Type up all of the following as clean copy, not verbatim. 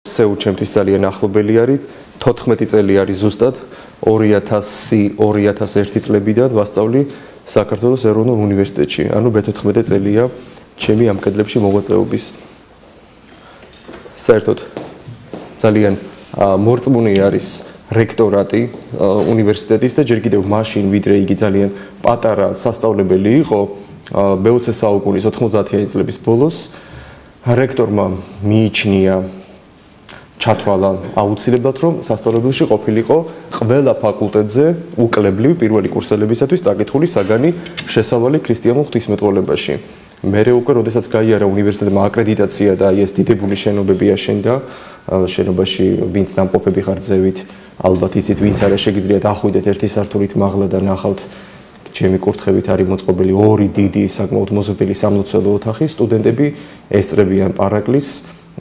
სეულ ჩემთვის ძალიან ახლობელი არის 14 წელი არის ზუსტად 2000-2001 წლებიდან ვასწავლი საქართველოს ეროვნულ უნივერსიტეტში. ანუ მე-14 წელია ჩემი ამ კედლებში მოღვაწეობის. საერთოდ ძალიან მორწმუნე არის რექტორატი უნივერსიტეტის და ჯერ კიდევ მაშინ ვიდრე იგი ძალიან პატარა სასწავლებელი იყო მე-20 საუკუნის 90-იანი წლების ბოლოს რექტორმა მიიჩნია ჩათვალა აუცილებლად რომ სასწავლებელში ყოფილიყო ყველა ფაკულტეტზე უკლებლივ პირველი კურსელებისათვის წაკითხული საგანი შესავალი ქრისტიანულ ღვთისმეტყველებაში. მერე უკვე როდესაც გაიარა უნივერსიტეტმა აკრედიტაცია და ეს დიდებული შენობები აშენდა შენობაში ვინც ნამყოფები ხართ ზევით ალბათ იცით ვინც არა შეგიძლიათ ახვიდეთ ერთი სართულით მაღლა და ნახავთ ჩემი კურთხევით არის მოწყობილი ორი დიდი საკმაოდ მოზრდილი სამლოცველო ოთახი სტუდენტები ესწრებიან პარაკლის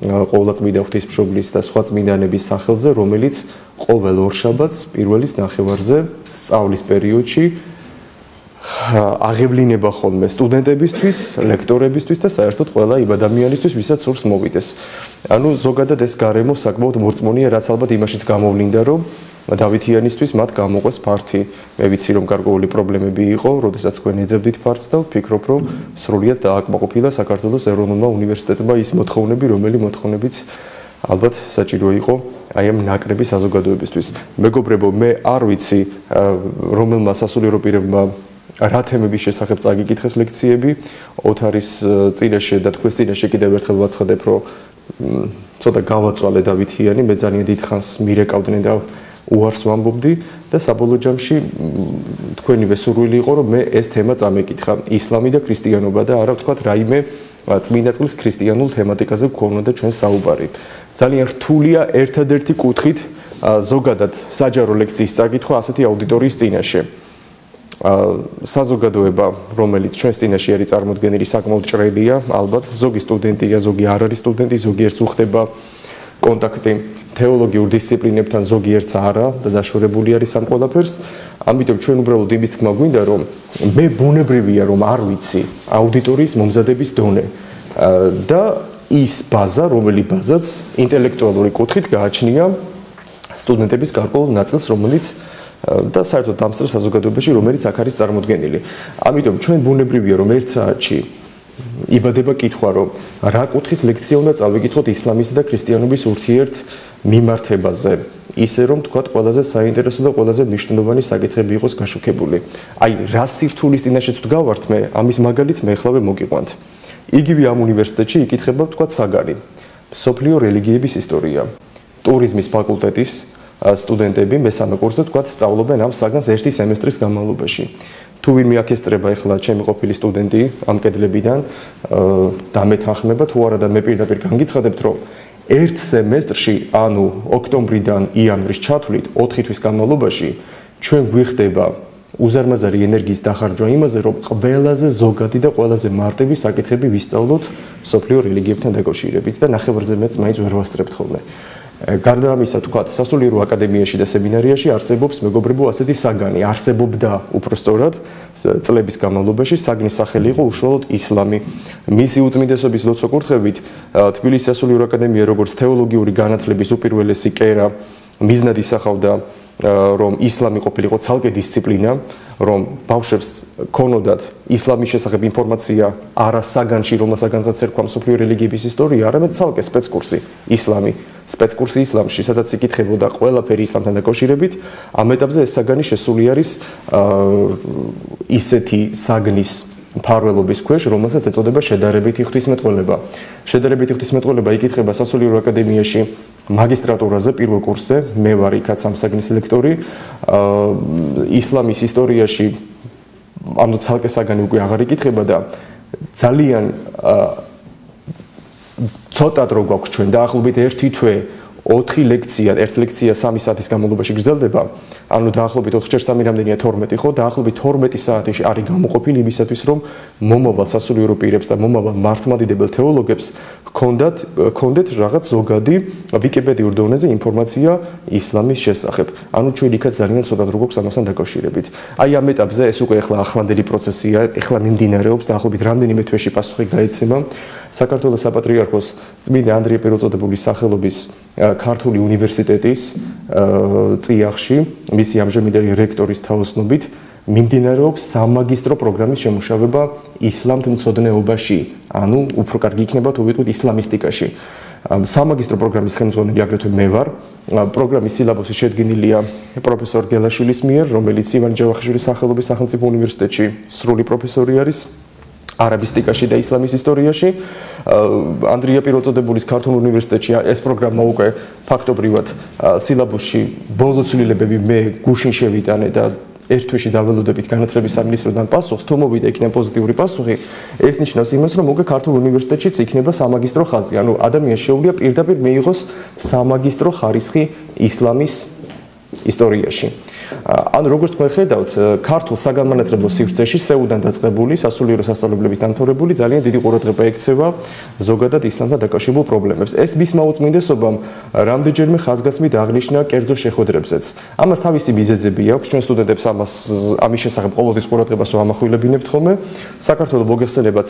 ყოვლადწმიდა ღვთისმშობლის და სხვა წმინდანების სახელზე რომელიც ყოველ ორშაბათს პირველის ნახევარზე სწავლის პერიოდში აღევლინება ხოლმე სტუდენტებისთვის, ლექტორებისთვის და საერთოდ ყველა იმ ადამიანისთვის, ვისაც სურს მოვიდეს. ანუ ზოგადად ეს გარემო საკმაოდ მორწმუნეა, რაც ალბათ იმაშიც გამოვლინდა, რომ დავითიანისთვის მათ გამოყვეს ფართი. მე ვიცი, რომ გარკვეული პრობლემები იყო, როდესაც თქვენ ეძებდით ფართს და ვფიქრობ, რომ სრულიად დააკმაყოფილა საქართველოს ეროვნულმა უნივერსიტეტმა ის მოთხოვნები, რომელი მოთხოვნებიც ალბათ საჭირო იყო აი ამ ნაკრების საზოგადოებისთვის. მეგობრებო, მე არ ვიცი, რომელმა სასულიერო პირებმა რა თემების შესახებ წაგიკითხეს ლექციები, ოთარის წინაშე და თქვენს წინაშე კიდევ ერთხელ ვაცხადებ, რომ ცოტა გავაწვალე დავითიანი, მე ძალიან დიდხანს მირეკავდნენ და უარს ვამბობდი და საბოლოო ჯამში თქვენივე სურვილი იყო, რომ მე ეს თემა წამეკითხა, ისლამი და ქრისტიანობა და არა ვთქვათ რაიმე წმინდა წყლის ქრისტიანულ თემატიკაზე გქონოდა ჩვენ საუბარი. ძალიან რთულია ერთადერთი კუთხით ზოგადად საჯარო ლექციის წაკითხვა ასეთი აუდიტორიის წინაშე. საზოგადოება, რომელიც ჩვენს წინაშე არის წარმოდგენილი საკმაოდ ჭრელია, ალბათ ზოგი სტუდენტია, ზოგი არ არის სტუდენტი, ზოგიერთს უხდება კონტაქტი თეოლოგიურ დისციპლინებთან, ზოგიერთს არა და დაშორებული არის ამ ყველაფერს. ამიტომ ჩვენ უბრალოდ იმის თქმა გვინდა, რომ მე ბუნებრივია, რომ არ ვიცი აუდიტორიის მომზადების დონე და ის ბაზა, რომელი ბაზაც ინტელექტუალური კუთხით გააჩნია სტუდენტების გარკვეულ ნაწილს, რომელიც და საერთოდ ამ წელს საზოგადოებაში რომელიც აქ არის წარმოდგენილი. ამიტომ ჩვენ ბუნებრივია რომ ერთ საათში იბადება კითხვა რომ რა კუთხის ლექცია უნდა წავიკითხოთ ისლამის და ქრისტიანობის ურთიერთ მიმართებაზე. ისე რომ თქვათ ყველაზე საინტერესო და ყველაზე მნიშვნელოვანი საკითხები იყოს გაშუქებული. აი რა სირთულის წინაშეც ვდგავართ მე ამის მაგალითს მე ხლავე მოგიყვანთ. იგივე ამ უნივერსიტეტში იკითხება თქვათ საგანი. სოფლიო რელიგიების ისტორია. ტურიზმის ფაკულტეტის სტუდენტები მესამე კურსზე თქვათ სწავლობენ ამ საგანს ერთი სემესტრის განმავლობაში. თუ ვინმე აქ ესწრება ახლა ჩემი ყოფილი სტუდენტი ამ კედლებიდან დამეთანხმება თუ არა და მე პირდაპირ განგიცხადებთ რომ ერთ სემესტრში ანუ ოქტომბრიდან იანვრის ჩათვლით 4 თვის განმავლობაში ჩვენ გვიხდება უზარმაზარი ენერგიის დახარჯვა იმაზე რომ ყველაზე ზოგადი და ყველაზე მარტივი საკითხები ვისწავლოთ სოფლიო რელიგიებთან დაკავშირებით და ნახევარზე მეც მაინც ვერ ვასწრებთ ხოლმე. გარდა ამისა თქვათ სასულიერო აკადემიაში და სემინარიაში არსებობს მეგობრებო ასეთი საგანი არსებობდა უпростоრად წლების განმავლობაში საგნის სახელი იყო უშუალოდ ისლამი მისი უწმინდესობის ლოცვა კურთხევით თბილისის სასულიერო აკადემია როგორც თეოლოგიური განათლების უპირველესი კერა მიზნად ისახავდა რომ ისლამი ყოფილიყო ცალკე დისციპლინა რომ ბავშვებს ქონოდათ ისლამის შესახებ ინფორმაცია არა საგანში რომელსაც ერქვა მსოფლიო რელიგიების ისტორია არამედ ცალკე სპეცკურსი ისლამი სპეცკურსი ისლამში სადაც იკითხებოდა ყველაფერი ისლამთან დაკავშირებით ამ ეტაპზე ეს საგანი შესული არის ისეთი საგნის მფარველობის ქვეშ რომელსაც ეწოდება შედარებითი ღვთისმეტყველება შედარებითი ღვთისმეტყველება იკითხება სასულიერო აკადემიაში მაგისტრატურაზე პირველ კურსზე მე ვარ იქაც ამ საგნის ლექტორი ისლამის ისტორიაში ანუ ცალკე საგანი უკვე აღარ იკითხება და ძალიან ცოტა დრო გვაქვს ჩვენ დაახლოებით 1 თვე 4 ლექცია, ერთ ლექცია 3 საათის განმავლობაში გრძელდება, ანუ დაახლოებით 4x3 რამდენია 12, ხო, დაახლოებით 12 საათი არის გამოყოფილი იმისათვის, რომ მომავალ სასულიერო პირებს და მომავალ მართლმადიდებელ თეოლოგებს ჰქონდეთ რაღაც ზოგადი ვიკიპედიურ დონეზე ინფორმაცია ისლამის შესახებ. ანუ ჩვენ იქაც ძალიან ცოტა რო გვაქვს ამასთან დაკავშირებით. აი ამ ეტაპზე ეს უკვე ახლა ახლანდელი პროცესია, ახლა მიმდინარეობს, დაახლოებით რამდენიმე თვეში პასუხი გაეცემა საქართველოს საპატრიარქოს წმინდა ანდრია პირველწოდებულის სახელობის ქართული უნივერსიტეტის წიაღში, მისი ამჟამინდელი რექტორის თაოსნობით მიმდინარეობს სამაგისტრო პროგრამის შემუშავება ისლამთმცოდნეობაში, ანუ უფრო კარგი იქნება თუ ვიტყვით ისლამისტიკაში. სამაგისტრო პროგრამის ხელმძღვანელი აგრეთვე მე ვარ. პროგრამის სილაბუსი შედგენილია პროფესორ გელაშვილის მიერ, რომელიც ივანე ჯავახიშვილის სახელობის სახელმწიფო უნივერსიტეტში სრული პროფესორი არის არაბისტიკაში და ისლამის ისტორიაში. ანდრია პირველწოდებულის ქართულ უნივერსიტეტში ეს პროგრამა უკვე ფაქტობრივად სილაბუსში ბოლო ცვლილებები მე გუშინ შევიტანე და ერთ თვეში დაველოდებით განათლების სამინისტროდან პასუხს, თუ მოვიდა იქნება პოზიტიური პასუხი, ეს ნიშნავს იმას, რომ უკვე ქართულ უნივერსიტეტშიც იქნება სამაგისტრო ხაზი, ანუ ადამიანს შეუძლია პირდაპირ მიიღოს სამაგისტრო ხარისხი ისლამის ისტორიაში. ანუ როგორც თქვენ ხედავთ, ქართულ საგანმანათლებლო სივრცეში სეუდან დაწყებული სასულიერო სასწავლებლების დამთავრებული ძალიან დიდი ყურადღება ექცევა ზოგადად ისლამთან დაკავშირებულ პრობლემებს. ეს მის მაუწყმინდესობამ რამდენჯერმე ხაზგასმით აღნიშნა კერძო შეხვედრებზეც. ამას თავისი მიზეზები აქვს, ჩვენ სტუდენტებს ამის შესახებ ყოველთვის ყურადღებას ვამახვილებინებთ ხოლმე. საქართველოს მოგეხსენებათ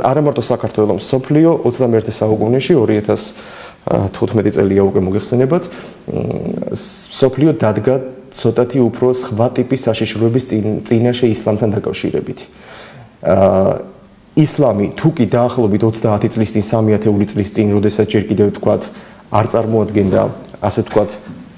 არა მარტო საქართველოს, მსოფლიო 21 საუკუნეში 2015 წელია უკვე მოგეხსენებათ, მსოფლიო დადგა ცოტათი უფრო სხვა ტიპის საშიშროების წინაშე ისლამთან დაკავშირებით. ისლამი თუ კი დაახლოებით 30 წლის წინ, 3-ათეული წლის წინ, როდესაც ჯერ კიდევ თქვათ არ წარმოადგენდა, ასე თქვათ,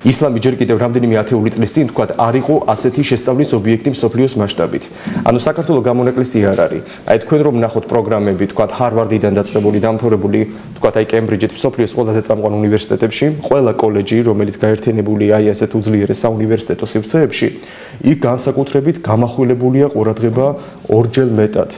ისლამი ჯერ კიდევ რამდენიმე ათეული წლის წინ თქვათ არ იყო ასეთი შესწავლის ობიექტი მსოფლიოს მასშტაბით. ანუ საქართველოს გამონაკლისი არ არის. აი თქვენ რომ ნახოთ პროგრამები, თქვათ ჰარვარდიდან დაწყებული, დამთავრებული, თქვათ აი კემბრიჯით, მსოფლიოს ყველაზე წამყვან უნივერსიტეტებში, ყველა კოლეჯი, რომელიც გაერთიანებული აი ასეთ უძლიერეს საუნივერსიტეტო სივრცეებში, იქ განსაკუთრებით გამახვილებულია ყურადღება ორჯერ მეტად,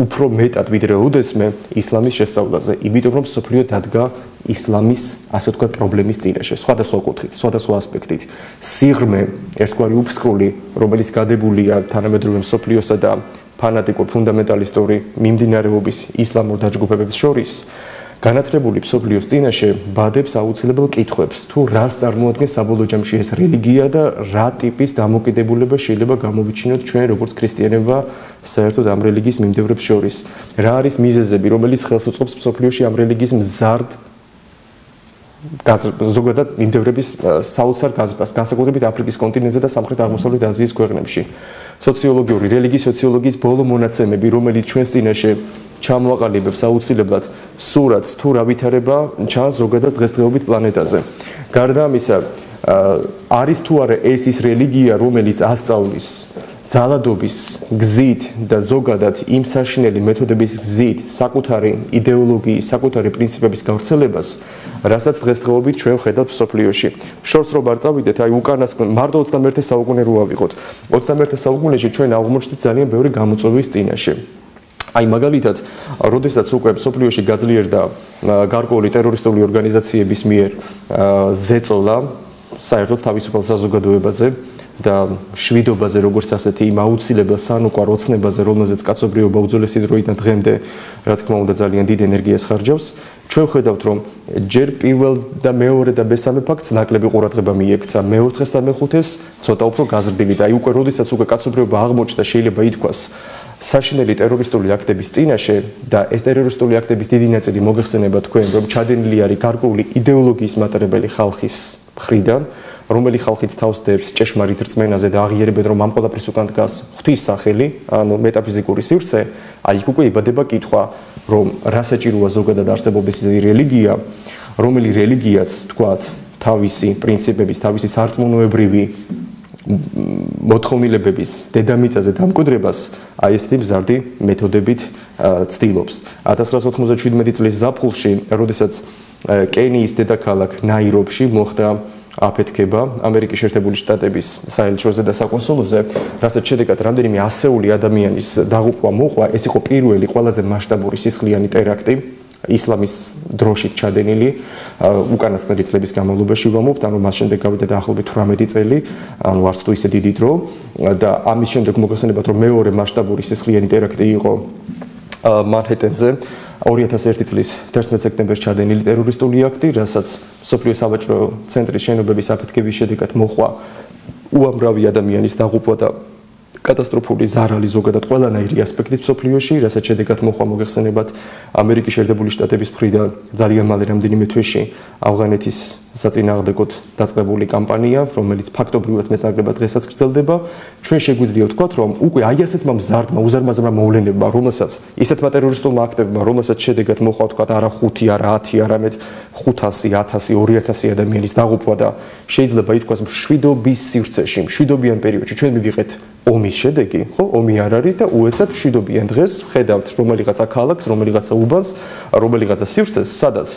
უფრო მეტად ვიდრე ოდესმე ისლამის შესწავლაზე, იმიტომ რომ მსოფლიო დადგა ისლამის, ასე ვთქვათ, პრობლემის წინაშე, სხვადასხვა კუთხით, სხვადასხვა ასპექტით. სიღრმე, ერთგვარი უფსკრული, რომელიც გადებულია თანამედროვე მსოფლიოსა და ფანატიკურ ფუნდამენტალისტური მიმდინარეობის ისლამურ დაჯგუფებებს შორის, განათლებული მსოფლიოს წინაშე ბადებს აუცილებელ კითხვებს, თუ რას წარმოადგენს საბოლოო ჯამში ეს რელიგია და რა ტიპის დამოკიდებულება შეიძლება გამოვიჩინოთ ჩვენ როგორც ქრისტიანებმა საერთოდ ამ რელიგიის მიმდევრებს შორის. რა არის მიზეზები, რომელიც ხელს უწყობს მსოფლიოში ამ რელიგიის მზარდ ზოგადად მიმდევრების საოცარ გაზრდას, განსაკუთრებით აფრიკის კონტინენტზე და სამხრეთ-აღმოსავლეთ აზიის ქვეყნებში. სოციოლოგიური, რელიგიის სოციოლოგიის ბოლო მონაცემები, რომელიც ჩვენს წინაშე ჩამოაყალიბებს აუცილებლად სურათს თუ რა ვითარება ჩანს ზოგადად დღესდღეობით პლანეტაზე. გარდა ამისა, არის თუ არა ეს ის რელიგია, რომელიც ასწავლის ძალადობის გზით და ზოგადად იმ საშინელი მეთოდების გზით საკუთარი იდეოლოგიის, საკუთარი პრინციპების გავრცელებას, რასაც დღესდღეობით ჩვენ ხედავთ მსოფლიოში. შორს რომ არ წავიდეთ, აი უკანასკნელ მარტო 21 საუკუნე რო ავიღოთ. 21 საუკუნეში ჩვენ აღმოჩნდით ძალიან ბევრი გამოწვევის წინაშე. აი მაგალითად, როდესაც უკვე მსოფლიოში გაძლიერდა გარკვეული ტერორისტული ორგანიზაციების მიერ ზეწოლა საერთოდ თავისუფალ საზოგადოებაზე და შვიდობაზე, როგორც ასეთი იმ აუცილებელ სანუკვარ ოცნებაზე, რომელზეც კაცობრიობა უძველესი დროიდან დღემდე, რა თქმა უნდა, ძალიან დიდ ენერგიას ხარჯავს. ჩვენ ხედავთ, რომ ჯერ პირველ და მეორე და მესამე ფაქტს ნაკლები ყურადღება მიექცა, მეოთხეს და მეხუთეს ცოტა უფრო გაზრდილი და აი უკვე როდესაც უკვე კაცობრიობა აღმოჩნდა, შეიძლება ითქვას, საშინელი ტერორისტული აქტების წინაშე და ეს ტერორისტული აქტების დიდი ნაწილი მოგეხსენება თქვენ, რომ ჩადენილი არის გარკვეული იდეოლოგიის მატარებელი ხალხის მხრიდან, რომელი ხალხიც თავს დებს ჭეშმარიტ რწმენაზე და აღიარებენ, რომ ამ ყველაფრის უკან დგას ღვთის სახელი, ანუ მეტაფიზიკური სივრცე, აი იქ უკვე იბადება კითხვა, რომ რა საჭიროა ზოგადად არსებობდეს ის რელიგია, რომელი რელიგიაც, თქვათ, თავისი პრინციპების, თავისი სარწმუნოებრივი მოთხოვნილებების დედამიწაზე დამკვიდრებას აი ესეთი მზარდი მეთოდებით ცდილობს. 1997 წლის ზაფხულში, როდესაც კენიის დედაქალაქ ნაირობში მოხდა აფეთქება ამერიკის შეერთებული შტატების საელჩოზე და საკონსულოზე, რასაც შედეგად რამდენიმე ასეული ადამიანის დაღუპვა მოყვა. ეს იყო პირველი ყველაზე მასშტაბური სისხლიანი ტერაქტი ისლამის დროშით ჩადენილი უკანასკნელი წლების განმავლობაში ვამობთ, ანუ მას შემდეგ გავიდა დაახლოებით 18 წელი, ანუ არც თუ ისე დიდი დრო და ამის შემდეგ მოგეხსენებათ, რომ მეორე მასშტაბური სისხლიანი ტერაქტი იყო მანჰეტენზე 2001 წლის 11 სექტემბერს ჩადენილი ტერორისტული აქტი, რასაც მსოფლიო სავაჭრო ცენტრის შენობების აფეთქების შედეგად მოჰყვა უამრავი ადამიანის დაღუპვა და კატასტროფული ზარალი ზოგადად ყველანაირი ასპექტით მსოფლიოში, რასაც შედეგად მოჰყვა მოგეხსენებათ ამერიკის შეერთებული შტატების მხრიდან ძალიან მალე რამდენიმე თვეში ავღანეთის საწინააღმდეგოდ დაწყებული კამპანია, რომელიც ფაქტობრივად მეტნაკლებად დღესაც გრძელდება. ჩვენ შეგვიძლია ვთქვათ, რომ უკვე აი ასეთმა მზარდმა, უზარმაზრმა მოვლენებმა, რომელსაც ისეთმა ტერორისტულმა აქტებმა, რომელსაც შედეგად მოჰყვა ვთქვათ არა 5, არა 10, არამედ 500, 1000, 2000 ადამიანის დაღუპვა და შეიძლება ითქვას მშვიდობის სივრცეში, მშვიდობიან პერიოდში ჩვენ მივიღეთ ომის შედეგი, ხო? ომი არ არის და უეცად მშვიდობიან დღეს ხედავთ რომელიღაცა ქალაქს, რომელიღაცა უბანს, რომელიღაცა სივრცეს, სადაც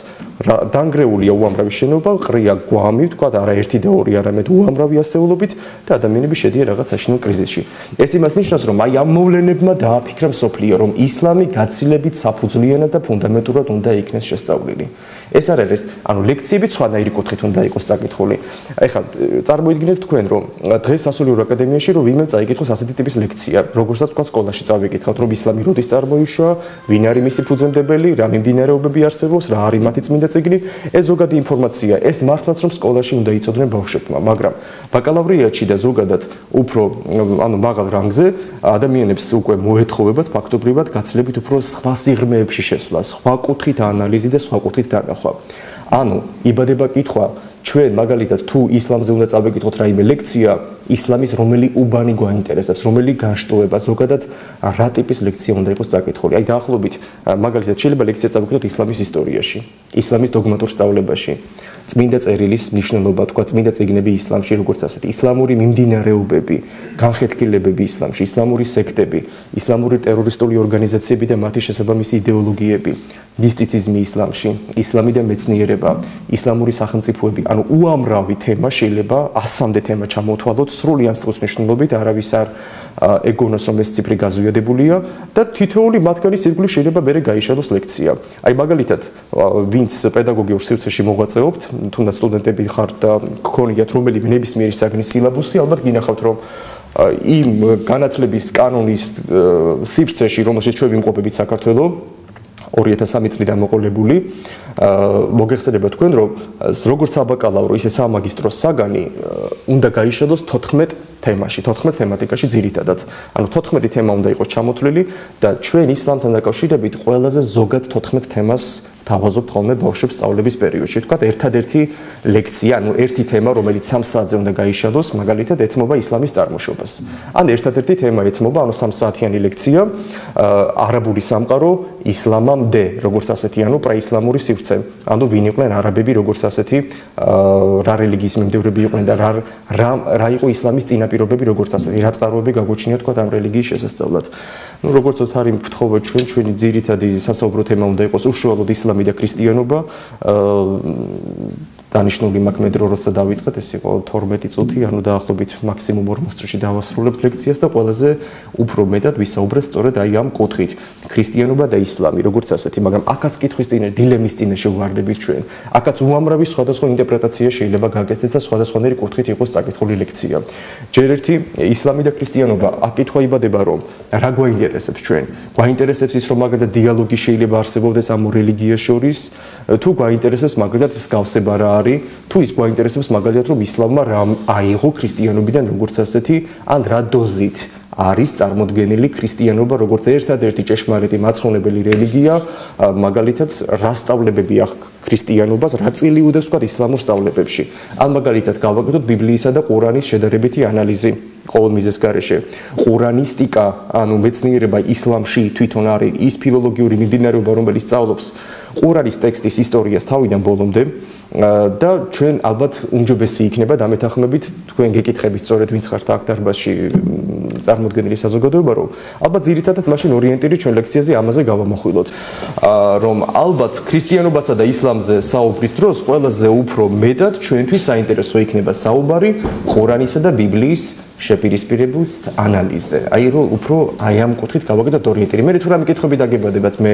დანგრეულია უამრავი შენობა, ყრია გვამი, ვთქვათ, არა 1 და 2, არამედ უამრავი ასეულობით და ადამიანები შედიან რაღაც საშინელ კრიზისში. ეს იმას ნიშნავს, რომ აი ამ მოვლენებმა დააფიქრა მსოფლიო, რომ ისლამი გაცილებით საფუძვლიანად და ფუნდამენტურად უნდა იქნეს შესწავლილი. ეს არ არის, ანუ ლექციები სხვანაირი კუთხით უნდა იყოს წაკითხული. ეხლა წარმოიდგინეთ თქვენ, რომ დღეს სასულიერო აკადემიაში რომ ვინმე წაიკითხოს ასეთი ტიპის ლექცია, როგორცაც თქვა სკოლაში წავიკითხავთ, რომ ისლამი როდის წარმოიშვა, ვინ არის მისი ფუძემდებელი, რა მიმდინარეობები არსებობს, რა არის მათი წმინდა წიგნი, ეს ზოგადი ინფორმაცია, ეს მართლაც რომ სკოლაში უნდა იცოდნენ ბავშვებმა, მაგრამ ბაკალავრიატში და ზოგადად უფრო ანუ მაღალ რანგზე ადამიანებს უკვე მოეთხოვებათ ფაქტობრივად გაცილებით უფრო სხვა სიღრმეებში შესვლა, სხვა კუთხით ანალიზი და სხვა კუთხით დანახვა. ანუ იბადება კითხვა, ჩვენ მაგალითად თუ ისლამზე უნდა წავეკითხოთ რაიმე ლექცია, ისლამის რომელი უბანი გვაინტერესებს, რომელი განშტოება, ზოგადად რა ტიპის ლექცია უნდა იყოს წაკითხული. აი დაახლოებით მაგალითად შეიძლება ლექცია წავეკითხოთ ისლამის ისტორიაში, ისლამის დოგმატურ სწავლებაში, წმინდა წერილის მნიშვნელობა, თქვა წმინდა წიგნები ისლამში, როგორც ასეთი, ისლამური მიმდინარეობები, განხეთქილებები ისლამში, ისლამური სექტები, ისლამური ტერორისტული ორგანიზაციები და მათი შესაბამისი იდეოლოგიები, მისტიციზმი ისლამში, ისლამი და მეცნიერება, ისლამური სახელმწიფოები, ანუ უამრავი თემა შეიძლება 100-მდე თემა ჩამოვთვალოთ სრული ამ სტილს მნიშვნელობით, არავის არ ეგონოს რომ ეს ციფრი გაზვიადებულია და თითოეული მათგანის ირგვლივ შეიძლება მერე გაიშალოს ლექცია. აი მაგალითად, ვინც პედაგოგიურ სივრცეში მოღვაწეობთ, თუნდაც სტუდენტები ხართ და გქონიათ რომელიმე ნებისმიერი საგნის სილაბუსი, ალბათ გინახავთ რომ იმ განათლების კანონის სივრცეში, რომელშიც ჩვენ ვიმყოფებით საქართველოს 2003 წლიდან მოყოლებული, მოგეხსენება თქვენ, რომ როგორც საბაკალავრო, ისე სამაგისტრო საგანი უნდა გაიშალოს 14 თემაში, 14 თემატიკაში ძირითადად. ანუ 14 თემა უნდა იყოს ჩამოთვლილი და ჩვენ ისლამთან დაკავშირებით ყველაზე ზოგად 14 თემას თავაზობთ ხოლმე ბავშვებს სწავლების პერიოდში. თქვათ, ერთადერთი ლექცია, ანუ ერთი თემა, რომელიც 3 საათზე უნდა გაიშალოს, მაგალითად ეთმობა ისლამის წარმოშობას. ან ერთადერთი თემა ეთმობა, ანუ 3 საათიანი ლექცია, არაბული სამყარო ისლამამდე, როგორც ასეთი, ანუ პრაისლამური სივრცე. ანუ ვინ იყვნენ არაბები, როგორც ასეთი, რა რელიგიის მიმდევრები იყვნენ და რა იყო ისლამის წინაპირობები, როგორც ასეთი, რა წყაროები გაგვაჩნია თქვათ ამ რელიგიის შესასწავლად. ну როგორც ოთარი ვთხოვოთ ჩვენი ძირითადი სასაუბრო თემა უნდა იყოს უშუალოდ ისლამი და ქრისტიანობა. დანიშნული მაქვს მე დრო როცა დავიწყეთ, ეს იყო 12 წუთი, ანუ დაახლოებით მაქსიმუმ 40 წუთში დავასრულებთ ლექციას და ყველაზე უფრო მეტად ვისაუბრეთ სწორედ აი ამ კუთხით, ქრისტიანობა და ისლამი, როგორც ასეთი, მაგრამ აქაც კითხვის წინ დილემის წინაშე ვარდებით ჩვენ. აქაც უამრავი სხვადასხვა ინტერპრეტაცია შეიძლება გაკეთდეს და სხვადასხვანაირი კუთხით იყოს წაკითხული ლექცია. ჯერ ერთი ისლამი და ქრისტიანობა, აქ კითხვა იბადება, რომ რა გვაინტერესებს ჩვენ? გვაინტერესებს ის, რომ მაგალითად დიალოგი შეიძლება არსებობდეს ამ რელიგიას შორის, თუ გვაინტერესებს მაგალითად მსგავსება რა არის, თუ ის გვაინტერესებს მაგალითად რომ ისლამმა რა აიღო ქრისტიანობიდან როგორც ასეთი, ან რა დოზით არის წარმოდგენილი ქრისტიანობა როგორც ერთადერთი ჭეშმარიტი მაცხოვნებელი რელიგია, მაგალითად რა სწავლებები აქვს ქრისტიანობას, რა წილი უდევს თქვა ისლამურ სწავლებებში. ან მაგალითად გავაკეთოთ ბიბლიისა და ყურანის შედარებითი ანალიზი. ყოველ მიზეს გარეშე ყურანისტიკა, ანუ მეცნიერება ისლამში თვითონ არის ის ფილოლოგიური მიმდინარეობა, რომელიც სწავლობს ყურანის ტექსტის ისტორიას თავიდან ბოლომდე და ჩვენ ალბათ უმჯობესი იქნება დამეთანხმებით თქვენ გეკითხებით სწორედ ვინც ხართ აქ დარბაზში წარმოდგენილი საზოგადოება, რომ ალბათ ძირითადად მაშინ ორიენტირი ჩვენ ლექციაზე ამაზე გავამახვილოთ, რომ ალბათ ქრისტიანობასა და ისლამზე საუბრის დროს ყველაზე უფრო მეტად ჩვენთვის საინტერესო იქნება საუბარი ყურანისა და ბიბლიის შეპირისპირების ანალიზზე. აი რომ უფრო აი ამ კუთხით გავაკეთოთ ორიენტირი. მე თუ რამე კითხვები დაგებადებათ, მე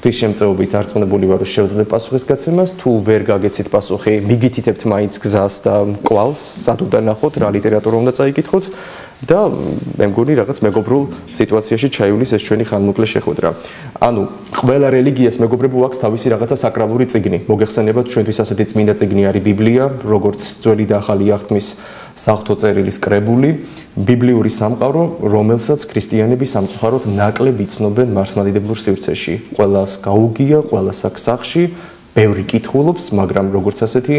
ღვთისშემწეობით დარწმუნებული ვარ, რომ შევძლებ პასუხისგაცემას, თუ ვერ გაგეცით პასუხი, მიგითითებთ მაინც გზას და კვალს, სად უნდა ნახოთ, რა ლიტერატურა უნდა წაიკითხოთ და მე მგონი რაღაც მეგობრულ სიტუაციაში ჩაივლის ეს ჩვენი ხანმოკლე შეხვედრა. ანუ ყველა რელიგიას მეგობრებო აქვს თავისი რაღაცა საკრალური წიგნი. მოგეხსენებათ ჩვენთვის ასეთი წმინდა წიგნი არის ბიბლია, როგორც ძველი და ახალი აღთმის საღვთო წერილის კრებული, ბიბლიური სამყარო, რომელსაც ქრისტიანები სამწუხაროდ ნაკლებ იცნობენ მართლმადიდებლურ სივრცეში. ყველას გაუგია, ყველას აქვს სახში, ბევრი კითხულობს, მაგრამ როგორც ასეთი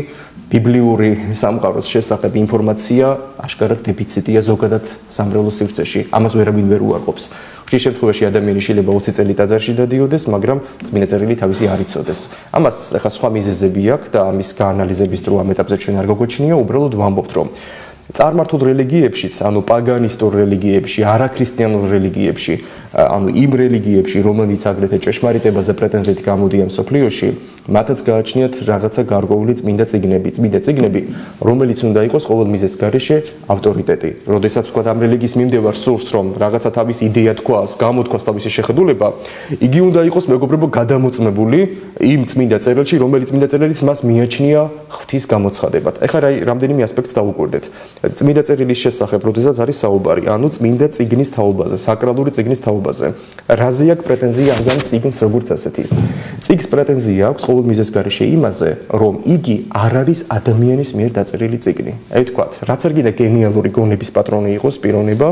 ბიბლიური სამყაროს შესახებ ინფორმაცია აშკარად დეფიციტია ზოგადად სამრევლო სივრცეში. ამას ვერავინ ვერ უარყოფს. ხშირ შემთხვევაში ადამიანი შეიძლება 20 წელი ტაძარში დადიოდეს, მაგრამ წმინდა წერილი თავისი არ იცოდეს. ამას ახლა სხვა მიზეზები აქვს და ამის გაანალიზების დრო ამ ეტაპზე ჩვენ არ გაგოჩნია, უბრალოდ ვამბობთ, რომ წარმართულ რელიგიებშიც, ანუ პაგანისტურ რელიგიებში, არაქრისტიანულ რელიგიებში, ანუ იმ რელიგიებში, რომელიც აგრეთვე ჭეშმარიტებაზე პრეტენზიით გამოდიან მსოფლიოში, მათაც გააჩნიათ რაღაცა გარკვეული წმინდა წიგნები, რომელიც უნდა იყოს ყოველ მიზეზს გარეშე ავტორიტეტი. როდესაც თქვა ამ რელიგიის მიმდევარ სურს, რომ რაღაცა თავის იდეა თქვას, გამოთქვას თავისი შეხედულება, იგი უნდა იყოს მეგობრებო გადამოწმებული იმ წმინდა წერილში, რომელიც წმინდა წერილიც მას მიაჩნია ღვთის გამოცხადებად. ეხლა რამდენიმე ასპექტს დავუკვირდეთ. წმინდა წერილის შესახებ, როდესაც არის საუბარი, ანუ წმინდა წიგნის თაობაზე, საკრალური წიგნის თაობაზე. რაზე აქვს პრეტენზია ამ წიგნს როგორც ასეთი? წიგნს პრეტენზია აქვს ყოველ მიზეზს გარეშე იმაზე, რომ იგი არ არის ადამიანის მიერ დაწერილი წიგნი. აი ვთქვათ, რაც არ გინდა გენიალური გონების პატრონი იყოს პიროვნება,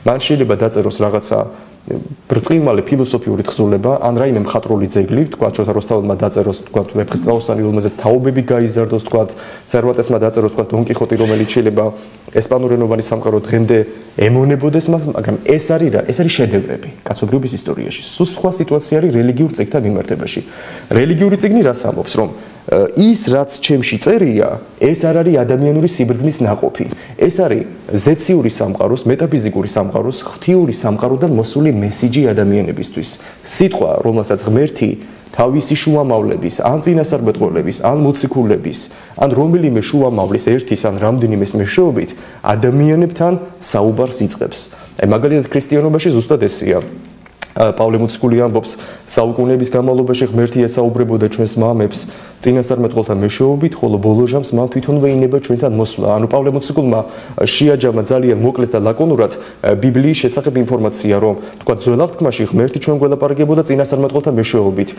მან შეიძლება დაწეროს რაღაცა ბრწყინვალე ფილოსოფიური თხზულება, ან რაიმე მხატვრული ძეგლი, თქვა ჩოთა როსტაველმა დაწეროს, თქვა ვეფხისტყაოსანი, რომელზეც თაობები გაიზარდოს, თქვა სერვატესმა დაწეროს, თქვა დონ კიხოტი, რომელიც შეიძლება ესპანურენოვანი სამყარო დღემდე ემონებოდეს მას, მაგრამ ეს არის რა? ეს არის შედევრები კაცობრიობის ისტორიაში. სულ სხვა სიტუაცია არის რელიგიურ წიგნთან მიმართებაში. რელიგიური წიგნი რას ამბობს, რომ ის რაც ჩემში წერია, ეს არ არის ადამიანური სიბრძნის ნაყოფი. ეს არის ზეციური სამყაროს, მეტაფიზიკური სამყაროს, ღვთიური სამყაროდან მოსული მესიჯი ადამიანებისთვის. სიტყვა, რომელსაც ღმერთი თავისი შუამავლების, ან წინასწარმეტყველების, ან მოციქულების, ან რომელიმე შუამავლის ერთის ან რამდენიმეს მეშვეობით ადამიანებთან საუბარს იწყებს. აი მაგალითად ქრისტიანობაში ზუსტად ესეა. პავლე მოციქული ამბობს, საუკუნეების განმავლობაში ღმერთი ესაუბრებოდა ჩვენს მამებს წინასწარმეტყველთა მეშვეობით, ხოლო ბოლო ჟამს მან თვითონვე ინება ჩვენთან მოსვლა. ანუ პავლე მოციქულმა შეაჯამა ძალიან მოკლედ და ლაკონურად ბიბლიის შესახებ ინფორმაცია, რომ თქვა ძველ აღთქმაში ღმერთი ჩვენ გველაპარაკებოდა წინასწარმეტყველთა მეშვეობით.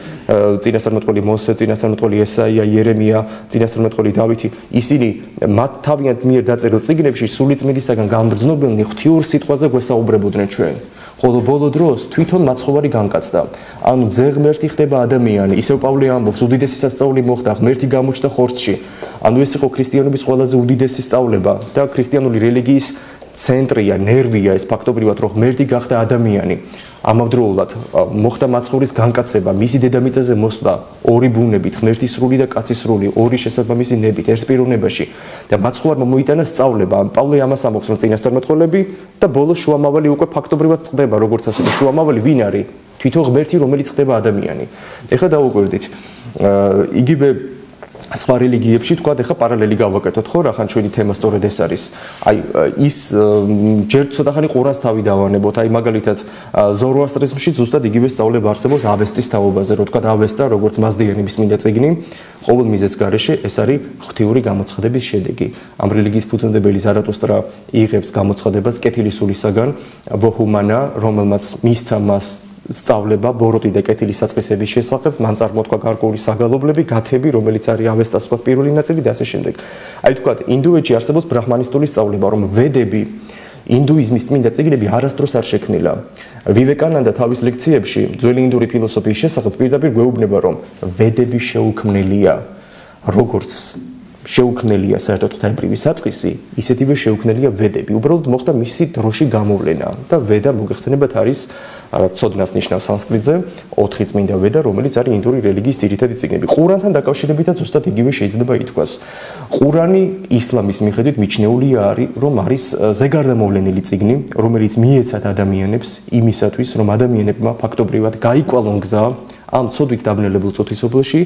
წინასწარმეტყველი მოსე, წინასწარმეტყველი ესაია, იერემია, წინასწარმეტყველი დავითი, ისინი მათ თავიანთ მიერ დაწერილ წიგნებში სული წმინდისაგან გამგრძნობელნი ღვთიურ სიტყვაზე გვესაუბრებოდნენ ჩვენ. ხოლო ბოლო დროს თვითონ მაცხოვარი განკაცდა. ანუ ძე ღმერთი ხდება ადამიანი. ისევ პავლე ამბობს, უდიდესი სასწაული მოხდა, ღმერთი გამოჩნდა ხორცში. ანუ ეს იყო ქრისტიანობის ყველაზე უდიდესი სწავლება და ქრისტიანული რელიგიის ცენტრია, ნერვია ეს ფაქტობრივად, რომ ღმერთი გახდა ადამიანი. ამავდროულად მოხდა მაცხოვრის განკაცება, მისი დედამიწაზე მოსვლა ორი ბუნებით, ღმერთის სრული და კაცის სრული, ორი შესაბამისი ნებით ერთ პიროვნებაში და მაცხოვარმა მოიტანა სწავლება. ან პავლე ამას ამბობს, რომ წინასწარმეტყველები და ბოლოს შუამავალი უკვე ფაქტობრივად წყდება, როგორც ასეთი შუამავალი ვინ არის? თვითონ ღმერთი, რომელიც ხდება ადამიანი. ეხლა დავუკვირდით. იგივე სხვა რელიგიებში თქვა, ეხლა პარალელი გავაკეთოთ, ხო, რახან ჩვენი თემა სწორედ ეს არის. აი ის ჯერ ცოტახანი ყურანს თავი დავანებოთ. აი მაგალითად ზოროასტრიზმში ზუსტად იგივე სწავლება არსებობს ავესტის თაობაზე, რო თქვა ავესტა, როგორც მაზდეიანების მინდა წიგნი, ყოველ მიზეზს გარეშე ეს არის ღვთიური გამოცხადების შედეგი. ამ რელიგიის ფუძემდებელი ზარათუსტრა იღებს გამოცხადებას კეთილი სულისაგან, ვოჰუმანა, რომელმაც მისცა მას სწავლება ბოროტი და კეთილის საწყისების შესახებ, მან წარმოთქვა გარკვეული საგალობლები, გათები, რომელიც არის ავესტას თქვა პირველი ნაწილი და ასე შემდეგ. აი თქვა, ინდუეთში არსებობს ბრაჰმანისტული სწავლება, რომ ვედები, ინდუიზმის წმინდა წიგნები არასდროს არ შექმნილა. ვივეკანანდა თავის ლექციებში ძველი ინდური ფილოსოფიის შესახებ პირდაპირ გვეუბნება, რომ ვედები შეუქმნელია, როგორც შეუქმნელია საერთოდ ღვთაებრივი საწყისი, ისეთივე შეუქმნელია ვედები. უბრალოდ მოხდა მისი დროში გამოვლენა და ვედა მოგეხსენებათ არის ცოდნას ნიშნავს სანსკრიტზე 4 წმინდა ვედა, რომელიც არის ინდური რელიგიის ძირითადი წიგნები. ყურანთან დაკავშირებითაც ზუსტად იგივე შეიძლება ითქვას. ყურანი ისლამის მიხედვით მიჩნეული არის, რომ არის ზეგარდამოვლენილი წიგნი, რომელიც მიეცათ ადამიანებს იმისათვის, რომ ადამიანებმა ფაქტობრივად გაიკვალონ გზა ამ ცოდვით დაბნელებულ წუთისობლში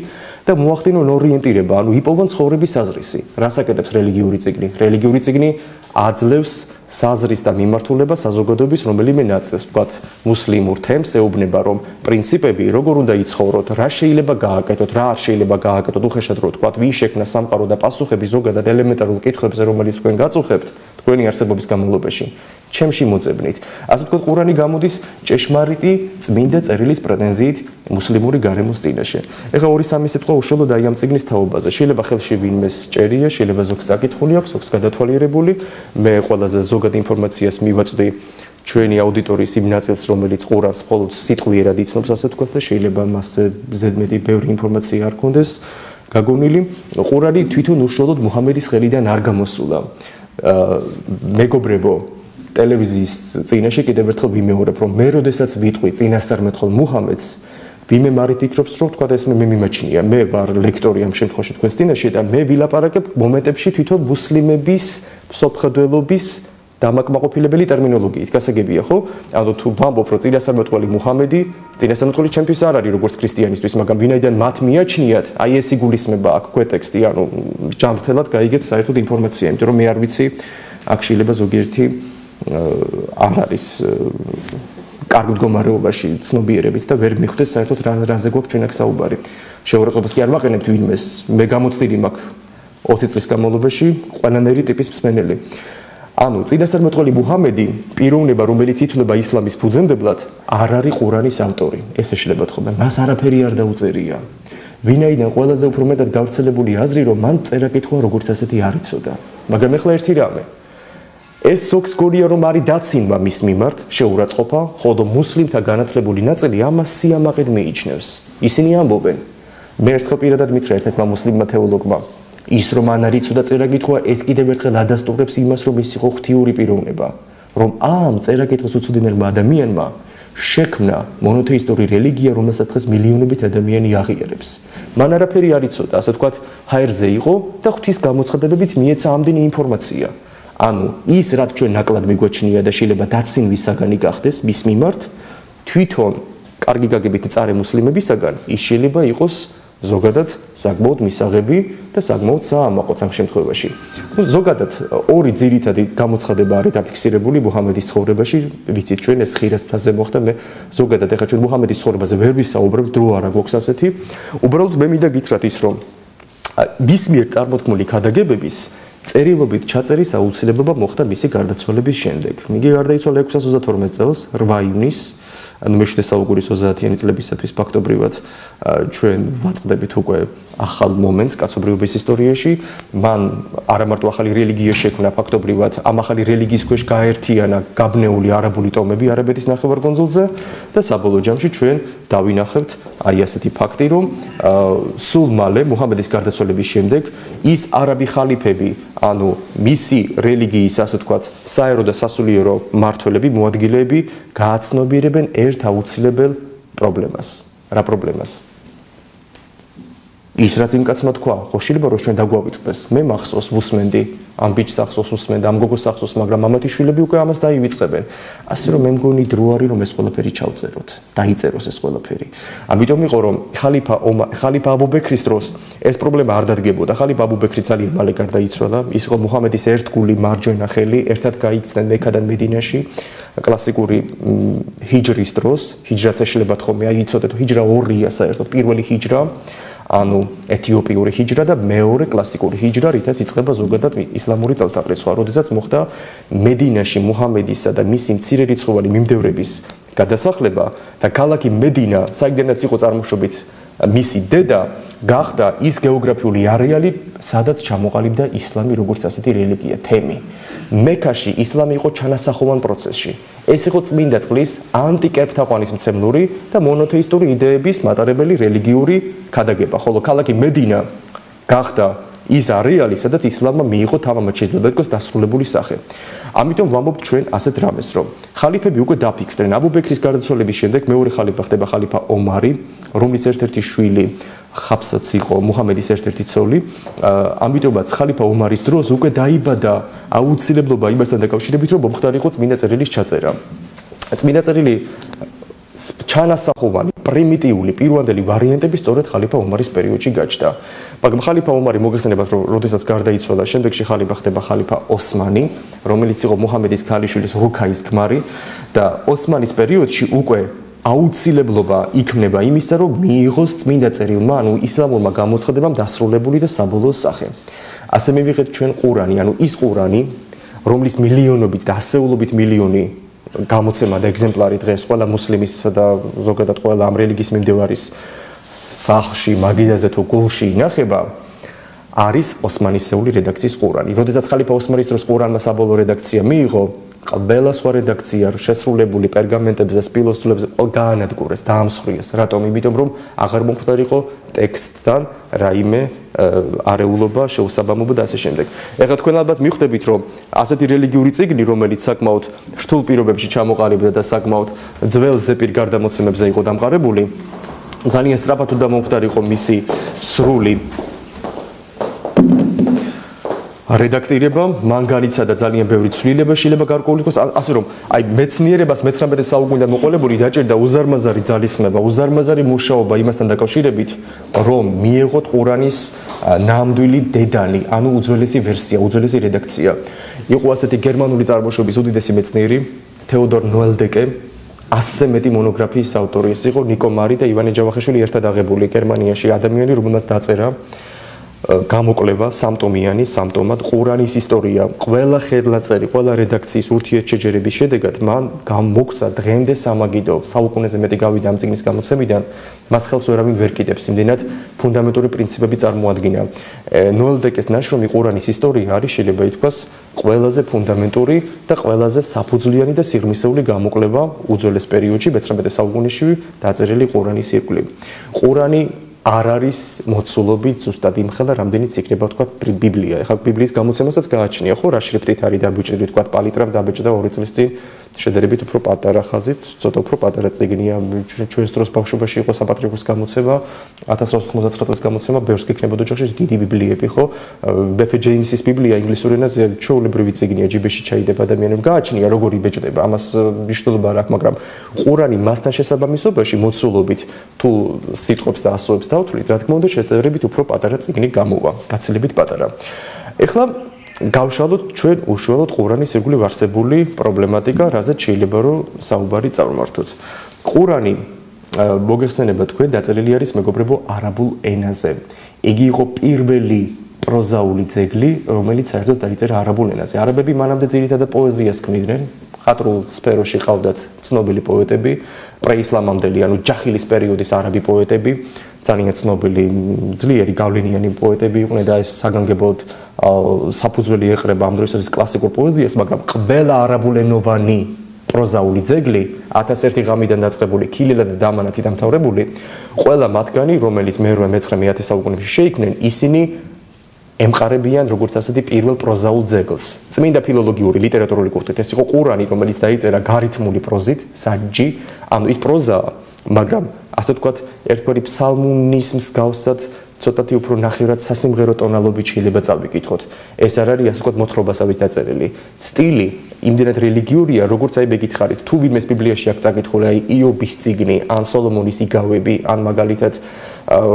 და მოახდინონ ორიენტირება, ანუ იპოვონ ცხოვრების საზრისი. რას აკეთებს რელიგიური წიგნი? რელიგიური წიგნი აძლევს საზრის და მიმართულებას საზოგადოების რომელიმე ნაწილს, ვთქვათ, მუსლიმურ თემს ეუბნება, რომ პრინციპები როგორ უნდა იცხოვროთ, რა შეიძლება გააკეთოთ, რა არ შეიძლება გააკეთოთ, უხეშად რო ვთქვათ, ვინ შექმნა სამყარო და პასუხები ზოგადად ელემენტარულ კითხვებზე, რომელიც თქვენ გაწუხებთ თქვენი არსებობის განმავლობაში. ჩემში მოძებნით. ასე ვთქვათ, ყურანი გამოდის ჭეშმარიტი წმინდა წერილის პრეტენზიით მუსლიმური გარემოს წინაშე. ეხლა 2-3 სიტყვა უშუალოდ აი ამ წიგნის თაობაზე. შეიძლება ხელში ვინმეს წერია, შეიძლება ზოგს საკითხული აქვს, ზოგს გადათვალიერებული. მე ყველაზე ზოგად ინფორმაციას მივაწვდი ჩვენი აუდიტორიის იმ ნაწილს, რომელიც ყურანს მხოლოდ სიტყვიერად იცნობს, ასე ვთქვათ, და შეიძლება მასზე ზედმეტი ბევრი ინფორმაცია არ ქონდეს გაგონილი. ყურანი თვითონ უშუალოდ მუჰამედის ხელიდან არ გამოსულა. მეგობრებო, ტელევიზიის წინაშე კიდევ ერთხელ ვიმეორებ, რომ მე როდესაც ვიტყვი წინასწარ მეტყოლ მუჰამედს, ვინმე მარი ფიქრობს, რომ თქვა ეს მე მიმაჩნია, მე ვარ ლექტორი ამ შემთხვევაში თქვენს წინაშე და მე ვილაპარაკებ მომენტებში თვითონ მუსლიმების სოფხედველობის დამაკმაყოფილებელი ტერმინოლოგიით. გასაგებია, ხო? ანუ თუ ვამბობ, რომ წინასწარ მეტყოლი მუჰამედი, წინასწარ მეტყოლი ჩემთვის არ არის როგორც ქრისტიანისთვის, მაგრამ ვინაიდან მათ მიაჩნიათ, აი ეს იგულისხმება აქ ქვეტექსტი, ანუ ჯანმრთელად გაიგეთ საერთოდ ინფორმაცია, იმიტომ რომ მე არ ვიცი, აქ შეიძლება ზოგიერთი არ არის კარგ მდგომარეობაში ცნობიერებით და ვერ მიხვდეს საერთოდ რაზე გვაქვს ჩვენ აქ საუბარი. შეურაცხყოფას კი არ ვაყენებთ ვინმეს, მე გამოცდილი მაქვს 20 წლის განმავლობაში ყველანაირი ტიპის მსმენელი. ანუ წინასწარ მეტყოლი მუჰამედი პიროვნება, რომელიც ითვლება ისლამის ფუძემდებლად, არ არის ყურანის ავტორი. ეს ეშლება თქმა, მას არაფერი არ დაუწერია. ვინაიდან ყველაზე უფრო მეტად გავრცელებული აზრი, რომ მან წერა-კითხვა როგორც ასეთი არ იცოდა. მაგრამ ეხლა ერთი რამე. ეს ზოგს გონია, რომ არის დაცინვა მის მიმართ, შეურაცხყოფა, ხოლო მუსლიმთა განათლებული ნაწილი ამას სიამაყედ მიიჩნევს. ისინი ამბობენ, მე ერთხელ პირადად მითხრა ერთ-ერთმა მუსლიმმა თეოლოგმა, ის რომ მან არ იცოდა წერა-კითხვა, ეს კიდევ ერთხელ ადასტურებს იმას, რომ ის იყო ღვთიური პიროვნება, რომ ამ წერა-კითხვის უცოდინელმა ადამიანმა შექმნა მონოთეისტური რელიგია, რომელსაც დღეს მილიონობით ადამიანი აღიარებს. მან არაფერი არ იცოდა, ასე ვთქვათ, ჰაერზე იყო და ღვთის გამოცხადებებით მიეცა ამდენი ინფორმაცია. ანუ ის რაც ჩვენ ნაკლად მიგვაჩნია და შეიძლება დაცინვის საგანი გახდეს მის მიმართ, თვითონ კარგი გაგებით მწარე მუსლიმებისაგან ის შეიძლება იყოს ზოგადად საკმაოდ მისაღები და საკმაოდ საამაყოც ამ შემთხვევაში. ზოგადად ორი ძირითადი გამოცხადება არის დაფიქსირებული მუჰამედის ცხოვრებაში, ვიცით ჩვენ ეს ხირას ფაზე მოხდა, მე ზოგადად ეხლა ჩვენ მუჰამედის ცხოვრებაზე ვერ ვისაუბრებთ, დრო არა გვაქვს ასეთი. უბრალოდ მე მინდა გითხრათ ის, რომ მის მიერ წარმოქმნილი ქადაგებების წერილობით ჩაწერის აუცილებლობა მოხდა მისი გარდაცვალების შემდეგ. იგი გარდაიცვალა 632 წელს 8 ივნისს, ანუ მე-7 საუკუნის 30-იანი წლებისათვის ფაქტობრივად ჩვენ ვაწყდებით უკვე ახალ მომენტს კაცობრიობის ისტორიაში. მან არა მარტო ახალი რელიგია შექმნა, ფაქტობრივად ამ ახალი რელიგიის ქვეშ გაერთიანა გაბნეული არაბული ტომები არაბეთის ნახევარკუნძულზე და საბოლოო ჯამში ჩვენ დავინახებთ აი ასეთი ფაქტი, რომ სულ მალე მუჰამედის გარდაცვალების შემდეგ ის არაბი ხალიფები, ანუ მისი რელიგიის, ასე ვთქვათ, საერო და სასულიერო მმართველები, მოადგილეები გააცნობიერებენ ერთ აუცილებელ პრობლემას. რა პრობლემას? ის რაც იმ კაცმა თქვა, ხო შეიძლება რომ ჩვენ დაგვავიწყდეს. მე მახსოვს ვუსმენდი, ამ ბიჭს ახსოვს ვუსმენდი, ამ გოგოს ახსოვს, მაგრამ ამათი შვილები უკვე ამას დაივიწყებენ. ასე რომ მე მგონი დრო არის რომ ეს ყველაფერი ჩავწეროთ, დაიწეროს ეს ყველაფერი. ამიტომ იყო რომ ხალიფა აბუ-ბექრის დროს ეს პრობლემა არ დადგებოდა. ხალიფა აბუ-ბექრი ძალიან მალე გარდაიცვალა. ის იყო მუჰამედის ერთგული მარჯვენა ხელი, ერთად გაიქცნენ მექადან მედინაში. კლასიკური ჰიჯრის დროს, ჰიჯრაც ეშლება თქომე, აი იცოდეთ, ჰიჯრა ორია საერთოდ, პირველი ჰიჯრა ანუ ეთიოპიური ჰიჯრა და მეორე კლასიკური ჰიჯრა, რითაც იწყება ზოგადად ისლამური წელთაღრიცხვა, როდესაც მოხდა მედინაში მუჰამედისა და მისი მცირერიცხოვანი მიმდევრების გადასახლება და ქალაქი მედინა, საიდანაც იყო წარმოშობით მისი დედა, გახდა ის გეოგრაფიული არეალი, სადაც ჩამოყალიბდა ისლამი როგორც ასეთი რელიგია, თემი. მექაში ისლამი იყო ჩანასახოვან პროცესში. ეს იყო წმინდა წყლის ანტიკერპთაყვანისმცემლური და მონოთეისტური იდეების მატარებელი რელიგიური ქადაგება, ხოლო ქალაქი მედინა გახდა ის არეალი, სადაც ისლამმა მიიღო თამამად შეიძლება იყოს დასრულებული სახე. ამიტომ ვამბობთ ჩვენ ასეთ რამეს, რომ ხალიფები უკვე დაფიქრდნენ. აბუ-ბექრის გარდაცვალების შემდეგ მეორე ხალიფა ხდება ხალიფა ომარი, რომლის ერთ-ერთი შვილი ხაფსაც იყო მუჰამედის ერთ-ერთი ცოლი. ამიტომაც ხალიფა ომარის დროს უკვე დაიბადა აუცილებლობა იმასთან დაკავშირებით, რომ მომხდარიყო წმინდა წერილის ჩაწერა. წმინდა წერილი ჩანასახოვანი პრიმიტიული პირვანდელი ვარიანტები სწორედ ხალიფა ომარის პერიოდში გაჩნდა. მაგრამ ხალიფა ომარი მოგეხსენებათ, რომ როდესაც გარდაიცვალა, შემდეგში ხალიფა ხდება ხალიფა ოსმანი, რომელიც იყო მუჰამედის ქალიშვილის რუქაის ქმარი და ოსმანის პერიოდში უკვე აუცილებლობა იქნება იმისა, რომ მიიღოს წმინდა წერილმა, ანუ ისლამურმა გამოცხადებამ დასრულებული და საბოლოო სახე. ასე მივიღეთ ჩვენ ყურანი, ანუ ის ყურანი, რომლის მილიონობით და ასეულობით მილიონი გამოცემა და ეგზემპლარი დღეს ყველა მუსლიმისა და ზოგადად ყველა ამ რელიგიის მიმდევარის სახლში, მაგიდაზე თუ გულში ინახება, არის ოსმანისეული რედაქციის ყურანი. როდესაც ხალიფა ოსმანის დროს ყურანმა საბოლოო რედაქცია მიიღო, ყველა სხვა რედაქცია შესრულებული პერგამენტებზე, სპილოსტულებზე გაანადგურეს, დაამსხვრიეს. რატომ? იმიტომ რომ აღარ მომხდარიყო ტექსტთან რაიმე არეულობა, შეუსაბამობა და ასე შემდეგ. ეხლა თქვენ ალბათ მიხვდებით, რომ ასეთი რელიგიური წიგნი, რომელიც საკმაოდ რთულ პირობებში ჩამოყალიბდა და საკმაოდ ძველ ზეპირ გარდამოცემებზე იყო დამყარებული, ძალიან სწრაფად უნდა მომხდარიყო მისი სრული რედაქტირება, მან განიცადა ძალიან ბევრი ცვლილება, შეიძლება გარკვეული იყოს, ასე რომ აი მეცნიერებას 19 საუკუნიდან მოყოლებული დაჭერდა უზარმაზარი ძალისხმება, უზარმაზარი მუშაობა იმასთან დაკავშირებით, რომ მიეღოთ ყურანის ნამდვილი დედანი, ანუ უძველესი ვერსია, უძველესი რედაქცია. იყო ასეთი გერმანული წარმოშობის უდიდესი მეცნიერი თეოდორ ნოელდეკე, 100-ზე მეტი მონოგრაფიის ავტორი. ეს იყო ნიკო მარი და ივანე ჯავახიშვილი ერთად აღებული გერმანიაში ადამიანი, რომელმაც დაწერა გამოკლება სამტომიანი, სამტომად ყურანის ისტორია, ყველა ხელნაწერი, ყველა რედაქციის ურთიერთშეჯერების შედეგად მან გამოგცა დღემდე სამაგიდო, საუკუნეზე მეტი გავიდა ამ წიგნის გამოცემიდან, მას ხელს ვერავინ ვერ კიდებს, იმდენად ფუნდამენტური პრინციპები წარმოადგინა. ნოელდეკეს ნაშრომი ყურანის ისტორია არის, შეიძლება ითქვას, ყველაზე ფუნდამენტური და ყველაზე საფუძვლიანი და სიღრმისეული გამოკლება უძველეს პერიოდში, 19 საუკუნეში დაწერილი ყურანის ირგვლივ. ყურანი არ არის მოცულობით ზუსტად იმხელა, რამდენიც იქნება თქვა ბიბლია. ეხლა ბიბლიის გამოცემასაც გააჩნია, ხო, რა შრიფტით არის დაბეჭდილი, თქვა პალიტრამ დაბეჭდა 2 წლის წინ, შედარებით უფრო პატარა ხაზით, ცოტა უფრო პატარა წიგნია. ჩვენს დროს ბავშვობაში იყო საპატრიარქოს გამოცემა, 1999 წლის გამოცემა, ბევრს გექნებოდა ოჯახში დიდი ბიბლიები, ხო? ბეფ ჯეიმსის ბიბლია ინგლისურ ენაზე ჩვეულებრივი წიგნია, ჯიბეში ჩაიდება ადამიანებს, გააჩნია როგორ იბეჭდება, ამას მნიშვნელობა არ აქვს, მაგრამ ყურანი მასთან შესაბამისობაში მოცულობით თუ სიტყვებს და ასოებს დავთვლით, რა თქმა უნდა, შედარებით უფრო პატარა წიგნი გამოვა, გაცილებით პატარა. ეხლა გავშალოთ ჩვენ უშუალოდ ყურანის ირგვლივ არსებული პრობლემატიკა, რაზეც შეიძლება რომ საუბარი წარმართოთ. ყურანი მოგეხსენება თქვენ დაწერილი არის მეგობრებო არაბულ ენაზე. იგი იყო პირველი პროზაული ძეგლი, რომელიც საერთოდ დაიწერა არაბულ ენაზე. არაბები მანამდე ძირითადად პოეზიას ქმნიდნენ. ხატრულ სფეროში ყავდათ ცნობილი პოეტები, პრეისლამამდელი, ანუ ჯახილის პერიოდის არაბი პოეტები, ძალიან ცნობილი, ძლიერი გავლენიანი პოეტები იყვნენ და ეს საგანგებოდ საფუძველი ეყრება ამ დროისათვის კლასიკურ პოეზიას, მაგრამ ყველა არაბულენოვანი პროზაული ძეგლი 1001 ღამიდან დაწყებული, ქილილა და დამანათი დამთავრებული, ყველა მათგანი, რომელიც მე-8, მე-9, მე-10 საუკუნეებში შეიქმნენ, ისინი ემყარებიან როგორც ასეთი პირველ პროზაულ ძეგლს. წმინდა ფილოლოგიური, ლიტერატურული კულტით ეს იყო ყურანი, რომელიც დაიწერა გარითმული პროზით, საჯი, ანუ ის პროზაა, მაგრამ ასე ვთქვათ, ერთგვარი ფსალმუნის მსგავსად ცოტათი უფრო ნახევრად სასიმღერო ტონალობით შეიძლება წავიკითხოთ. ეს არ არის ასე ვთქვათ მოთხრობასავით დაწერილი. სტილი იმდენად რელიგიურია, როგორც აი მეკითხარით, თუ ვინმეს ბიბლიაში აქვს წაკითხული, აი იობის წიგნი, ან სოლომონის იგავები, ან მაგალითად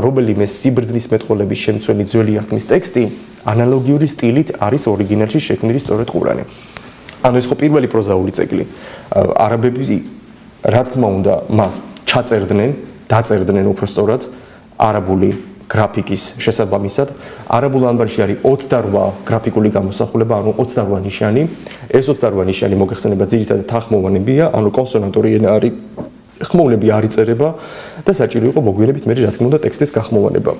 რომელიმე სიბრძნის მეტყოლების შემცველი ძველი აღთქმის ტექსტი, ანალოგიური სტილით არის ორიგინალში შექმნილი სწორედ ყურანი. ანუ ეს ხო პირველი პროზაული ძეგლი. არაბები, რა თქმა უნდა, მას ჩაწერდნენ, დაწერდნენ უფრო სწორად არაბული გრაფიკის შესაბამისად. არაბულ ანბანში არის 28 გრაფიკული გამოსახულება, ანუ 28 ნიშანი. ეს 28 ნიშანი მოგეხსენება ძირითადად თანხმოვანებია, ანუ კონსონანტური ენა არის, ხმოვნები არ იწერება და საჭირო იყო მოგვიანებით მე რა თქმა უნდა ტექსტის გახმოვანება.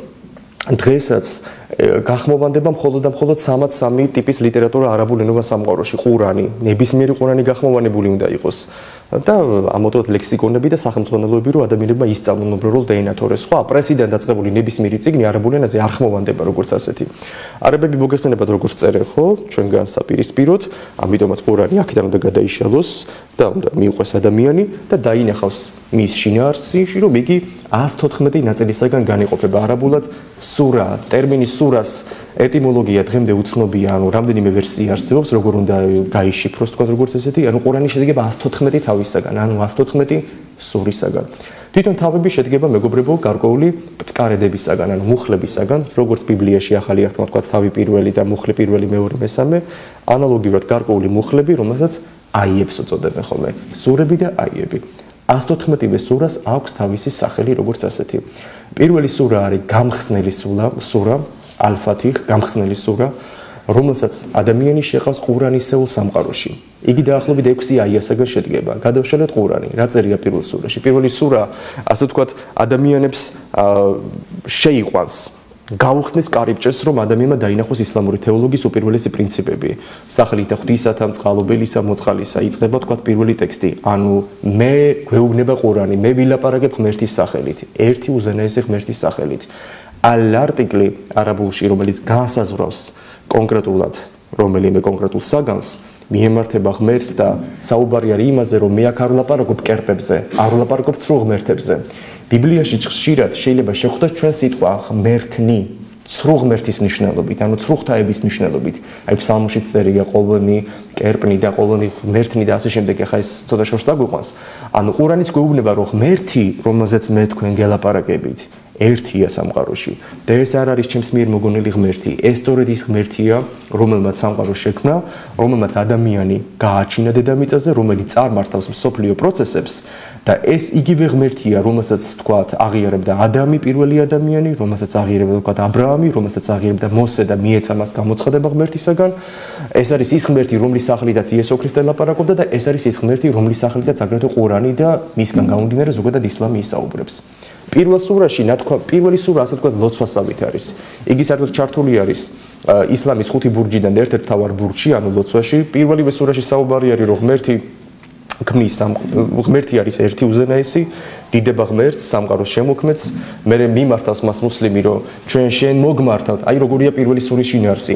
დღესაც გახმოვანდება მხოლოდ და მხოლოდ 3 ტიპის ლიტერატურა არაბულ ენოვან სამყაროში. ყურანი, ნებისმიერი ყურანი გახმოვანებული უნდა იყოს და ამოწოდოთ ლექსიკონები და სახელმძღვანელოები, რომ ადამიანებმა ისწავლონ უბრალოდ ენათორეს. სხვა პრესიდან დაწყებული ნებისმიერი წიგნი არაბულ ენაზე არ ხმოვანდება როგორც ასეთი. არაბები მოგეხსენებათ როგორც წერენ, ხო, ჩვენგან საპირისპიროდ, ამიტომაც ყურანი აქედან უნდა გადაიშალოს და უნდა მიუყვეს ადამიანი და დაინახავს მის შინაარსში, რომ იგი 114 ნაწილისაგან განიყოფება არაბულად სურა, ტერმინი სურას ეტიმოლოგია დღემდე უცნობია, ანუ რამდენიმე ვერსია არსებობს, როგორ უნდა გაიშიფროს, თქვა როგორც ესეთი, ანუ ყურანი შედგება 114 თავისაგან, ანუ 114 სურისაგან. თვითონ თავები შედგება მეგობრებო გარკვეული წყარედებისაგან, ანუ მუხლებისაგან, როგორც ბიბლიაში ახალი აღთქმა თქვა თავი პირველი და მუხლი პირველი, მეორე, მესამე, ანალოგიურად გარკვეული მუხლები, რომელსაც აიებს უწოდებენ ხოლმე, სურები და აიები. 114-ვე სურას აქვს თავისი სახელი, როგორც ასეთი. პირველი სურა არის გამხსნელი სურა, ალ-ფათიხ, გამხსნელი სურა, რომელსაც ადამიანი შეყავს ყურანისეულ სამყაროში. იგი დაახლოებით 6 აიასაგან შედგება. გადავშალოთ ყურანი. რა წერია პირველ სურაში? პირველი სურა, ასე ვთქვათ, ადამიანებს შეიყვანს, გაუხსნის კარიბჭეს, რომ ადამიანმა დაინახოს ისლამური თეოლოგიის უპირველესი პრინციპები. სახელითა ღვთისათა, წყალობელისა, მოწყალისა. იწყება თქვათ პირველი ტექსტი. ანუ მე გვეუბნება ყურანი, მე ვილაპარაკებ ღმერთის სახელით, ერთი უზენაესი ღმერთის სახელით. ალ-არტიკლი არაბულში, რომელიც განსაზღვრავს კონკრეტულად რომელიმე კონკრეტულ საგანს, მიემართება ღმერთს და საუბარი არის იმაზე, რომ მე აქ არ ვლაპარაკობ კერპებზე, არ ვლაპარაკობ ცრუ ღმერთებზე. ბიბლიაში ხშირად შეიძლება შეხვდეთ ჩვენ სიტყვა ღმერთნი, ცრუ ღმერთის მნიშვნელობით, ანუ ცრუ ღვთაების მნიშვნელობით. აი ფსალმუშიც წერია ყოველნი კერპნი და ყოველნი ღმერთნი და ასე შემდეგ, ახლა ეს ცოტა შორს წაგვიყვანს. ანუ ყურანიც გვეუბნება, რომ ღმერთი, რომელზეც მე თქვენ გელაპარაკებით, ერთია სამყაროში და ეს არ არის ჩემს მიერ მოგონილი ღმერთი, ეს სწორედ ის ღმერთია, რომელმაც სამყარო შექმნა, რომელმაც ადამიანი გააჩინა დედამიწაზე, რომელიც წარმართავს მსოფლიო პროცესებს და ეს იგივე ღმერთია, რომელსაც თქვათ აღიარებდა ადამი, პირველი ადამიანი, რომელსაც აღიარებდა თქვათ აბრაამი, რომელსაც აღიარებდა მოსე და მიეცა მას გამოცხადება ღმერთისაგან. ეს არის ის ღმერთი, რომლის სახელითაც იესო ქრისტე ლაპარაკობდა და ეს არის ის ღმერთი, რომლის სახელითაც აგრეთვე ყურანი და მისგან გამომდინარე ზოგადად ისლამი ისაუბრებს. პირველ სურაში პირველი სურა ასე ვთქვათ ლოცვასავით არის. იგი საერთოდ ჩართული არის ისლამის 5 ბურჯიდან ერთ-ერთ მთავარ ბურჯში, ანუ ლოცვაში. პირველივე სურაში საუბარი არის, რომ ღმერთი არის ერთი უზენაესი, დიდება ღმერთს, სამყაროს შემოქმედს, მე მიმართავს მას მუსლიმი, რომ ჩვენ შენ მოგმართავთ. აი როგორია პირველი სურის შინაარსი.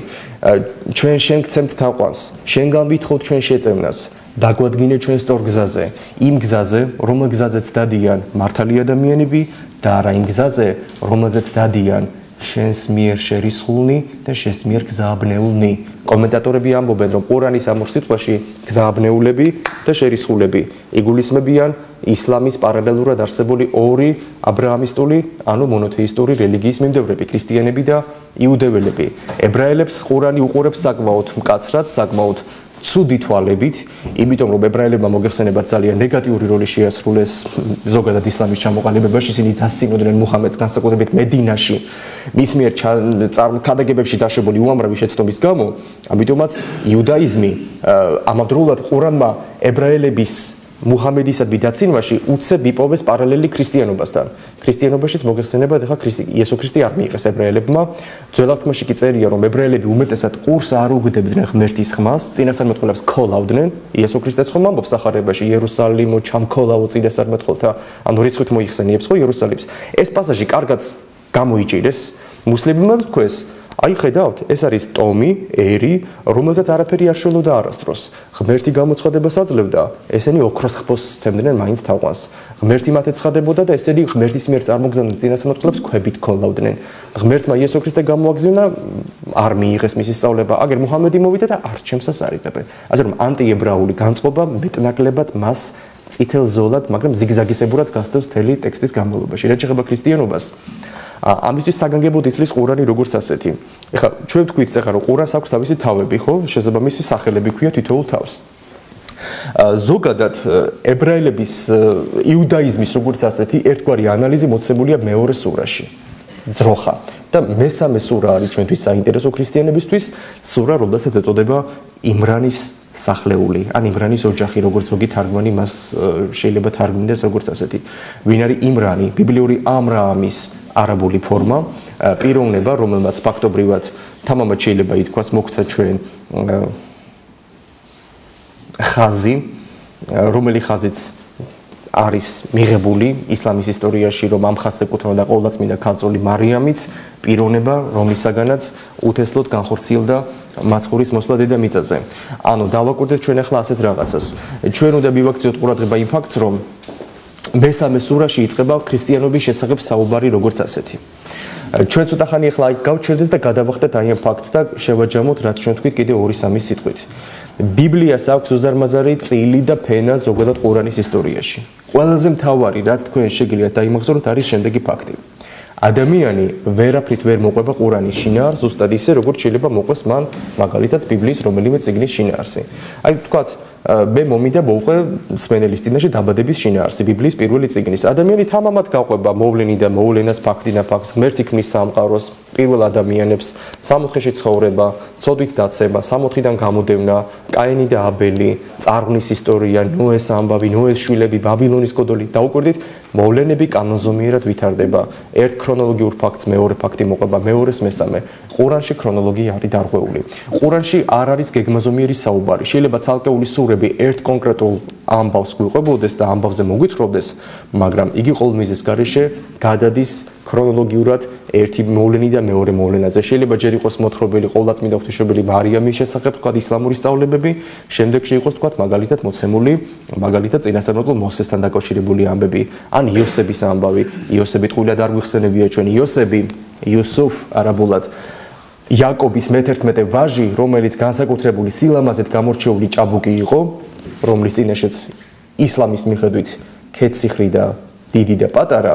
ჩვენ შენ გცემთ თაყვანს, შენგან ვითხოვთ ჩვენ შეწევნას. დაგვადგინე ჩვენ სწორ გზაზე, იმ გზაზე, რომელ გზაზეც დადიან მართალი ადამიანები და არა იმ გზაზე, რომელზეც დადიან შენს მიერ შერისხულნი და შენს მიერ გზააბნეულნი. კომენტატორები ამბობენ, რომ ყურანის ამ ორ სიტყვაში გზააბნეულები და შერისხულები იგულისხმებიან ისლამის პარალელურად არსებული ორი აბრაამისტული, ანუ მონოთეისტური რელიგიის მიმდევრები, ქრისტიანები და იუდეველები. ებრაელებს ყურანი უყურებს საკმაოდ მკაცრად, საკმაოდ ცუდი თვალებით, იმიტომ რომ ებრაელებმა მოგეხსენებათ ძალიან ნეგატიური როლი შეასრულეს ზოგადად ისლამის ჩამოყალიბებაში, ისინი დასცინოდნენ მუჰამედს განსაკუთრებით მედინაში, მის მიერ ქადაგებებში დაშვებული უამრავი შეცდომის გამო, ამიტომაც იუდაიზმი ამავდროულად ყურანმა ებრაელების მუჰამედისადმი დაცინვაში უცებ იპოვეს პარალელი ქრისტიანობასთან. ქრისტიანობაშიც მოგეხსენებათ, ახლა იესო ქრისტე არ მიიღეს ებრაელებმა. ძველ აღთქმაში კი წერია, რომ ებრაელები უმეტესად ყურს არ უგდებდნენ ღმერთის ხმას, წინასწარმეტყველებს ქოლავდნენ. იესო ქრისტეც ხომ ამბობს სახარებაში, იერუსალიმო ჩამქოლავო წინასწარმეტყველთა, ანუ რისხვით მოიხსენიებს ხო იერუსალიმს. ეს პასაჟი კარგად გამოიჭირეს მუსლიმებმა თქვეს. აი ხედავთ, ეს არის ტომი, ერი, რომელზეც არაფერი არ შველოდა არასდროს. ღმერთი გამოცხადებას აძლევდა, ესენი ოქროს ხბოს სცემდნენ მაინც თაყვანს. ღმერთი მათ ეცხადებოდა და ესენი ღმერთის მიერ წარმოგზავნილ წინასწარმეტყველებს ქვებით ქოლავდნენ. ღმერთმა იესო ქრისტე გამოაგზავნა, არ მიიღეს მისი სწავლება, აგერ მუჰამედი მოვიდა და არჩევსას არიგებენ. ასე რომ ანტიებრაული განწყობა მეტნაკლებად მას წითელ ზოლად, მაგრამ ზიგზაგისებურად გასდევს მთელი ტექსტის განმავლობაში. რაც შეეხება ქრისტიანობას, ამისთვის საგანგებოდ იცის ყურანი როგორც ასეთი. ეხლა ჩვენ ვთქვით ახლა რომ ყურანს აქვს თავისი თავები, ხო? შესაბამისი სახელები ქვია თითოეულ თავს. ზოგადად ებრაელების იუდაიზმის როგორც ასეთი ერთგვარი ანალიზი მოცემულია მეორე სურაში. ძროხა და მესამე სურა არის ჩვენთვის საინტერესო ქრისტიანებისთვის, სურა, რომელსაც ეწოდება იმრანის სახლეული, ან იმრანის ოჯახი, როგორც ზოგი თარგმანი მას შეიძლება თარგმნდეს როგორც ასეთი. ვინ არის იმრანი? ბიბლიური ამრაამის არაბული ფორმა, პიროვნება, რომელმაც ფაქტობრივად თამამად შეიძლება ითქვას მოგვცა ჩვენ ხაზი, რომელი ხაზიც არის მიღებული ისლამის ისტორიაში, რომ ამ ხაზს ეკუთვნოდა ყოვლადწმინდა ქალწული მარიამიც, პიროვნება, რომლისაგანაც უთესლოდ განხორციელდა მაცხოვრის მოსვლა დედამიწაზე. ანუ დავაკვირდეთ ჩვენ ახლა ასეთ რაღაცას. ჩვენ უნდა მივაქციოთ ყურადღება იმ ფაქტს, რომ მესამე სურაში იწყება ქრისტიანობის შესახებ საუბარი როგორც ასეთი. ჩვენ ცოტა ხანი ახლა გავჩერდეთ და გადავახტეთ აი ამ ფაქტს და შევაჯამოთ რაც ჩვენ თქვით კიდე 2-3 სიტყვით. ბიბლიას აქვს უზარმაზარი წილი და ფენა ზოგადად ყურანის ისტორიაში. ყველაზე მთავარი რაც თქვენ შეგიძლიათ დაიმახსოვროთ არის შემდეგი ფაქტი. ადამიანი ვერაფრით ვერ მოყვება ყურანის შინაარს, ზუსტად ისე როგორც შეიძლება მოყვეს მან მაგალითად ბიბლიის რომელიმე წიგნის შინაარსი. აი ვთქვათ მე მომიდა მოვყვე სმენელის წინაშე დაბადების შინაარსი ბიბლიის პირველი წიგნის. ადამიანი თამამად გაყვება მოვლენიდან მოვლენას, ფაქტიდან ფაქტს, ღმერთი ქმნის სამყაროს, პირველ ადამიანებს, სამოთხეში ცხოვრება, ცოდვით დაცემა, სამოთხიდან გამოდევნა, კაინი და აბელი, წარღვნის ისტორია, ნოეს ამბავი, ნოეს შვილები, ბაბილონის კოდოლი. დაუკვირდით, მოვლენები კანონზომიერად ვითარდება. ერთ ქრონოლოგიურ ფაქტს მეორე ფაქტი მოყვება, მეორეს მესამე. ყურანში ქრონოლოგია არის დარღვეული. ყურანში არ არის გეგმაზომიერი საუბარი. შეიძლება ცალკეული სურები ერთ კონკრეტულ ამბავს გვიყვებოდეს და ამბავზე მოგვითხრობდეს, მაგრამ იგი ყოველ მიზეზის გარეშე გადადის ქრონოლოგიურად ერთი მოვლენიდან მეორე მოვლენაზე. შეიძლება ჯერ იყოს მოთხრობილი ყოვლადწმინდა ღვთისმშობელი მარიამის შესახებ, თქვა ისლამური სწავლebები, შემდეგში იყოს თქვა მაგალითად მოცემული, მაგალითად წინასწარმეტყველო მოსესთან დაკავშირებული ამბები, ან იოსების ამბავი. იოსები ტყუილად არ გვიხსენებია ჩვენ. იუსუფ არაბულად იაკობის მე-11 ვაჟი, რომელიც განსაკუთრებული სილამაზით გამორჩეული ჭაბუკი იყო, რომლის წინაშეც ისლამის მიხედვით ქეციხრი და დიდი და პატარა,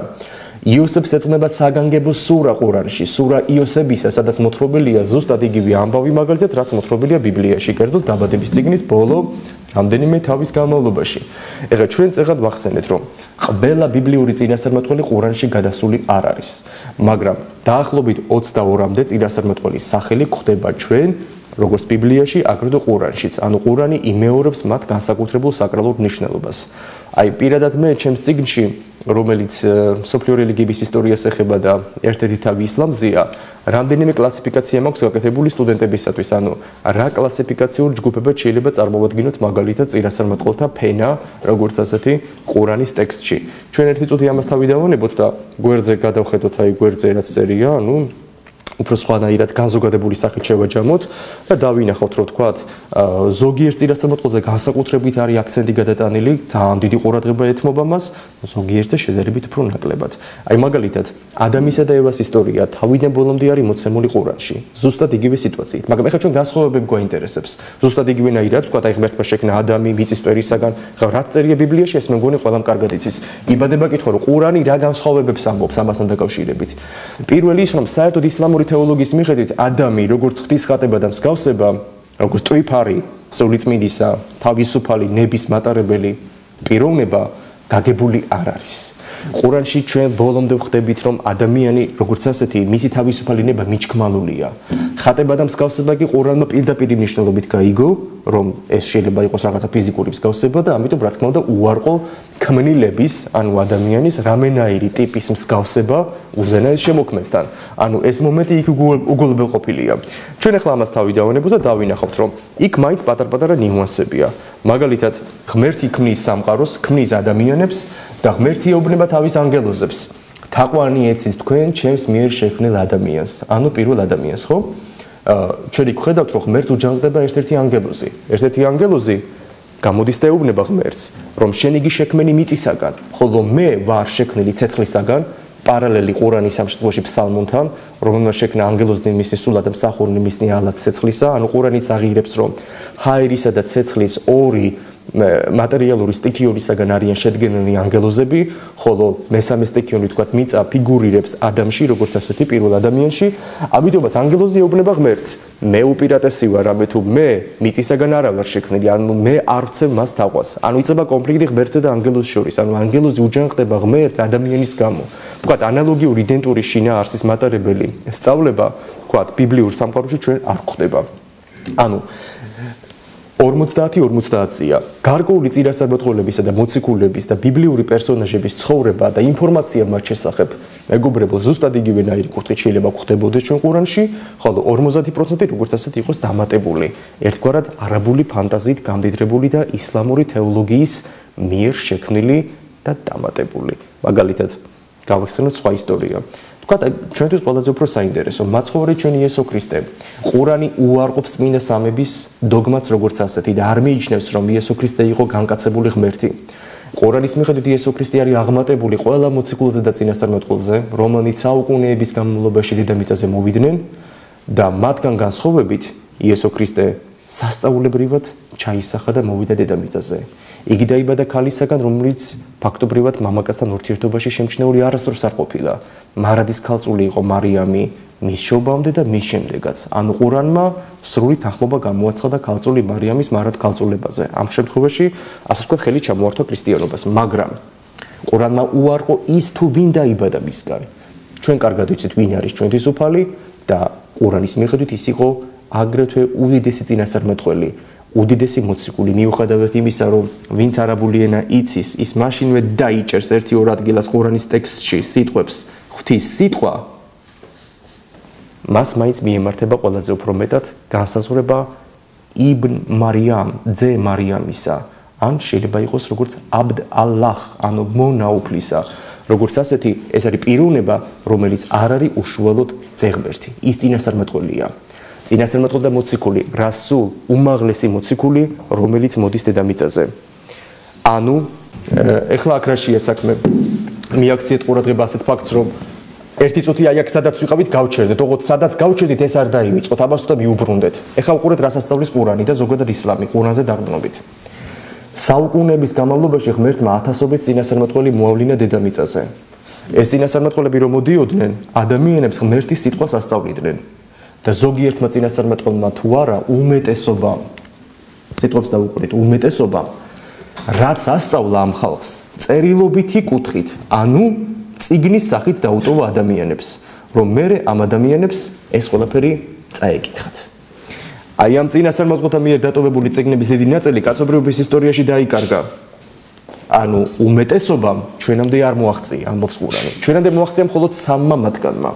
იოსებს ეძღვნება საგანგებო სურა ყურანში, სურა იოსებისა, სადაც მოთხრობილია ზუსტად იგივე ამბავი, მაგალითად, რაც მოთხრობილია ბიბლიაში, კერძოდ დაბადების წიგნის ბოლო რამდენიმე თავის განმავლობაში. ეხლა ჩვენ წეგად ვახსენეთ, რომ ყველა ბიბლიური წინასწარმეტყველი ყურანში გადასული არ არის, მაგრამ დაახლოებით 22-მდე წინასწარმეტყველის სახელი გვხვდება ჩვენ როგორც ბიბლიაში, აგრეთვე ყურანშიც. ანუ ყურანი იმეორებს მათ განსაკუთრებულ საკრალურ მნიშვნელობას. აი პირადად მე ჩემს წიგნში, რომელიც სოფლიო რელიგიების ისტორიას ეხება და ერთ-ერთი თავი ისლამზეა, რამდენიმე კლასიფიკაცია მაქვს გაკეთებული სტუდენტებისათვის. ანუ რა კლასიფიკაციურ ჯგუფებად შეიძლება წარმოვადგინოთ მაგალითად წინასწარმეტყველთა ფენა, როგორც ასეთი ყურანის ტექსტში. ჩვენ ერთი წუთი ამას თავი დავანებოთ და გვერდზე გადავხედოთ, აი გვერდზე რაც წერია, ანუ უფრო სხვანაირად განზოგადებული სახით შევაჯამოთ და დავინახოთ, რომ თქვათ, ზოგიერთ წინასწარმეტყველზე განსაკუთრებით არის აქცენტი გადატანილი, ძალიან დიდი ყურადღება ეთმობა მას, ზოგიერთზე შედარებით უფრო ნაკლებად. აი მაგალითად, ადამისა და ევას ისტორია თავიდან ბოლომდე არის მოცემული ყურანში, ზუსტად იგივე სიტუაციით. მაგრამ ეხლა ჩვენ განსხვავებები გვაინტერესებს. ზუსტად იგივენაირად, თქვათ, აი ღმერთმა შექმნა ადამი მიწის პერისაგან, რაც წერია ბიბლიაში, ეს მე მგონი ყველამ კარგად იცის. იბადება კითხვა, რომ ყურანი რა განსხვავებებს ამბობს ამასთან დაკავშირებით. პირველი ის, რომ საერთოდ ისლამური თეოლოგიის მიხედვით ადამი როგორც ღვთისხატება და მსგავსება, როგორც ტვიფარი, სულიწმინდისა, თავისუფალი ნების მატარებელი პიროვნება გაგებული არ არის. ყურანში ჩვენ ბოლომდე ვხვდებით, რომ ადამიანი როგორც ასეთი, მისი თავისუფალი ნება მიჩქმალულია. ხატება და მსგავსება კი ყურანმა პირდაპირ მნიშვნელობით გაიგო, რომ ეს შეიძლება იყოს რაღაცა ფიზიკური მსგავსება და ამიტომ რა თქმა უნდა უარყო ქმნილების, ანუ ადამიანის რამენაირი ტიპის მსგავსება უზენაეს შემოქმედთან. ანუ ეს მომენტი იქ უგულებელყოფილია. ჩვენ ახლა ამას თავი დავანებოთ და დავინახავთ, რომ იქ მაინც პატარ-პატარა ნიუანსებია. მაგალითად, ღმერთი ქმნის სამყაროს, ქმნის ადამიანებს და ღმერთი ეუბნება თავის ანგელოზებს. თაყვანი ეცით თქვენ ჩემს მიერ შექმნილ ადამიანს, ანუ პირველ ადამიანს, ხო? ჩვენ იქ ხედავთ, რომ ღმერთს უჯანყდება ერთ-ერთი ანგელოზი. ერთ-ერთი ანგელოზი გამოდის და ეუბნება ღმერთს, რომ შენ იგი შექმენი მიწისაგან, ხოლო მე ვარ შექმნილი ცეცხლისაგან, პარალელი ყურანის ამ შემთხვევაში ფსალმუნთან, რომელმაც შექმნა ანგელოზი მისი სულად მსახურნი მისნი ალად ცეცხლისა, ანუ ყურანიც აღიარებს, რომ ჰაერისა და ცეცხლის ორი მატერიალური სტიქიონისაგან არიან შედგენილი ანგელოზები, ხოლო მესამე სტიქიონი თქვათ მიწა ფიგურირებს ადამიანში, როგორც ასეთი პირველ ადამიანში, ამიტომაც ანგელოზი ეუბნება ღმერთს, მე უპირატესი ვარ, ამე თუ მე მიწისაგან არა ვარ შექმნილი, ანუ მე არ ვცემ მას თაყვას. ანუ იწება კონფლიქტი ღმერთსა და ანგელოზის შორის, ანუ ანგელოზი უჯანყდება ღმერთს ადამიანის გამო. თქვათ ანალოგიური იდენტური შინაარსის მატარებელი სწავლება, თქვათ ბიბლიურ სამყაროში ჩვენ არ გვხვდება. ანუ 50-50-ია. გარკვეული წინასწარმეტყველებისა და მოციქულების და ბიბლიური პერსონაჟების ცხოვრება და ინფორმაცია მათ შესახებ, მეგობრებო, ზუსტად იგივენაირი კუთხით შეიძლება გვხვდებოდეს ჩვენ ყურანში, ხოლო 50% როგორც ასეთ იყოს დამატებული, ერთგვარად არაბული ფანტაზიით გამდიდრებული და ისლამური თეოლოგიის მიერ შექმნილი და დამატებული. მაგალითად, გავახსენოთ სხვა ისტორია. თქვათ, ჩვენთვის ყველაზე უფრო საინტერესო, მაცხოვარი ჩვენი იესო ქრისტე. ყურანი უარყოფს წმინდა სამების დოგმას როგორც ასეთი და არ მიიჩნევს, რომ იესო ქრისტე იყო განკაცებული ღმერთი. ყურანის მიხედვით იესო ქრისტე არის აღმატებული ყველა მოციქულზე და წინასწარმეტყველზე, რომელნიც საუკუნეების განმავლობაში დედამიწაზე მოვიდნენ და მათგან განსხვავებით იესო ქრისტე სასწაულებრივად ჩაისახა და მოვიდა დედამიწაზე. იგი დაიბადა ქალისაგან, რომელიც ფაქტობრივად მამაკაცთან ურთიერთობაში შემჩნეული არასდროს არ ყოფილა. მარადის ქალწული იყო მარიამი მის შობამდე და მის შემდეგაც. ანუ ყურანმა სრული თანხმობა გამოაცხადა ქალწული მარიამის მარად ქალწულებაზე. ამ შემთხვევაში, ასე ვთქვათ, ხელი ჩამოართვა ქრისტიანობას, მაგრამ ყურანმა უარყო ის თუ ვინ დაიბადა მისგან. ჩვენ კარგად ვიცით, ვინ არის ჩვენთვის უფალი და ყურანის მიხედვით ის იყო აგრეთვე უდიდესი წინასწარმეტყველი, უდიდესი მოციქული, მიუხედავად იმისა, რომ ვინც არაბული ენა იცის, ის მაშინვე დაიჭერს ერთი-ორ ადგილას ყურანის ტექსტში სიტყვებს ღვთის სიტყვა, მას მაინც მიემართება ყველაზე უფრო მეტად განსაზღვრება იბნ მარიამ, ძე მარიამისა, ან შეიძლება იყოს როგორც აბდ ალლაჰ, ანუ მონა უფლისა. როგორც ასეთი, ეს არის პიროვნება, რომელიც არ არის უშუალოდ ძეღმერთი. ის წინასწარმეტყველია. წინასწარმეტყველი და მოციქული, რასულ უმაღლესი მოციქული, რომელიც მოდის დედამიწაზე. ანუ, ეხლა აქ რა შეა საქმე? მიაქციეთ ყურადღება ასეთ ფაქტს, რომ ერთი წუთი აი აქ სადაც ვიყავით გავჩერდეთ, ოღონდ სადაც გავჩერდით ეს არ დაივიწყოთ, ამას უნდა მიუბრუნდეთ. ეხლა უყურეთ რას ასწავლის ყურანი და ზოგადად ისლამი, ყურანზე დაყრდნობით. საუკუნეების განმავლობაში ღმერთმა ათასობით წინასწარმეტყველი მოავლინა დედამიწაზე. ეს წინასწარმეტყველები რომ მოდიოდნენ, ადამიანებს ღმერთის სიტყვას ასწავლიდნენ. და ზოგიერთმა წინასწარმეტყველმა თუ არა უმეტესობა სიტყვებს დავუყურეთ უმეტესობა რაც ასწავლა ამ ხალხს წერილობითი კუთხით ანუ წიგნის სახით დაუტოვა ადამიანებს რომ მერე ამ ადამიანებს ეს ყველაფერი წაეკითხათ აი ამ წინასწარმეტყველთა მიერ დატოვებული წიგნების დიდი ნაწილი კაცობრიობის ისტორიაში დაიკარგა ანუ უმეტესობამ ჩვენამდე არ მოაღწია ამბობს ყურანი ჩვენამდე მოაღწია მხოლოდ სამმა მათგანმა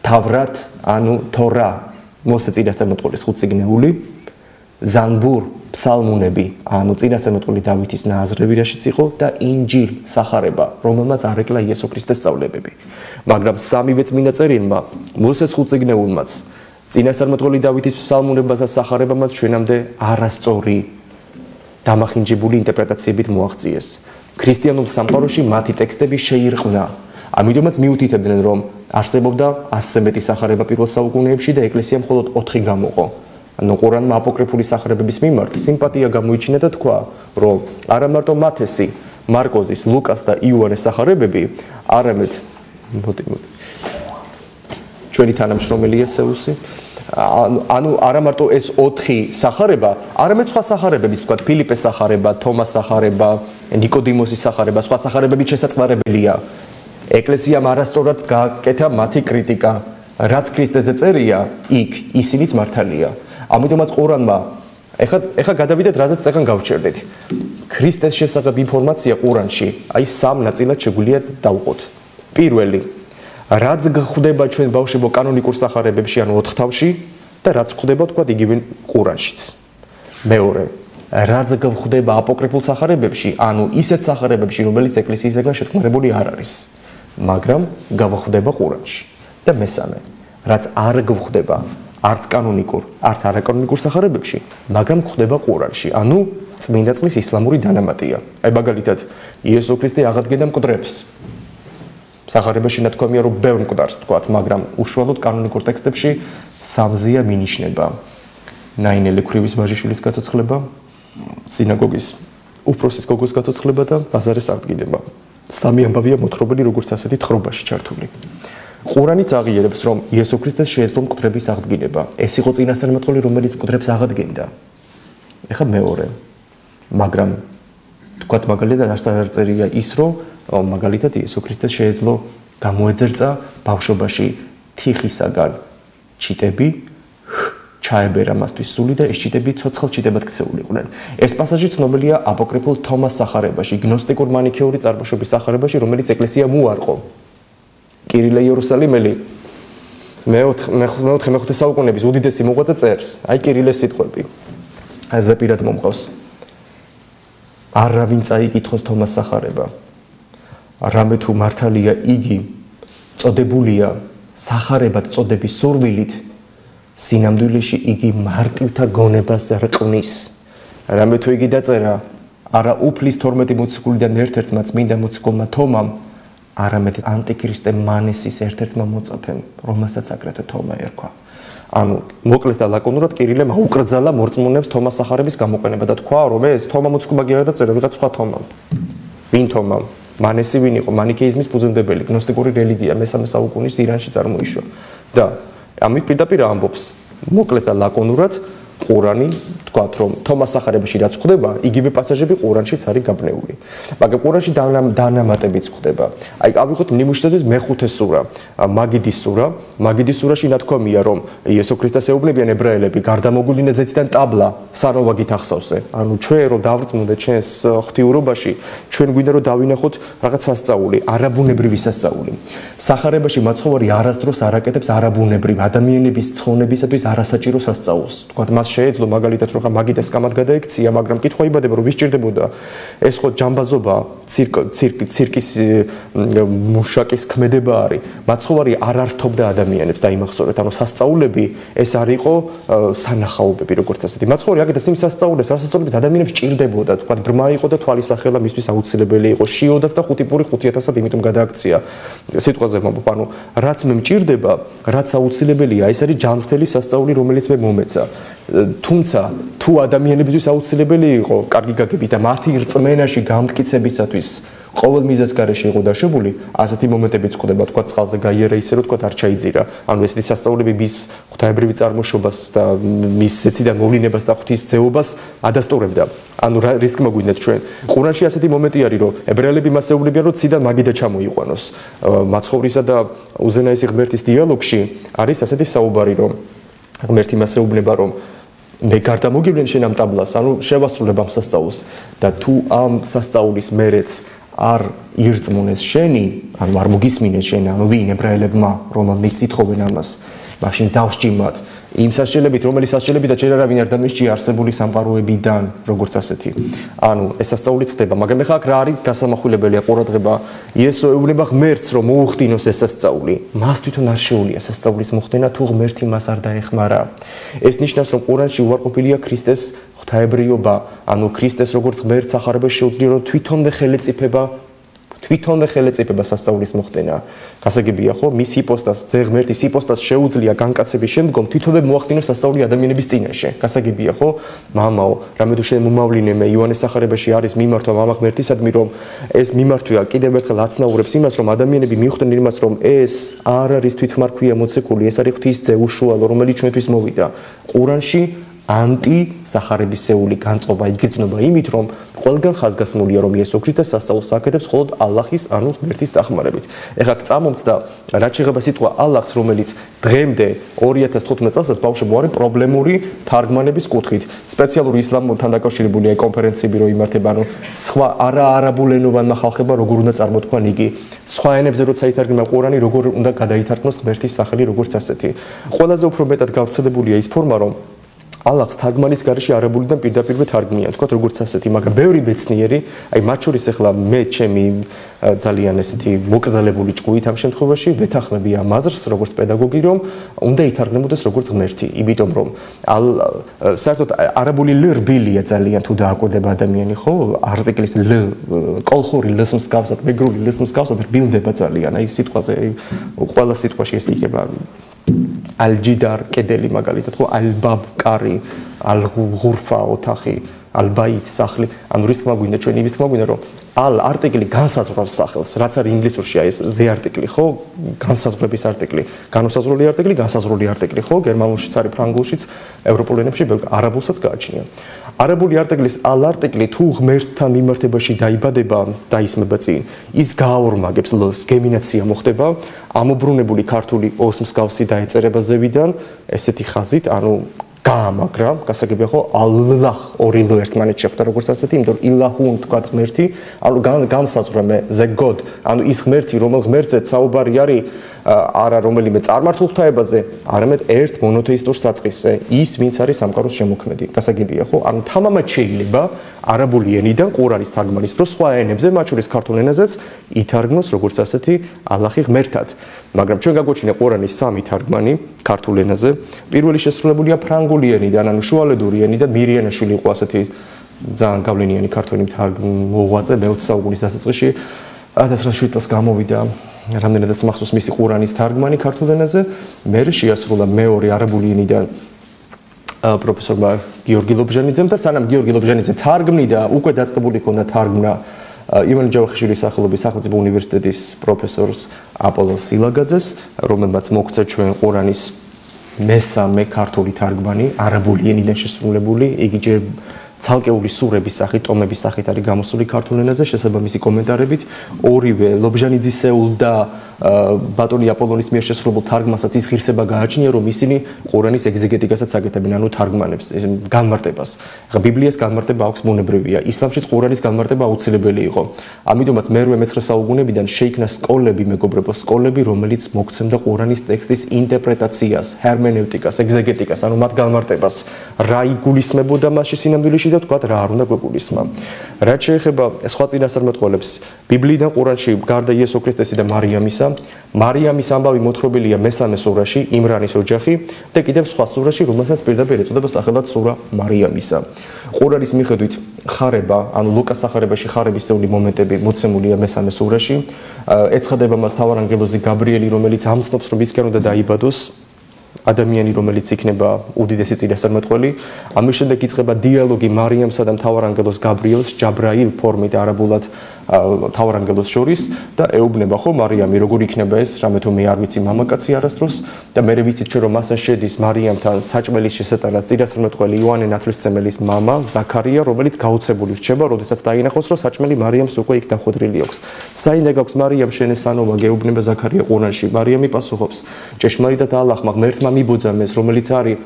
თავრათ ანუ თორა მოსე წინასწარმეტყველის ხუთწიგნეული ზანბურ ფსალმუნები ანუ წინასწარმეტყველი დავითის ნააზრევი რაშიც იყო და ინჯილ სახარება რომელმაც არეკლა იესო ქრისტეს სწავლებები მაგრამ სამივე წმინდა წერილმა მოსეს ხუთწიგნეულმაც წინასწარმეტყველი დავითის ფსალმუნებას და სახარებამაც ჩვენამდე არასწორი დამახინჯებული ინტერპრეტაციებით მოაღწიეს ქრისტიანულ სამყაროში მათი ტექსტები შეირყნა ამიტომაც მიუთითებდნენ რომ არსებობდა 100-ზე მეტი სახარება პირველ საუკუნეებში და ეკლესიამ მხოლოდ 4 გამოყო. ანუ ყურანმა აპოკრიფული სახარებების მიმართ სიმპათია გამოიჩინა და თქვა, რომ არა მარტო მათესი, მარკოზის, ლუკას და იოანეს სახარებები, არამედ ჩვენი თანამშრომელია სეუსი, ანუ არა მარტო ეს 4 სახარება, არამედ სხვა სახარებების, თქვა ფილიპეს სახარება, თომას სახარება, ნიკოდიმოსის სახარება, სხვა სახარებებით შესაწყნარებელია. ეკლესიამ არასწორად გააკეთა მათი კრიტიკა, რაც ქრისტეზე წერია, იქ ისინიც მართალია. ამიტომაც ყურანმა ეხლა გადავიდეთ რაზეც წეგან გავჩერდეთ. ქრისტეს შესახებ ინფორმაცია ყურანში, აი 3 ნაწილად შეგვიძლია დავუყოთ. პირველი, რაც გვხვდება ჩვენ ბავშვებო კანონიკურ სახარებებში, ანუ 4 თავში და რაც გვხვდება თქვა იგივე ყურანშიც. მეორე, რაც გვხვდება აპოკრიფულ სახარებებში, ანუ ისეთ სახარებებში, რომელიც ეკლესიისგან შეწყნარებული არ არის. მაგრამ გავხვდება ყურანში. და მესამე, რაც არ გვხვდება არც კანონიკურ, არც არაკანონიკურ სახარებებში, მაგრამ გვხვდება ყურანში. ანუ წმინდა წყლის ისლამური დანამატია. აი მაგალითად, იესო ქრისტე აღადგენდა მკვდრებს. სახარებაში ნათქვამია, რომ ბევრ მკვდარს თქვათ, მაგრამ უშუალოდ კანონიკურ ტექსტებში 3-ზეა მინიშნება. ნაინელი ქვრივის ვაჟიშვილის გაცოცხლება, სინაგოგის უფროსის გოგოს გაცოცხლება და ლაზარეს აღდგენება. 3 ამბავია მოთხრობილი როგორც ასეთი თხრობაში ჩართული. ყურანიც აღიარებს, რომ იესო ქრისტეს შეეძლო მკვდრების აღდგენება. ეს იყო წინასწარმეტყველი, რომელიც მკვდრებს აღადგენდა. ეხლა მეორე. მაგრამ თქვათ მაგალითად არც არ წერია ის, რომ მაგალითად იესო ქრისტეს შეეძლო გამოეძერწა ბავშვობაში თიხისაგან ჩიტები ჩაებერა მათთვის სული და ეს ჩიტები ცოცხალ ჩიტებად ქცეულიყვნენ. ეს პასაჟი ცნობილია აპოკრიფულ თომას სახარებაში, გნოსტიკურ მანიქეური წარმოშობის სახარებაში, რომელიც ეკლესიამ უარყო. კირილე იერუსალიმელი მე-4 საუკუნეების უდიდესი მოღვაწე წერს. აი კირილეს სიტყვები. ასე პირად მომყავს. არავინ წაიკითხოს თომას სახარება. რამე თუ მართალია იგი წოდებულია სახარებად წოდების სურვილით სინამდვილეში იგი მარტივთა გონებას რყნის. რამე თუ იგი დაწერა არა უფლის 12 მოციქულიდან ერთ-ერთმა წმინდა მოციქულმა თომამ, არამედ ანტიქრისტე მანესის ერთ-ერთმა მოწაფემ, რომელსაც აგრეთვე თომა ერქვა. ანუ მოკლედ და ლაკონურად კირილემ აუკრძალა მორწმუნეებს თომას სახარების გამოყენება და თქვა, რომ ეს თომა მოციქულმა კი არა და წერა ვიღაც სხვა თომამ. ვინ თომამ? მანესი ვინ იყო? მანიქეიზმის ფუძემდებელი, გნოსტიკური რელიგია მე-3 საუკუნის ირანში წარმოიშვა. და ამით პირდაპირ ამბობს, მოკლედ და ლაკონურად ყურანი თქვათ რომ თომას სახარებაში რაც ხდება, იგივე პასაჟები ყურანშიც არის გაბნეული. მაგრამ ყურანში დანამატებიც ხდება. აი ავიღოთ ნიმუშების მეხუთე სურა, მაგიდის სურა. მაგიდის სურაში ნათქვამია რომ იესო ქრისტეს ეუბნებიან ებრაელები, გარდამოგული ზეციდან ტაბლა სანოვაგით ახსავსე. ანუ ჩვენ რომ დავრწმუნდეთ ჩვენს ღვთიურობაში, ჩვენ გვინდა რომ დავინახოთ რაღაც სასწაული, არაბუნებრივი სასწაული. სახარებაში მაცხოვარი არასდროს არ აკეთებს არაბუნებრივ ადამიანების ცხონებისათვის არასაჭირო სასწაულს. თქვათ მას შეეძლო მაგალითად რომ მაგიდეს კამად გადაექცია, მაგრამ კითხვა იბადება რომ ვის ჭირდებოდა ეს ხო ჯამბაზობა, ცირკის მუშაკის ქმედება არის. მაცხოვარი არ ართობდა ადამიანებს დაიმახსოვრეთ, ანუ სასწაულები ეს არ იყო სანახაობები როგორც ასეთი. მაცხოვარი აკეთებს იმ სასწაულებს, რასაც ადამიანებს ჭირდებოდა, თქვათ ბრმა იყო და თვალის ახელა მისთვის აუცილებელი იყო, შიოდათ და 5 პური 5000-ად იმიტომ გადააქცია. სიტყვაზე მომბობ, ანუ რაც მე მჭირდება, რაც აუცილებელია, ეს არის ჯანმრთელი სასწაული, რომელიც მე მომეცა. თუმცა თუ ადამიანებისთვის აუცილებელი იყო კარგი გაგები და მათი რწმენაში გამტკიცებისათვის ყოველ მიზეზს გარეშე იყო დაშვებული, ასეთი მომენტებიც ხდება, თქვა წყალზე გაიერა ისე რომ თქვა არ ჩაიძირა. ანუ ესეთი სასწაულები მის ღვთაებრივი წარმოშობას და მის ზეციდან მოვლენებას და ღვთისძეობას ადასტურებდა. ანუ რის თქმა გვინდათ ჩვენ. ყურანში ასეთი მომენტი არის, რომ ებრაელები მას ეუბნებიან, რომ ციდან მაგიდა ჩამოიყვანოს. მაცხოვრისა და უზენაესი ღმერთის დიალოგში არის ასეთი საუბარი, რომ ღმერთი მას ეუბნება, რომ მე გარდამოგივლენ შენ ამ ტაბლას, ანუ შევასრულებ ამ სასწაულს და თუ ამ სასწაულის მერეც არ ირწმუნეს შენი, ანუ არ მოგისმინეს შენ, ანუ ვინ ებრაელებმა, რომელნიც ითხოვენ ამას, მაშინ დავსჭიმათ იმ სასჯელებით, რომელიც სასჯელები და ჯერ არავინ არ დამისჭია არსებული სამყაროებიდან, როგორც ასეთი. ანუ ეს სასწაულიც ხდება, მაგრამ ეხლა აქ რა არის გასამახვილებელია ყურადღება, იესო ეუბნება ღმერთს, რომ მოუხდინოს ეს სასწაული. მას თვითონ არ შეუძლია სასწაულის მოხდენა, თუ ღმერთი მას არ დაეხმარა. ეს ნიშნავს, რომ ყურანში უარყოფილია ქრისტეს ღვთაებრიობა, ანუ ქრისტეს როგორც ღმერთს ახარება შეუძლია, რომ თვითონვე ხელეწიფება სასწაულის მოხდენა. გასაგებია ხო, მის იპოსტას, ძე ღმერთის იპოსტას შეუძლია განკაცების შემდგომ თვითონვე მოახდინოს სასწაული ადამიანების წინაშე. გასაგებია ხო, მამაო, რამე თუ შენ მომავლინე მე იოანეს სახარებაში არის მიმართვა მამა ღმერთისადმი, რომ ეს მიმართვა კიდევ ერთხელ აცნაურებს იმას, რომ ადამიანები მიხვდნენ იმას, რომ ეს არ არის თვითმარქვია მოციქული, ეს არის ღვთისძე უშუალო, რომელიც ჩვენთვის მოვიდა. ყურანში ანტი-სახარებისეული განწყობა იგრძნობა იმით, რომ ყველგან ხაზგასმულია, რომ იესო ქრისტეს სასწაულს აკეთებს მხოლოდ ალლაჰის, ანუ ღმერთის დახმარებით. ეხლა წამომწდა რაც შეეხება სიტყვა ალლაჰს, რომელიც დღემდე 2015 წელსაც ბავშვებო არის პრობლემური თარგმანების კუთხით. სპეციალური ისლამთან დაკავშირებულია კონფერენციები რო იმართება, ანუ სხვა არაარაბულენოვანმა ხალხებმა როგორ უნდა წარმოთქვან იგი. სხვა ენებზე როცა ითარგმნა ყურანი, როგორ უნდა გადაითარგმნოს ღმერთის სახელი როგორც ასეთი. ყველაზე უფრო მეტად გავრცელებულია ის ფორმა, რომ ალლაჰს თარგმანის გარეშე არაბულიდან პირდაპირ თარგმნიან, თქვა როგორც ასეთი, მაგრამ ბევრი მეცნიერი, აი მათ შორის ახლა მე ჩემი ძალიან ესეთი მოკრძალებული ჭკუით ამ შემთხვევაში ვეთანხმები ამ აზრს როგორც პედაგოგი, რომ უნდა ითარგმნებოდეს როგორც ღმერთი, იმიტომ რომ საერთოდ არაბული լ რბილია ძალიან თუ დააკვირდება ადამიანი, ხო? არტიკლის լ კოლხური ლს მსგავსად, მეგრული ლს მსგავსად რბილდება ძალიან. აი სიტყვაზე ყველა სიტყვაში ეს იქნება ალჯიდარ კედელი მაგალითად ხო ალბაბ კარი ალღურფა ოთახი ალბაით სახლი ანუ რის თქმა გვინდა ჩვენ იმის თქმა გვინდა რომ ალ არტიკლი განსაზღვრავს სახელს რაც არის ინგლისურში ეს ზე არტიკლი ხო განსაზღვრების არტიკლი განუსაზღვრელი არტიკლი განსაზღვრული არტიკლი ხო გერმანულშიც არის ფრანგულშიც ევროპულ ენებში არაბულსაც გააჩნია არაბული არტიკლის ალ არტიკლი თუ ღმერთთან მიმართებაში დაიბადება დაისმება წინ ის გააორმაგებს ლს გემინაცია მოხდება ამობრუნებული ქართული ოს მსგავსი დაეწერება ზევიდან ესეთი ხაზით ანუ გაამაგრა გასაგებია ხო ალლაჰ ორი ლ ერთმანეთს შეხვდა როგორც ასეთი იმიტომ რომ ილაჰუნ თქვა ღმერთი ანუ განსაზღვრა მე ზე გოდ ანუ ის ღმერთი რომელ ღმერთზეც საუბარი არის არა რომელიმე წარმართულ ღვთაებაზე არამედ ერთ მონოთეისტურ საწყისზე ის ვინც არის სამყაროს შემოქმედი გასაგებია ხო ანუ თამამად შეიძლება არაბული ენიდან ყურანის თარგმანის დროს სხვა ენებზე მათ შორის ქართულ ენაზეც ითარგმნოს როგორც ასეთი ალლაჰი ღმერთად მაგრამ ჩვენ გაგვაჩინა ყურანის სამი თარგმანი ქართულ ენაზე პირველი შესრულებულია ფრანგული ენიდან ანუ შუალედური ენიდან მირიანაშვილი იყო ასეთი ძალიან გავლენიანი ქართველი მოღვაწე მე-20 საუკუნის დასაწყისში 1907 წელს გამოვიდა რამდენადაც მახსოვს მისი ყურანის თარგმანი ქართულ ენაზე მე შეასრულა მეორე არაბული ენიდან პროფესორმა გიორგი ლობჟანიძემ და სანამ გიორგი ლობჟანიძე თარგმნიდა უკვე დაწყებული ჰქონდა თარგმნა ივანე ჯავახიშვილის სახელობის სახელმწიფო უნივერსიტეტის პროფესორს აპოლონ სილაგაძეს რომელმაც მოგცა ჩვენ ყურანის მესამე ქართული თარგმანი არაბული ენიდან შესრულებული იგი ჯერ ცალკეული სურების სახით, ტომების სახით არის გამოსული ქართულ ენაზე, შესაბამისი კომენტარებით, ორივე ლობჟანიძისეულ და ბატონი აპოლონის მიერ შესრულებულ თარგმანსაც ის ღირსება გააჩნია, რომ ისინი ყურანის ეგზეგეტიკასაც აკეთებენ, ანუ თარგმანებს, განმარტებას. ახლა ბიბლიას განმარტება აქვს ბუნებრივია, ისლამშიც ყურანის განმარტება აუცილებელი იყო. ამიტომაც მე-19 საუკუნეებიდან შეიქმნა სკოლები, მეგობრებო, სკოლები, რომელიც მოგცემდა ყურანის ტექსტის ინტერპრეტაციას, ჰერმენევტიკას, ეგზეგეტიკას, ანუ მათ განმარტებას, რა იგულისხმებოდა მასში სინამდვილეში და თქვა რა არ უნდა გვეგულისხმა. რაც შეეხება სხვა წინასწარმეტყველებს, ბიბლიიდან ყურანში გარდა იესო ქრისტესა და მარიამის ამბავი მოთხრობილია მესამე სურაში, იმრანის ოჯახი და კიდევ სხვა სურაში, რომელსაც პირდაპირ ეწოდება სახელად სურა მარიამისა. ყურანის მიხედვით ხარება, ანუ ლუკას სახარებაში ხარებისეული მომენტები მოცემულია მესამე სურაში. ეცხადება მას თავარანგელოზი გაბრიელი, რომელიც ამცნობს, რომ ისკენ უნდა დაიბადოს ადამიანი, რომელიც იქნება უდიდესი წინასწარმეტყველი. ამის შემდეგ იწყება დიალოგი მარიამსა და მთავარანგელოზ გაბრიელს, ჯაბრაილ ფორმით არაბულად მთავარანგელოზს შორის და ეუბნება ხო მარიამი, როგორ იქნება ეს, რამე თუ მე არ ვიცი მამაკაცი არასდროს და მე ვიცით რომ მასთან შედის მარიამთან საჭმელის შესატანად წინასწარმეტყველი იოანე ნათლისმცემელის მამა ზაქარია, რომელიც გაუცებული რჩება, როდესაც დაინახოს, რომ საჭმელი მარიამს უკვე იქ დახვედრილი აქვს. საინდა გაქვს მარიამ შენ ეს სანომა გეუბნება ზაქარია ყურანში. მარიამი პასუხობს: ჭეშმარიტად ალაჰმა ღმერთმა მიბოძამეს, რომელიც არის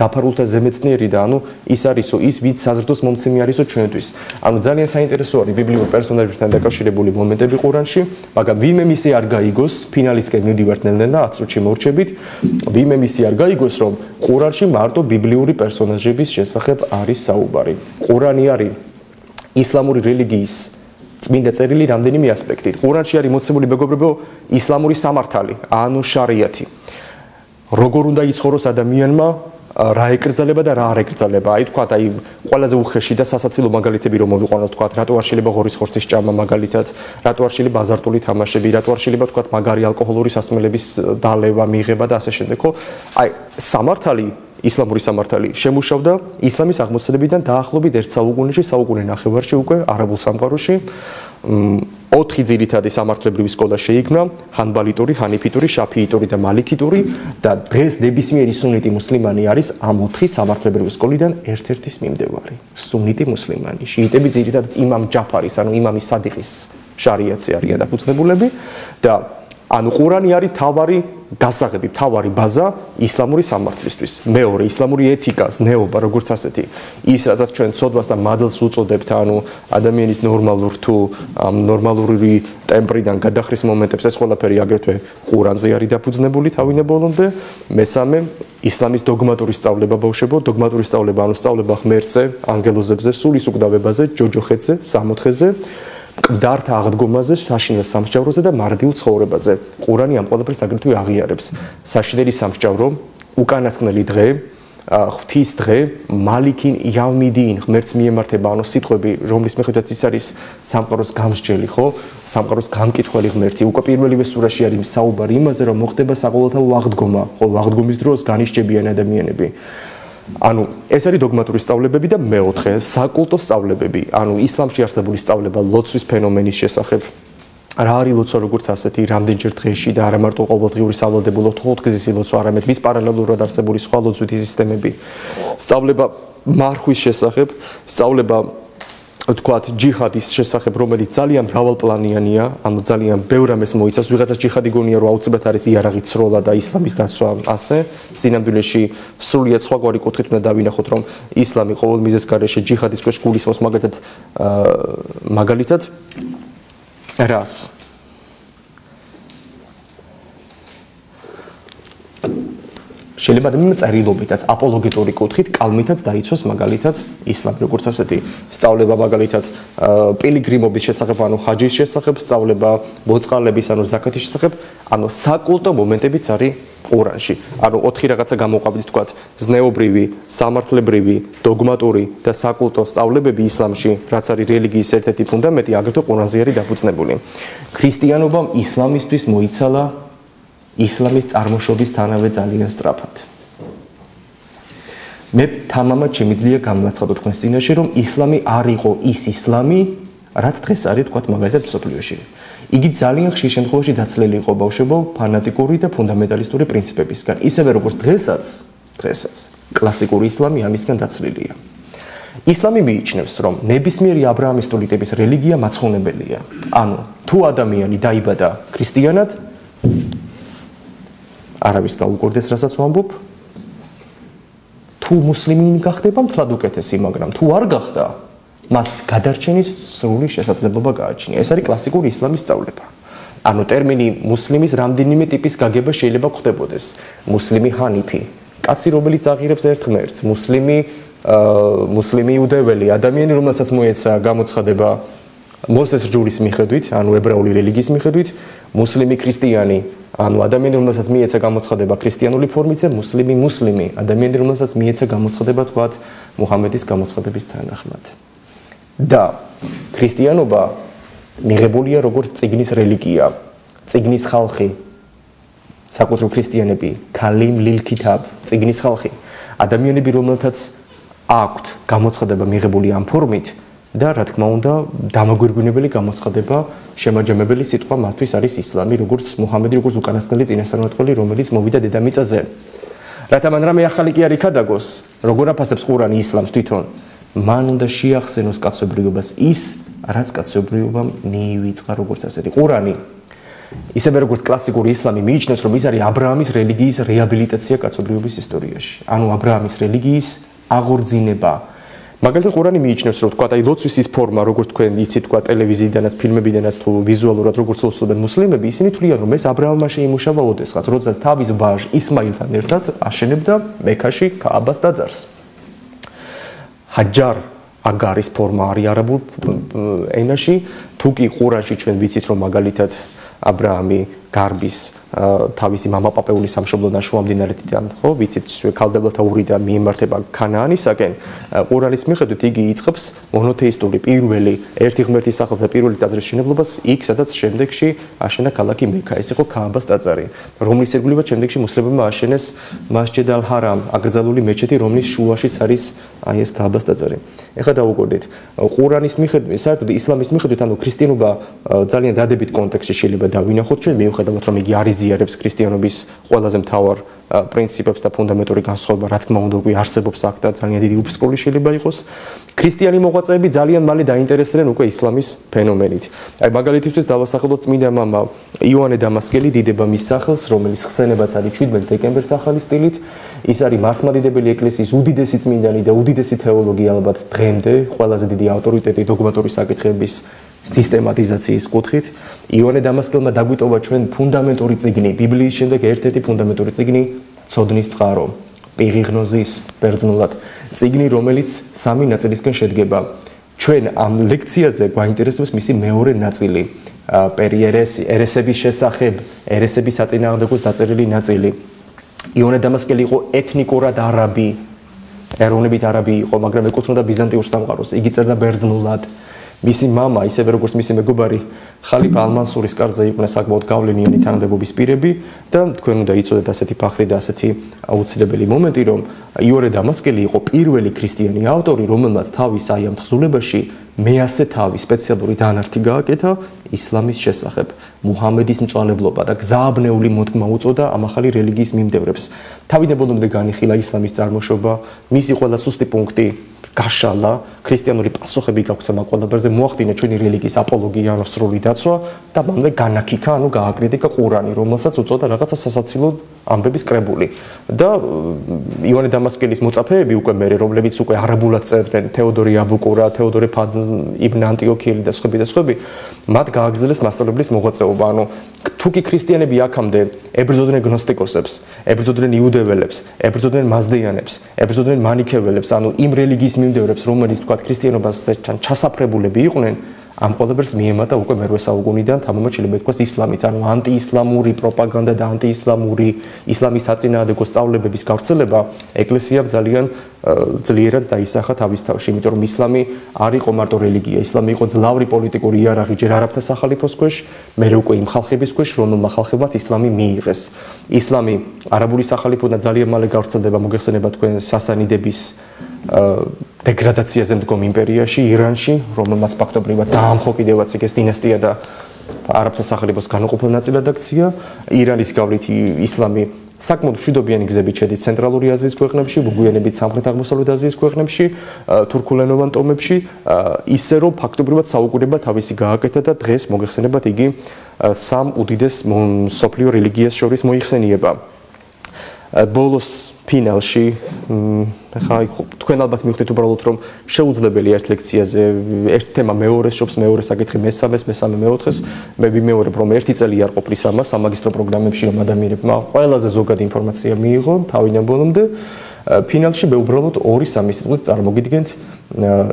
დაფარულთა ზემეცნიერი და ანუ ის არისო ის ვით საზრდოს მომცემი არისო ჩვენთვის. ანუ ძალიან საინტერესო არის ბიბლიურ პერსონაჟებთან დაკავშირებული მომენტები ყურანში, მაგრამ ვინმე მისი არ გაიგოს, ფინალისკენ მივდივართ ნელ-ნელა 10 წუთში მორჩებით, ვინმე მისი არ გაიგოს, რომ ყურანში მარტო ბიბლიური პერსონაჟების შესახებ არის საუბარი. ყურანი არის ისლამური რელიგიის წმინდა წერილი რამდენიმე ასპექტით. ყურანში არის მოცემული მეგობრებო ისლამური სამართალი, ანუ შარიათი. როგორ უნდა იცხოვროს ადამიანმა, რა ეკრძალება და რა არ ეკრძალება. აი თქვათ, აი ყველაზე უხეში და სასაცილო მაგალითები რომ მოვიყვანოთ, თქვათ, რატო არ შეიძლება ღორის ხორცის ჭამა მაგალითად, რატო არ შეიძლება აზარტული თამაშები, რატო არ შეიძლება თქვათ მაგარი ალკოჰოლური სასმელების დალევა, მიღება და ასე შემდეგ, ხო? აი სამართალი ისლამური სამართალი შემუშავდა ისლამის აღმოცენებიდან დაახლოებით 1 საუკუნეში, საუკუნე ნახევარში უკვე არაბულ სამყაროში. 4 ძირითადი სამართლებრივი სკოლა შეიქმნა: ჰანბალიტური, ჰანიფიტური, შაფიიტური და მალიქიტური და დღეს ნებისმიერი სუნიტი მუსლიმანი არის ამ 4 სამართლებრივი სკოლიდან ერთ-ერთის მიმდევარი. სუნიტი მუსლიმანი. შიიტები ძირითადად იმამ ჯაფარის, ანუ იმამი სადიყის შარიათზე არიან დაფუძნებულები და ანუ ყურანი არის თავარი გასაღები, თავარი ბაზა ისლამური სამართლისთვის. მეორე ისლამური ეთიკას, ნეობა, როგორც ასეთი, ის რასაც ჩვენ ცოდვას და მადლს უწოდებთ, ანუ ადამიანის ნორმალურ თუ ნორმალური ტემპრიდან გადახრის მომენტებს, ეს ყველაფერი აგრეთვე ყურანზე არის დაფუძნებული თავიდან ბოლომდე. მესამე ისლამის დოგმატური სწავლება ბავშვებო, დოგმატური სწავლება, ანუ სწავლება ღმერთზე, ანგელოზებზე, სულის უკდავებაზე, ჯოჯოხეთზე, სამოთხეზე. მკვდართა აღდგომაზე, საშინელ სამსჯავროზე და მარტივ ცხოვრებაზე. ყურანი ამ ყველაფერს აგრეთვე აღიარებს. საშინელი სამსჯავრო, უკანასკნელი დღე, ღვთის დღე, მალიქინ იავმიდინ, ღმერთს მიემართება, ანუ სიტყვები, რომლის მიხედვითაც ის არის სამყაროს გამსჯელი, ხო? სამყაროს განკითხველი ღმერთი. უკვე პირველივე სურაში არის საუბარი იმაზე, რომ მოხდება საყოველთაო აღდგომა, ხოლო აღდგომის დროს განისჯებიან ადამიანები. ანუ ეს არის დოგმატური სწავლებები და მეოთხე საკულტო სწავლებები, ანუ ისლამში არსებული სწავლება ლოცვის ფენომენის შესახებ. რა არის ლოცვა როგორც ასეთი, რამდენჯერ დღეში და არა მარტო ყოველდღიური სავალდებულო 4-გზისი ლოცვა, არამედ მის პარალელურად არსებული სხვა ლოცვითი სისტემები. სწავლება მარხვის შესახებ, სწავლება თქვათ ჯიჰადის შესახებ, რომელიც ძალიან მრავალპლანიანია, ანუ ძალიან ბევრ ამას მოიცავს. ვიღაცას ჯიჰადი გონია, რომ აუცილებლად არის იარაღით სროლა და ისლამის დაცვა, ასე. სინამდვილეში სრულიად სხვაგვარი კუთხით უნდა დავინახოთ, რომ ისლამი ყოველ მიზეზს გარეშე ჯიჰადის ქვეშ გულისხმობს მაგალითად რას? შეიძლება ადამიანმა წერილობითაც, აპოლოგეტური კუთხით, კალმითაც დაიცვას მაგალითად ისლამი როგორც ასეთი. სწავლება მაგალითად პილიგრიმობის შესახებ, ანუ ჰაჯის შესახებ, სწავლება მოწყალების, ანუ ზაქათის შესახებ, ანუ საკულტო მომენტებიც არის ყურანში. ანუ 4 რაღაცა გამოყვებით თქვათ ზნეობრივი, სამართლებრივი, დოგმატური და საკულტო სწავლებები ისლამში, რაც არის რელიგიის ერთ-ერთი ფუნდამენტი, აგრეთვე ყურანზე არის დაფუძნებული. ქრისტიანობამ ისლამისთვის მოიცალა ისლამის წარმოშობისთანავე ძალიან სწრაფად. მე თამამად შემიძლია გამოვაცხადო თქვენს წინაშე, რომ ისლამი არ იყო ის ისლამი, რაც დღეს არის თქვათ მაგალითად მსოფლიოში. იგი ძალიან ხშირ შემთხვევაში დაცლილი იყო ბავშვებო ფანატიკური და ფუნდამენტალისტური პრინციპებისგან, ისევე როგორც დღესაც კლასიკური ისლამი ამისგან დაცლილია. ისლამი მიიჩნევს, რომ ნებისმიერი აბრაამისტული ტიპის რელიგია მაცხოვნებელია. ანუ თუ ადამიანი დაიბადა ქრისტიანად, არავის გაუკვირდეს, რასაც ვამბობ, თუ მუსლიმი გახდება, მთლად უკეთესი, მაგრამ თუ არ გახდა, მას გადარჩენის სრული შესაძლებლობა გააჩნია. ეს არის კლასიკური ისლამის სწავლება. ანუ ტერმინი მუსლიმის რამდენიმე ტიპის გაგება შეიძლება გვხდებოდეს. მუსლიმი ჰანიფი, კაცი, რომელიც აღირებს ერთ ღმერთს, მუსლიმი იუდეველი, ადამიანი, რომელსაც მოეცა გამოცხადება მოსეს რჯულის მიხედვით, ანუ ებრაული რელიგიის მიხედვით, მუსლიმი ქრისტიანი, ანუ ადამიანი, რომელსაც მიეცა გამოცხადება ქრისტიანული ფორმით და მუსლიმი, ადამიანი, რომელსაც მიეცა გამოცხადება თქვათ მუჰამედის გამოცხადების თანახმად. და ქრისტიანობა მიღებულია როგორც წიგნის რელიგია, წიგნის ხალხი, საკუთრივ ქრისტიანები, ქალიმ ლილ ქითაბ, წიგნის ხალხი, ადამიანები, რომელთაც აქვთ გამოცხადება მიღებული ამ ფორმით და რა თქმა უნდა, დამაგვირგვინებელი გამოცხადება, შემაჯამებელი სიტყვა მათთვის არის ისლამი, როგორც მუჰამედი, როგორც უკანასკნელი წინასწარმეტყველი, რომელიც მოვიდა დედამიწაზე. რათა მან რამე ახალი კი არ იქადაგოს, როგორ აფასებს ყურანი ისლამს თვითონ, მან უნდა შეახსენოს კაცობრიობას ის, რაც კაცობრიობამ მიივიწყა როგორც ასეთი. ყურანი, ისევე როგორც კლასიკური ისლამი მიიჩნევს, რომ ის არის აბრაამის რელიგიის რეაბილიტაცია კაცობრიობის ისტორიაში. ანუ აბრაამის რელიგიის აღორძინება. მაგალითად ყურანი მიიჩნევს, რომ თქვა, აი ლოცვის ის ფორმა, როგორც თქვენ იცით, თქვა ტელევიზიიდანაც, ფილმებიდანაც თუ ვიზუალურად როგორც ლოცულობენ მუსლიმები, ისინი თვლიან, რომ ეს აბრაამმა შეიმუშავა ოდესღაც, როდესაც თავის ვაჟ ისმაილთან ერთად აშენებდა მექაში კააბას ტაძარს. ჰაჯარ აგარის ფორმა არის არაბულ ენაში, თუ კი ყურანში ჩვენ ვიცით, რომ მაგალითად აბრაამი გარბის თავისი მამა პაპეული სამშობლოდან შუამდინარეთიდან, ხო, ვიცით, ქალდებელთა ურიდან მიემართება ქანაანისაკენ, ყურანის მიხედვით იგი იწყებს მონოთეისტური პირველი ერთი ღმერთის სახელზე პირველი ტაძრის შენებლობას იქ, სადაც შემდეგში აშენდა ქალაქი მექა, ეს იყო ქააბას ტაძარი, რომლის ირგვლივაც შემდეგში მუსლიმებმა აშენეს მასჯიდ ალ-ჰარამ, აკრძალული მეჩეთი, რომლის შუაშიც არის აი ეს ქააბას ტაძარი. ეხლა დავუკვირდით, ყურანის მიხედვით, საერთოდ ისლამის მიხედვით, ანუ ქრისტიანობა ძალიან დადებით კონტექსტში შეიძლება დავინახოთ ჩვენ, მიუხედავად რომ იგი არიზიარებს ქრისტიანობის ყველაზე მთავარ პრინციპებს და ფუნდამენტური განსხვავება, რა თქმა უნდა, უკვე არსებობს აქ და ძალიან დიდი უფსკოლი შეიძლება იყოს. ქრისტიანი მოღვაწეები ძალიან მალე დაინტერესდნენ უკვე ისლამის ფენომენით. აი მაგალითისთვის დავასახელოთ წმინდა მამა იოანე დამასკელი, დიდება მის სახელს, რომელიც ხსენებაც არის 17 დეკემბერს ახალი სტილით. ის არის მართლმადიდებელი ეკლესიის უდიდესი წმინდანი და უდიდესი თეოლოგი ალბათ დღემდე, ყველაზე დიდი ავტორიტეტი დოგმატური საკითხების სისტემატიზაციის კუთხით. იოანე დამასკელმა დაგვიტოვა ჩვენ ფუნდამენტური წიგნი, ბიბლიის შემდეგ ერთ-ერთი ფუნდამენტური წიგნი, ცოდნის წყარო, პიღიღნოზის ბერძნულად, წიგნი, რომელიც 3 ნაწილისგან შედგება. ჩვენ ამ ლექციაზე გვაინტერესებს მისი მეორე ნაწილი, ერესების შესახებ, ერესების საწინააღმდეგოდ დაწერილი ნაწილი. იოანე დამასკელი იყო ეთნიკურად არაბი, ეროვნებით არაბი იყო, მაგრამ ეკუთვნოდა ბიზანტიურ სამყაროს. იგი წერდა ბერძნულად. მისი მამა, ისევე როგორც მისი მეგობარი, ხალიფა ალ-მანსურის კარზე იყვნენ საკმაოდ გავლენიანი თანამდებობის პირები და თქვენ უნდა იცოდეთ ასეთი ფაქტი და ასეთი აუცილებელი მომენტი, რომ იოანე დამასკელი იყო პირველი ქრისტიანი ავტორი, რომელმაც თავის აი ამ თხზულებაში მეასე თავი სპეციალური დანართი გააკეთა ისლამის შესახებ, მუჰამედის მწვალებლობა და გზააბნეული მოდგმა უწოდა ამ ახალი რელიგიის მიმდევრებს. თავიდანვე განიხილა ისლამის წარმოშობა, მისი ყველა სუსტი პუნქტი გაშალა, ქრისტიანული პასუხები გაგვცა მაგ ყველაფერზე, მოახდინა ჩვენი რელიგიის აპოლოგია, ანუ სრული დაცვა და მანვე განაქიქა, ანუ გააკრიტიკა ყურანი, რომელსაც უწოდა რაღაცა სასაცილო ამბების კრებული. და იოანე დამასკელის მოწაფეები უკვე მერე, რომლებიც უკვე არაბულად წერდნენ, თეოდორი აბუკურა, თეოდორე იბნ ანტიოქიელი და სხვები, მათ გააგრძელეს მასწავლებლის მოღვაწეობა. ანუ თუ კი ქრისტიანები აქამდე ებრძოდნენ გნოსტიკოსებს, ებრძოდნენ იუდეველებს, ებრძოდნენ მაზდეიანებს, ებრძოდნენ მანიქეველებს, ანუ იმ რელიგიის მიმდევრებს, რომელიც თქვათ ქრისტიანობასთან ჩასაფრებულები იყვნენ, ამ ყველაფერს მიემატა უკვე მერვე საუკუნიდან თამამად შეიძლება ითქვას ისლამიც, ანუ ანტიისლამური პროპაგანდა და ანტიისლამური ისლამის საწინააღმდეგო სწავლებების გავრცელება ეკლესიამ ძალიან ძლიერად დაისახა თავის თავში, იმიტომ რომ ისლამი არ იყო მარტო რელიგია, ისლამი იყო ძლავრი პოლიტიკური იარაღი ჯერ არაბთა სახალიფოს ქვეშ, მერე უკვე იმ ხალხების ქვეშ, რომელმა ხალხებმაც ისლამი მიიღეს. ისლამი არაბული სახალიფოდან ძალიან მალე გავრცელდება, მოგეხსენება თქვენ სასანიდების დეგრადაციაზე მდგომ იმპერიაში, ირანში, რომელმაც ფაქტობრივად დაამხო კიდევაც ეს დინასტია და არაბთა სახალიფოს განუყოფელ ნაწილად აქცია. ირანის გავლით ისლამი საკმაოდ მშვიდობიანი გზებით შედის ცენტრალური აზიის ქვეყნებში, მოგვიანებით სამხრეთ-აღმოსავლეთ აზიის ქვეყნებში, თურქულენოვან ტომებში, ისე რომ ფაქტობრივად საუკუნეებად თავისი გააკეთა და დღეს მოგეხსენებათ იგი სამ უდიდეს მსოფლიო რელიგიას შორის მოიხსენიება. ბოლოს ფინალში ხა თქვენ ალბათ მივხვდით უბრალოდ რომ შეუძლებელი ერთ ლექციაზე ერთ თემა მეორეს შობს, მეორე საკითხი მესამეს, მესამე მეოთხეს, მე ვიმეორებ რომ ერთი წელი არ ყოფნის ამას სამაგისტრო პროგრამებში რომ ადამიანებმა ყველაზე ზოგადი ინფორმაცია მიიღო თავიდან ბოლომდე. ფინალში მე უბრალოდ 2-3 სიტყვით წარმოგიდგენთ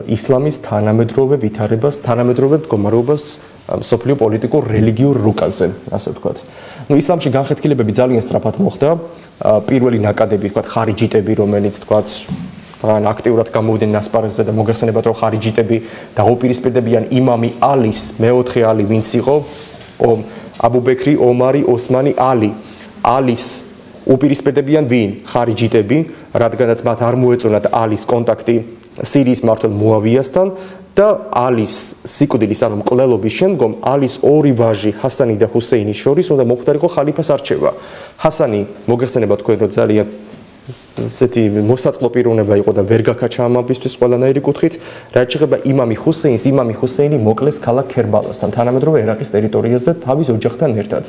ისლამის თანამედროვე ვითარებას, თანამედროვე მდგომარეობას სოფლიო პოლიტიკურ რელიგიურ რუკაზე, ასე ვთქვათ. ისლამში განხეთქილებები ძალიან სწრაფად მოხდა. პირველი ნაკადები, ვთქვათ, ხარიჯიტები, რომელიც ვთქვათ, ძალიან აქტიურად გამოვიდნენ ასპარეზზე და მოგეხსენებათ, რომ ხარიჯიტები დაუპირისპირდებიან იმამი ალის, მეოთხე ალი ვინც იყო? აბუ ბექრი, ომარი, ოსმანი, ალი. ალის უპირისპირდებიან ვინ? ხარიჯიტები, რადგანაც მათ არ მოეწონათ ალის კონტაქტი სირიის მმართველ მუავიასთან და ალის სიკვდილის, ანუ მკვლელობის შემდგომ ალის ორი ვაჟი, ჰასანი და ჰუსეინის შორის უნდა მოხდარიყო ხალიფას არჩევა. ჰასანი, მოგეხსენება თქვენ, რომ ძალიან ესეთი მოსაწყლო პიროვნება იყო და ვერ გაქაჩა ამისთვის ყველანაირი კუთხით. რაც შეეხება იმამი ჰუსეინს, იმამი ჰუსეინი მოკლეს ქალაქ ქერბალასთან, თანამედროვე ერაყის ტერიტორიაზე თავის ოჯახთან ერთად.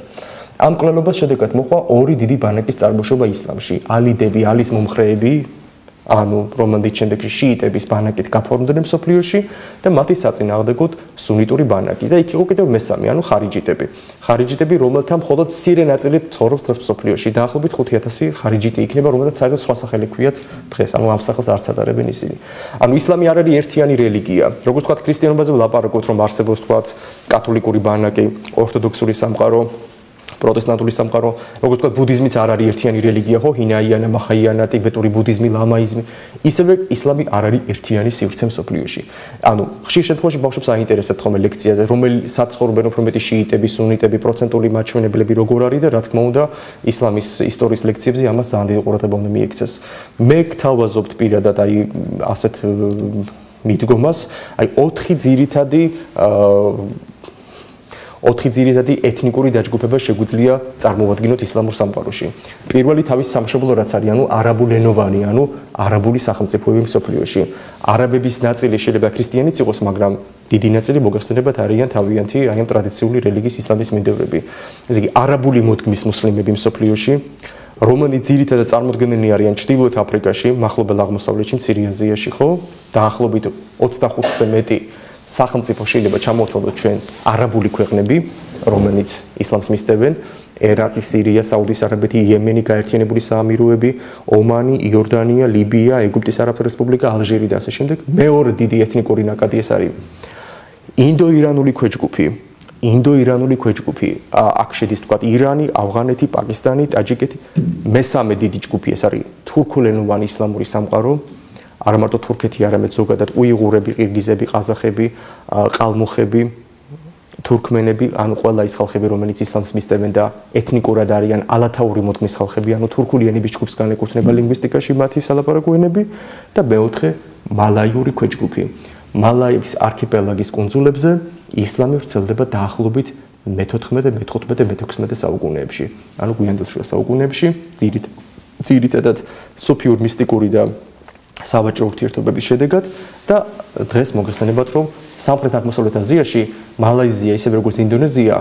ამ მკვლელობას შედეგად მოყვა ორი დიდი ბანაკის წარმოშობა ისლამში. ალიდები, ალის მომხრეები, ანუ რომელდით შემდეგში შიიტების ბანაკით გაფორმდნენ მსოფლიოში და მათი საწინააღმდეგოდ სუნიტური ბანაკი და იქ იყო კიდევ მესამე, ანუ ხარიჯიტები. ხარიჯიტები, რომელთა მხოლოდ მცირე ნაწილი ცხოვრობს დღეს მსოფლიოში. დაახლოებით 5000 ხარიჯიტი იქნება, რომელთაც საერთოდ სხვა სახელი ჰქვიათ დღეს, ანუ ამ სახელს არც ატარებენ ისინი. ანუ ისლამი არ არის ერთიანი რელიგია. როგორც ვთქვათ, ქრისტიანობაზე ვლაპარაკობთ, რომ არსებობს ვთქვათ, კათოლიკური ბანაკი, ორთოდოქსური სამყარო, პროტესტანტული სამყარო, როგორც ვთქვათ, ბუდიზმიც არ არის ერთიანი რელიგია, ხო, ჰინაიანა, მაჰაიანა, ტიბეტური ბუდიზმი, ლამაიზმი, ისევე ისლამი არ არის ერთიანი სივრცე მსოფლიოში. ანუ ხშირ შემთხვევაში ბავშვებს აინტერესებთ ხოლმე ლექციაზე, რომელი საცხოვრებენ უფრო მეტი შიიტები, სუნიტები, პროცენტული მაჩვენებლები როგორ არის და რა თქმა უნდა, ისლამის ისტორიის ლექციებზე ამას ძალიან დიდი ყურადღება უნდა მიექცეს. მე გთავაზობთ პირადად აი ასეთ მიდგომას, აი 4 ძირითადი ეთნიკური დაჯგუფება შეგვიძლია წარმოვადგინოთ ისლამურ სამყაროში. პირველი თავის სამშობლო რაც არის, ანუ არაბულენოვანი, ანუ არაბული სახელმწიფოები მსოფლიოში. არაბების ნაწილი შეიძლება ქრისტიანიც იყოს, მაგრამ დიდი ნაწილი მოგეხსენებათ არიან თავიანთი აი ამ ტრადიციული რელიგიის ისლამის მიმდევრები. ესე იგი, არაბული მოდგმის მუსლიმები მსოფლიოში, რომანი ძირითადად წარმოდგენილნი არიან ჩრდილოეთ აფრიკაში, მახლობელ აღმოსავლეთში, მცირე აზიაში, ხო? დაახლოებით 25-ზე მეტი სახელმწიფო შეიძლება ჩამოვთვალოთ ჩვენ არაბული ქვეყნები, რომელიც ისლამს მისდევენ, ერაყი, სირია, საუდის არაბეთი, იემენი, გაერთიანებული საამიროები, ომანი, იორდანია, ლიბია, ეგვიპტის არაბთა რესპუბლიკა, ალჟირი და ასე შემდეგ. მეორე დიდი ეთნიკური ნაკადი ეს არის ინდო-ირანული ქვეჯგუფი. ინდო-ირანული ქვეჯგუფი, აქ შედის თქვათ ირანი, ავღანეთი, პაკისტანი, ტაჯიკეთი. მესამე დიდი ჯგუფი ეს არის თურქულენოვანი ისლამური სამყარო. არ მარტო თურქეთი, არამედ ზოგადად უიღურები, ყირგიზები, ყაზახები, ყალმუხები, თურქმენები, ანუ ყველა ის ხალხები, რომელიც ისლამს მისდევენ და ეთნიკურად არიან ალათაური მოდგმის ხალხები, ანუ თურქული ენების ჯგუფს განეკუთვნება ლინგვისტიკაში მათი სალაპარაკო ენები და მეოთხე მალაიური ქვეჯგუფი. მალაის არქიპელაგის კუნძულებზე ისლამი ვრცელდება დაახლოებით მე-14, მე-15, მე-16 საუკუნეებში, ანუ გვიანდელ შუა საუკუნეებში, ძირითადად სუფიურ მისტიკური და სავაჭრო ურთიერთობების შედეგად და დღეს მოგეხსენებათ, რომ სამხრეთ-აღმოსავლეთ აზიაში მალაიზია, ისევე როგორც ინდონეზია,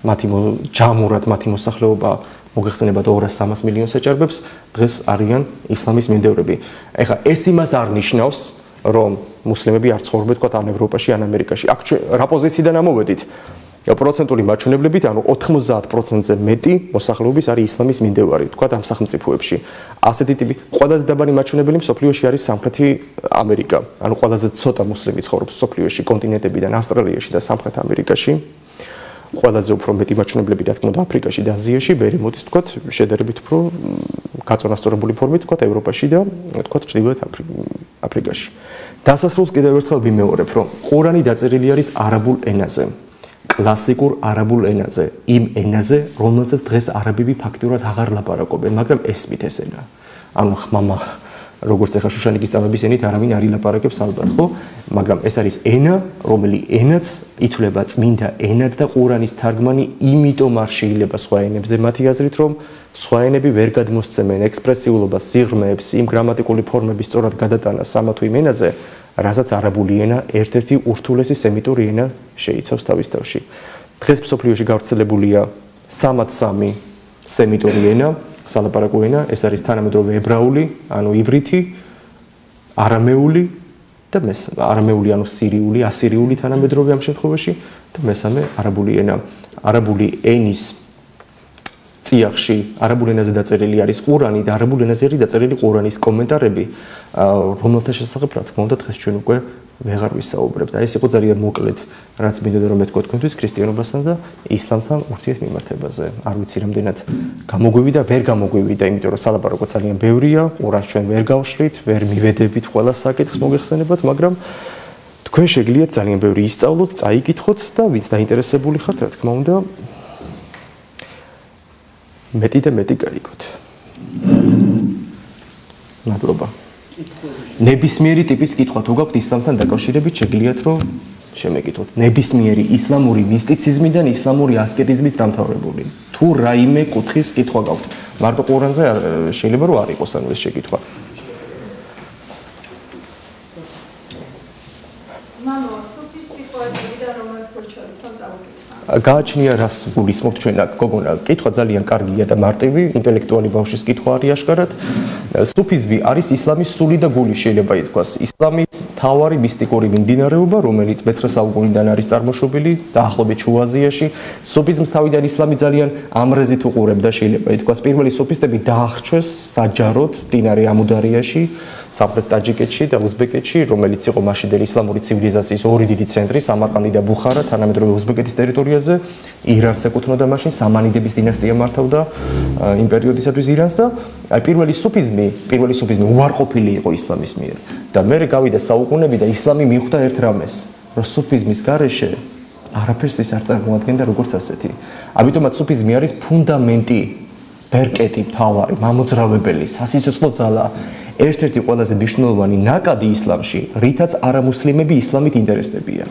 მათი ჯამურად მათი მოსახლეობა მოგეხსენებათ 200-300 მილიონს ეჭარბებს, დღეს არიან ისლამის მიმდევრები. ეხლა ეს იმას არ ნიშნავს, რომ მუსლიმები არ ცხოვრობენ თქვათ ან ევროპაში, ან ამერიკაში. აქ რა პოზიციიდან ამოვედით? პროცენტული მაჩვენებლებით, ანუ 90%-ზე მეტი მოსახლეობის არის ისლამის მიმდევარი, თქვა ამ სახელმწიფოებში. ასეთი ტიპი ყველაზე დაბალი მაჩვენებელი მსოფლიოში არის სამხრეთი ამერიკა. ანუ ყველაზე ცოტა მუსლიმი ცხოვრობს მსოფლიოში, კონტინენტებიდან ავსტრალიაში და სამხრეთ ამერიკაში. ყველაზე უფრო მეტი მაჩვენებლები, რა თქმა უნდა, აფრიკაში და აზიაში, მერე მოდის თქვა შედარებით უფრო გაწონასწორებული ფორმით თქვა ევროპაში და თქვა ჩრდილოეთ აფრიკაში. დასასრულს კიდევ ერთხელ ვიმეორებ, რომ ყურანი დაწერილი არის არაბულ ენაზე. კლასიკურ არაბულ ენაზე, იმ ენაზე, რომელზეც დღეს არაბები ფაქტურად აღარ ლაპარაკობენ, მაგრამ ესმით ეს ენა. ანუ ხმამა, როგორც ახლა შუშანიკის წამების ენით არავინ არ ილაპარაკებს ალბათ, ხო? მაგრამ ეს არის ენა, რომელი ენაც ითვლება წმინდა ენად და ყურანის თარგმანი იმიტომ არ შეიძლება სხვა ენებზე, მათი აზრით, რომ სხვა ენები ვერ გადმოსცემენ ექსპრესიულობას, სიღრმეებს, იმ გრამატიკული ფორმების სწორად გადატანას ამა თუ იმ ენაზე, რასაც არაბული ენა ერთ-ერთი ურთულესი სემიტური ენა შეიცავს თავის თავში. დღეს მსოფლიოში გავრცელებულია 33 სემიტური ენა, სალაპარაკო ენა, ეს არის თანამედროვე ებრაული, ანუ ივრითი, არამეული და არამეული, ანუ სირიული, ასირიული თანამედროვე ამ შემთხვევაში და მესამე არაბული ენა. არაბული ენის წიაღში არაბულ ენაზე დაწერილი არის ყურანი და არაბულ ენაზე არის დაწერილი ყურანის კომენტარები, რომელთა შესახებ რა თქმა უნდა დღეს ჩვენ უკვე ვეღარ ვისაუბრებთ. ეს იყო ძალიან მოკლედ, რაც მინდოდა რომ მეთქვა თქვენთვის ქრისტიანობასთან და ისლამთან ურთიერთმიმართებაზე. არ ვიცი რამდენად გამოგვივიდა, ვერ გამოგვივიდა, იმიტომ რომ სალაპარაკო ძალიან ბევრია, ყურანს ჩვენ ვერ გავშლით, ვერ მივედებით ყველა საკითხს მოგეხსენებათ, მაგრამ თქვენ შეგიძლიათ ძალიან ბევრი ისწავლოთ, წაიკითხოთ და ვინც დაინტერესებული ხართ, რა თქმა უნდა, მეტი და მეტი გაიგოთ. მადლობა. ნებისმიერი ტიპის კითხვა თუ გაქვთ ისლამთან დაკავშირებით, შეგიძლიათ რომ შემეკითხოთ. ნებისმიერი ისლამური მისტიციზმიდან, ისლამური ასკეტიზმით დამთავრებული. თუ რაიმე კუთხის კითხვა გაქვთ, მარტო ყურანზე შეიძლება რომ არ იყოს ანუ ეს შეკითხვა. გააჩნია რას გულისხმობთ ჩვენ აქ გოგონა კითხვა ძალიან კარგია და მარტივი ინტელექტუალი ბავშვის კითხვა არის აშკარად სუფიზმი არის ისლამის სული და გული შეიძლება ითქვას ისლამის მთავარი მისტიკური მიმდინარეობა რომელიც მე-19 საუკუნიდან არის წარმოშობილი დაახლოებით შუა აზიაში სუფიზმს თავიდან ისლამი ძალიან ამრეზით უყურებდა შეიძლება ითქვას პირველი სუფისტები დაახრჩვეს საჯაროდ მდინარე ამუდარიაში სამხრეთ ტაჯიკეთში და უზბეკეთში რომელიც იყო მაშინდელი ისლამური ცივილიზაციის ორი დიდი ცენტრი სამარყანდი და ბუხარა თანამედროვე უზბეკეთის ტერიტორიაზე ირანს ეკუთვნოდა მაშინ სამანიდების დინასტია მართავდა იმ პერიოდისათვის ირანს და პირველი სუფიზმი უარყოფილი იყო ისლამის მიერ და მე გავიდა საუკუნეები და ისლამი მიხვდა ერთ რამეს რომ სუფიზმის გარეშე არაფერს ის არ წარმოადგენდა როგორც ასეთი ამიტომაც სუფიზმი არის ფუნდამენტი ბერკეტი მთავარი მამოძრავებელი სასიცოცხლო ძალა ერთ-ერთი ყველაზე მნიშვნელოვანი ნაკადი ისლამში რითაც არამუსლიმები ისლამით ინტერესდებიან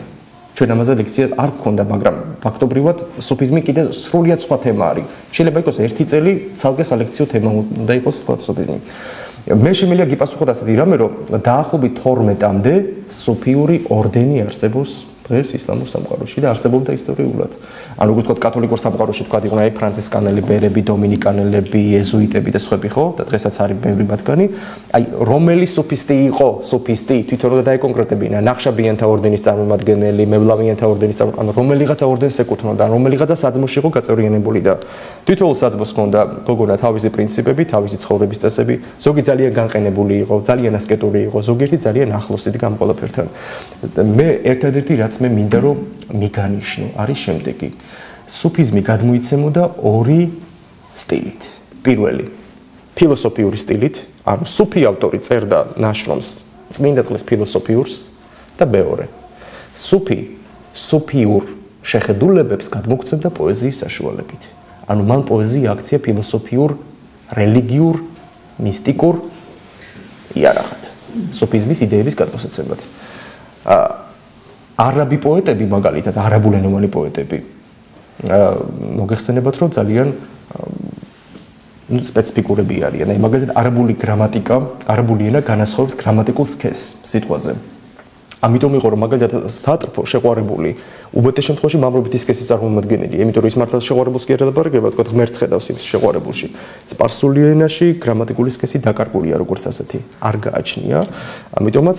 ჩვენ ამაზე ლექცია არ გქონდა, მაგრამ ფაქტობრივად სუფიზმი კიდე სრულიად სხვა თემა არის. შეიძლება იყოს ერთი წელი ცალკე სალექციო თემა უნდა იყოს თქვა სუფიზმი. მე შემიძლია გიპასუხოთ ასეთი რამე, რომ დაახლოებით 12-მდე სუფიური ორდენი არსებობს დღეს ისლამურ სამყაროში და არსებობდა ისტორიულად. ანუ როგორც ვთქვათ, კათოლიკურ სამყაროში თქვათ იყვნენ აი ფრანცისკანელები, ბერები, დომინიკანელები, ეზუიტები და სხვები, ხო? და დღესაც არის ბევრი მათგანი. აი რომელი სუფისტი იყო, სუფისტი თვითონ რა დაეკონკრეტებინა, ნახშაბიანთა ორდენის წარმომადგენელი, მევლავიანთა ორდენის წარმომადგენელი, ანუ რომელიღაცა ორდენს ეკუთვნოდა, რომელიღაცა საძმოში იყო გაწევრიანებული და თითოეულ საძმოს ჰქონდა გოგონა თავისი პრინციპები, თავისი ცხოვრების წესები, ზოგი ძალიან განყენებული იყო, ძალიან ასკეტური იყო, ზოგიერთი ძალიან ახლოს idi ამ ყველაფერთან. მე ერთადერთი რაც მე მინდა რომ მიგანიშნო არის შემდეგი. სუფიზმი გადმოიცემოდა ორი სტილით. პირველი ფილოსოფიური სტილით, ანუ სუფი ავტორი წერდა ნაშრომს წმინდა წყლის ფილოსოფიურს და მეორე სუფიურ შეხედულებებს გადმოგცემდა პოეზიის საშუალებით. ანუ მან პოეზია აქცია ფილოსოფიურ, რელიგიურ, მისტიკურ იარაღად. სუფიზმის იდეების გადმოსაცემად. არაბი პოეტები მაგალითად არაბულენოვანი პოეტები მოგეხსენებათ რომ ძალიან სპეციფიკურები არიან. აი მაგალითად არაბული გრამატიკა, არაბული ენა განასხვავებს გრამატიკულ სქესს სიტყვაზე. ამიტომ იყო რომ მაგალითად სატრფო შეყვარებული უბედურ შემთხვევაში მამრობითი სქესის წარმომადგენელი, იმიტომ რომ ის მართლაც შეყვარებულს კი არ ელაპარაკება, თქვა ღმერთს ხედავს იმ შეყვარებულში. სპარსული ენაში გრამატიკული სქესი დაკარგულია როგორც ასეთი, არ გააჩნია. ამიტომაც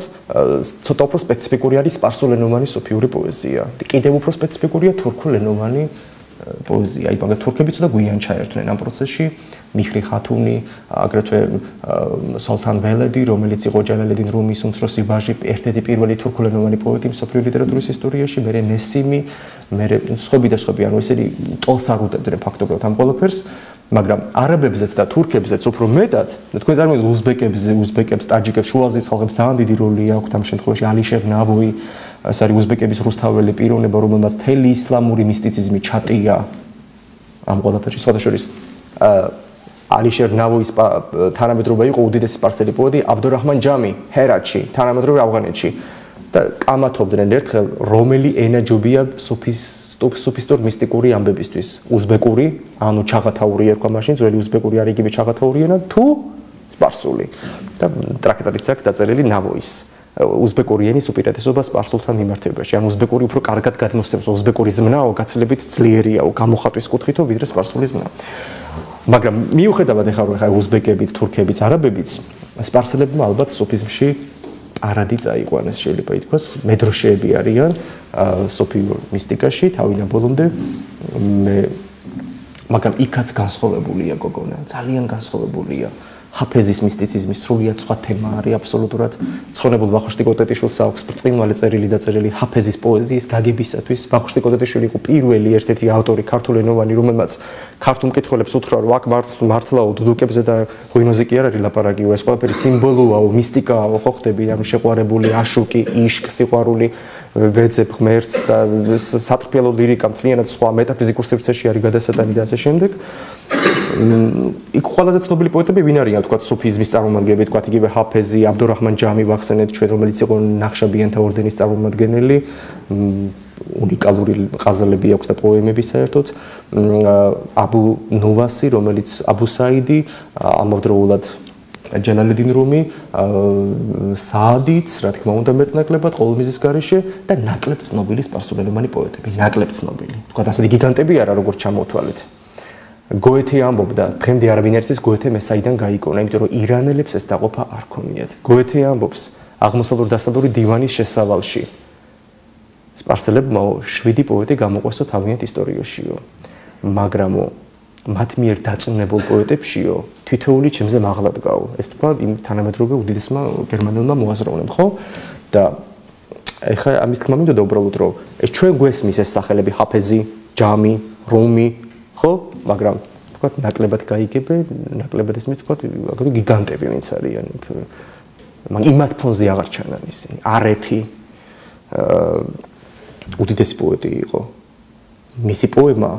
ცოტა უფრო სპეციფიკური არის სპარსულენოვანი სოფიური პოეზია. კიდევ უფრო სპეციფიკურია თურქულენოვანი პოეზია. აი მაგალითად თურქები ცოტა გვიან ჩაერთვნენ ამ პროცესში. მიხრი ხათუნი, აგრეთვე სულთან ველედი, რომელიც იყო ჯალალედინ რუმის უმცროსი ვაჟი, ერთ-ერთი პირველი თურქულენოვანი პოეტი მსოფლიო ლიტერატურის ისტორიაში, მერე ნესიმი, მერე სხვები და სხვები, ანუ ესენი ტოლს არ უტებდნენ ფაქტობრივად ამ ყველაფერს, მაგრამ არაბებზეც და თურქებზეც უფრო მეტად, თქვენ წარმოიდგინეთ უზბეკებს, ტაჯიკებს, შუა აზიის ხალხებს ძალიან დიდი როლი აქვს ამ შემთხვევაში ალიშერ ნავოი, ეს არის უზბეკების რუსთაველი პიროვნება, რომელმაც მთელი ისლამური მისტიციზმი ჩატია ამ ყველაფერში, სხვადასხვა ალიშერ ნავოის თანამედროვე იყო უდიდესი სპარსელი პოეტი აბდურაჰმან ჯამი ჰერატში, თანამედროვე ავღანეთში და კამათობდნენ ერთხელ რომელი ენა ჯობია სუფისტურ მისტიკური ამბებისთვის, უზბეკური, ანუ ჩაღათაური ერქვა მაშინ, ძველი უზბეკური არის იგივე ჩაღათაური ენა თუ სპარსული და ტრაქტატიც აქვს დაწერილი ნავოის უზბეკური ენის უპირატესობა სპარსულთან მიმართებაში, ანუ უზბეკური უფრო კარგად გადმოსცემს, უზბეკური ზმნაო გაცილებით ძლიერია, გამოხატვის კუთხითო ვიდრე სპარსული ზმნა. მაგრამ მიუხედავად ეხლა რომ უზბეკებიც, თურქებიც, არაბებიც სპარსელებმა ალბათ სოფიზმში არადი წაიყვანეს, შეიძლება ითქვას, მედროშეები არიან სოფიურ მისტიკაში, თავიდან ბოლომდე მაგრამ იქაც განსხვავებულია გოგონა, ძალიან განსხვავებულია. ჰაფეზის მისტიციზმი სრულიად სხვა თემა არის აბსოლუტურად. ცხონებულ ვახუშტი კოტეტიშვილს აქვს ბრწყინვალე წერილი დაწერილი ჰაფეზის პოეზიის გაგებისათვის. ვახუშტი კოტეტიშვილი იყო პირველი ერთ-ერთი ავტორი ქართულენოვანი, რომელმაც ქართულ მკითხველებს უთხრა, რომ აქ მართლაო დუდუკებზე და ღვინოზე კი არ არის ლაპარაკიო, ეს ყველაფერი სიმბოლოაო, მისტიკაო, ხო ხდები, ანუ შეყვარებული, აშუკი, იშკ, სიყვარული, ვეძებ ღმერთს და სატრფიალო ლირიკა მთლიანად სხვა მეტაფიზიკურ სივრცეში არის გადასატანი და ასე შემდეგ. იქ ყველაზე ცნობილი პოეტები ვინ არიან, თქვა სუფიზმის წარმომადგენლები, თქვა იგივე ჰაფეზი, აბდურაჰმან ჯამი ვახსენეთ ჩვენ, რომელიც იყო ნახშაბიანთა ორდენის წარმომადგენელი, უნიკალური ღაზალები აქვს და პოემები საერთოდ, აბუ ნუვასი, რომელიც აბუ საიდი, ამავდროულად ჯალალედინ რუმი, საადიც, რა თქმა უნდა მეტნაკლებად ყოველმიზის გარეშე და ნაკლებ ცნობილი სპარსულენოვანი პოეტები, ნაკლებ ცნობილი. თქვა ასეთი გიგანტები არა როგორც ჩამოთვალეთ. გოეთე ამბობდა, დღემდე არავინ არ იცის გოეთე მესაიდან გაიგონა, იმიტომ რომ ირანელებს ეს დაყოფა არ ქონიათ. გოეთე ამბობს, აღმოსავლურ-დასავლური დივანის შესავალში. სპარსელებმა 7 პოეტი გამოყვესო თავიანთ ისტორიაშიო. მაგრამ მათ მიერ დაწუნებულ პოეტებშიო, თითოეული ჩემზე მაღლა დგაო. ეს თქვა იმ თანამედროვე უდიდესმა გერმანელმა მოაზროვნემ, ხო? და ეხლა ამის თქმა მინდოდა უბრალოდ რომ ეს ჩვენ გვესმის ეს სახელები ჰაფეზი, ჯამი, რუმი, ხო? მაგრამ თქვა ნაკლებად გაიგებენ, ნაკლებად ესმის თქვა აგრეთვე გიგანტები ვინც არიან იქ. მაგრამ იმათ ფონზე აღარ ჩანან ისინი. არეთი უდიდესი პოეტი იყო. მისი პოემა,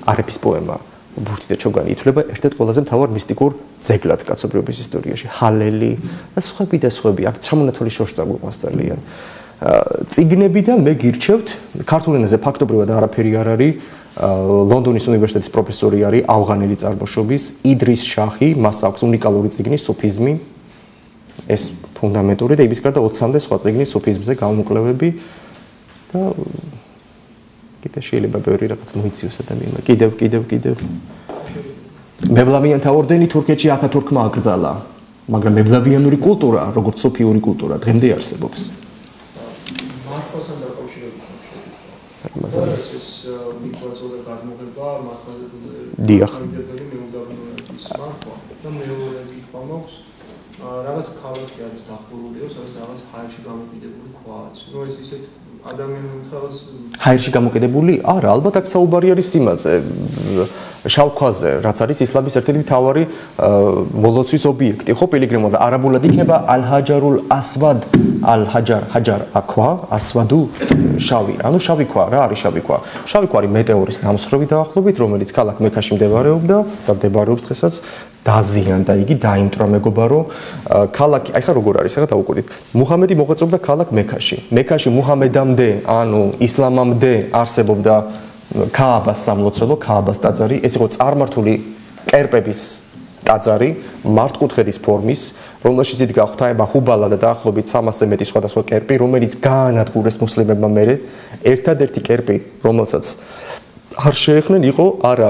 არეფის პოემა ბურთი და ჩოგანი ითვლება ერთ-ერთ ყველაზე მთავარ მისტიკურ ძეგლად კაცობრიობის ისტორიაში. ჰალელი და სხვები, აქ ჩამონათვალი შორს წაგვიყვანს ძალიან. წიგნებიდან მე გირჩევთ, ქართულ ენაზე ფაქტობრივად არაფერი არ არის. ლონდონის უნივერსიტეტის პროფესორი არის ავღანელი წარმოშობის იდრის შაჰი, მას აქვს უნიკალური წიგნი სუფიზმი. ეს ფუნდამენტური და იმის გარდა 20-მდე სხვა წიგნი სუფიზმზე გამოკვლევები და კიდე შეიძლება ბევრი რაღაც მოიციოს ადამიანმა. კიდევ. მევლავიანთა ორდენი თურქეთში ათათურქმა აკრძალა, მაგრამ მევლავიანური კულტურა, როგორც სოფიური კულტურა, დღემდე არსებობს. მართლასთან დაკავშირებით. ეს მიკროცოდა გადმოღება მართლაზე დიახ. და მეორე კითხვა მაქვს. რაღაც ქალაქი არის დახურულიო, სადაც რაღაც ჰაერში გამოკიდებული ქვა არის. ნუ ეს ისეთ ადამიანურ თავს ჰაერში გამოკიდებული? არა, ალბათ აქ საუბარი არის იმაზე, შავ ქვაზე, რაც არის ისლამის ერთ-ერთი მთავარი მოლოცვის ობიექტი, ხო, პილიგრიმობა. არაბულად იქნება ალ-ჰაჯარულ ასვად, ალ-ჰაჯარ აქვა, ასვადუ შავი. ანუ შავი ქვა, რა არის შავი ქვა? შავი ქვა არის მეტეორის ნამსხვრევი დაახლოებით, რომელიც ქალაქ მექაში მდებარეობდა და მდებარეობს დღესაც. დაზიანდა იგი, დაიმტრა მეგობა რომ ქალაქი, აი ხა როგორ არის, ახლა დავუკვირდით. მუჰამედი მოღვაწეობდა ქალაქ მექაში. მექაში მუჰამედამდე, ანუ ისლამამდე არსებობდა ქააბას სამლოცველო, ქააბას ტაძარი, ეს იყო წარმართული კერპების ტაძარი მართკუთხედის ფორმის, რომელშიც იდგა ღვთაება-ჰუბალა და დაახლოებით 300-ზე მეტი სხვადასხვა კერპი, რომელიც გაანადგურეს მუსლიმებმა მერე. ერთადერთი კერპი, რომელსაც არ შეეხნენ, იყო არა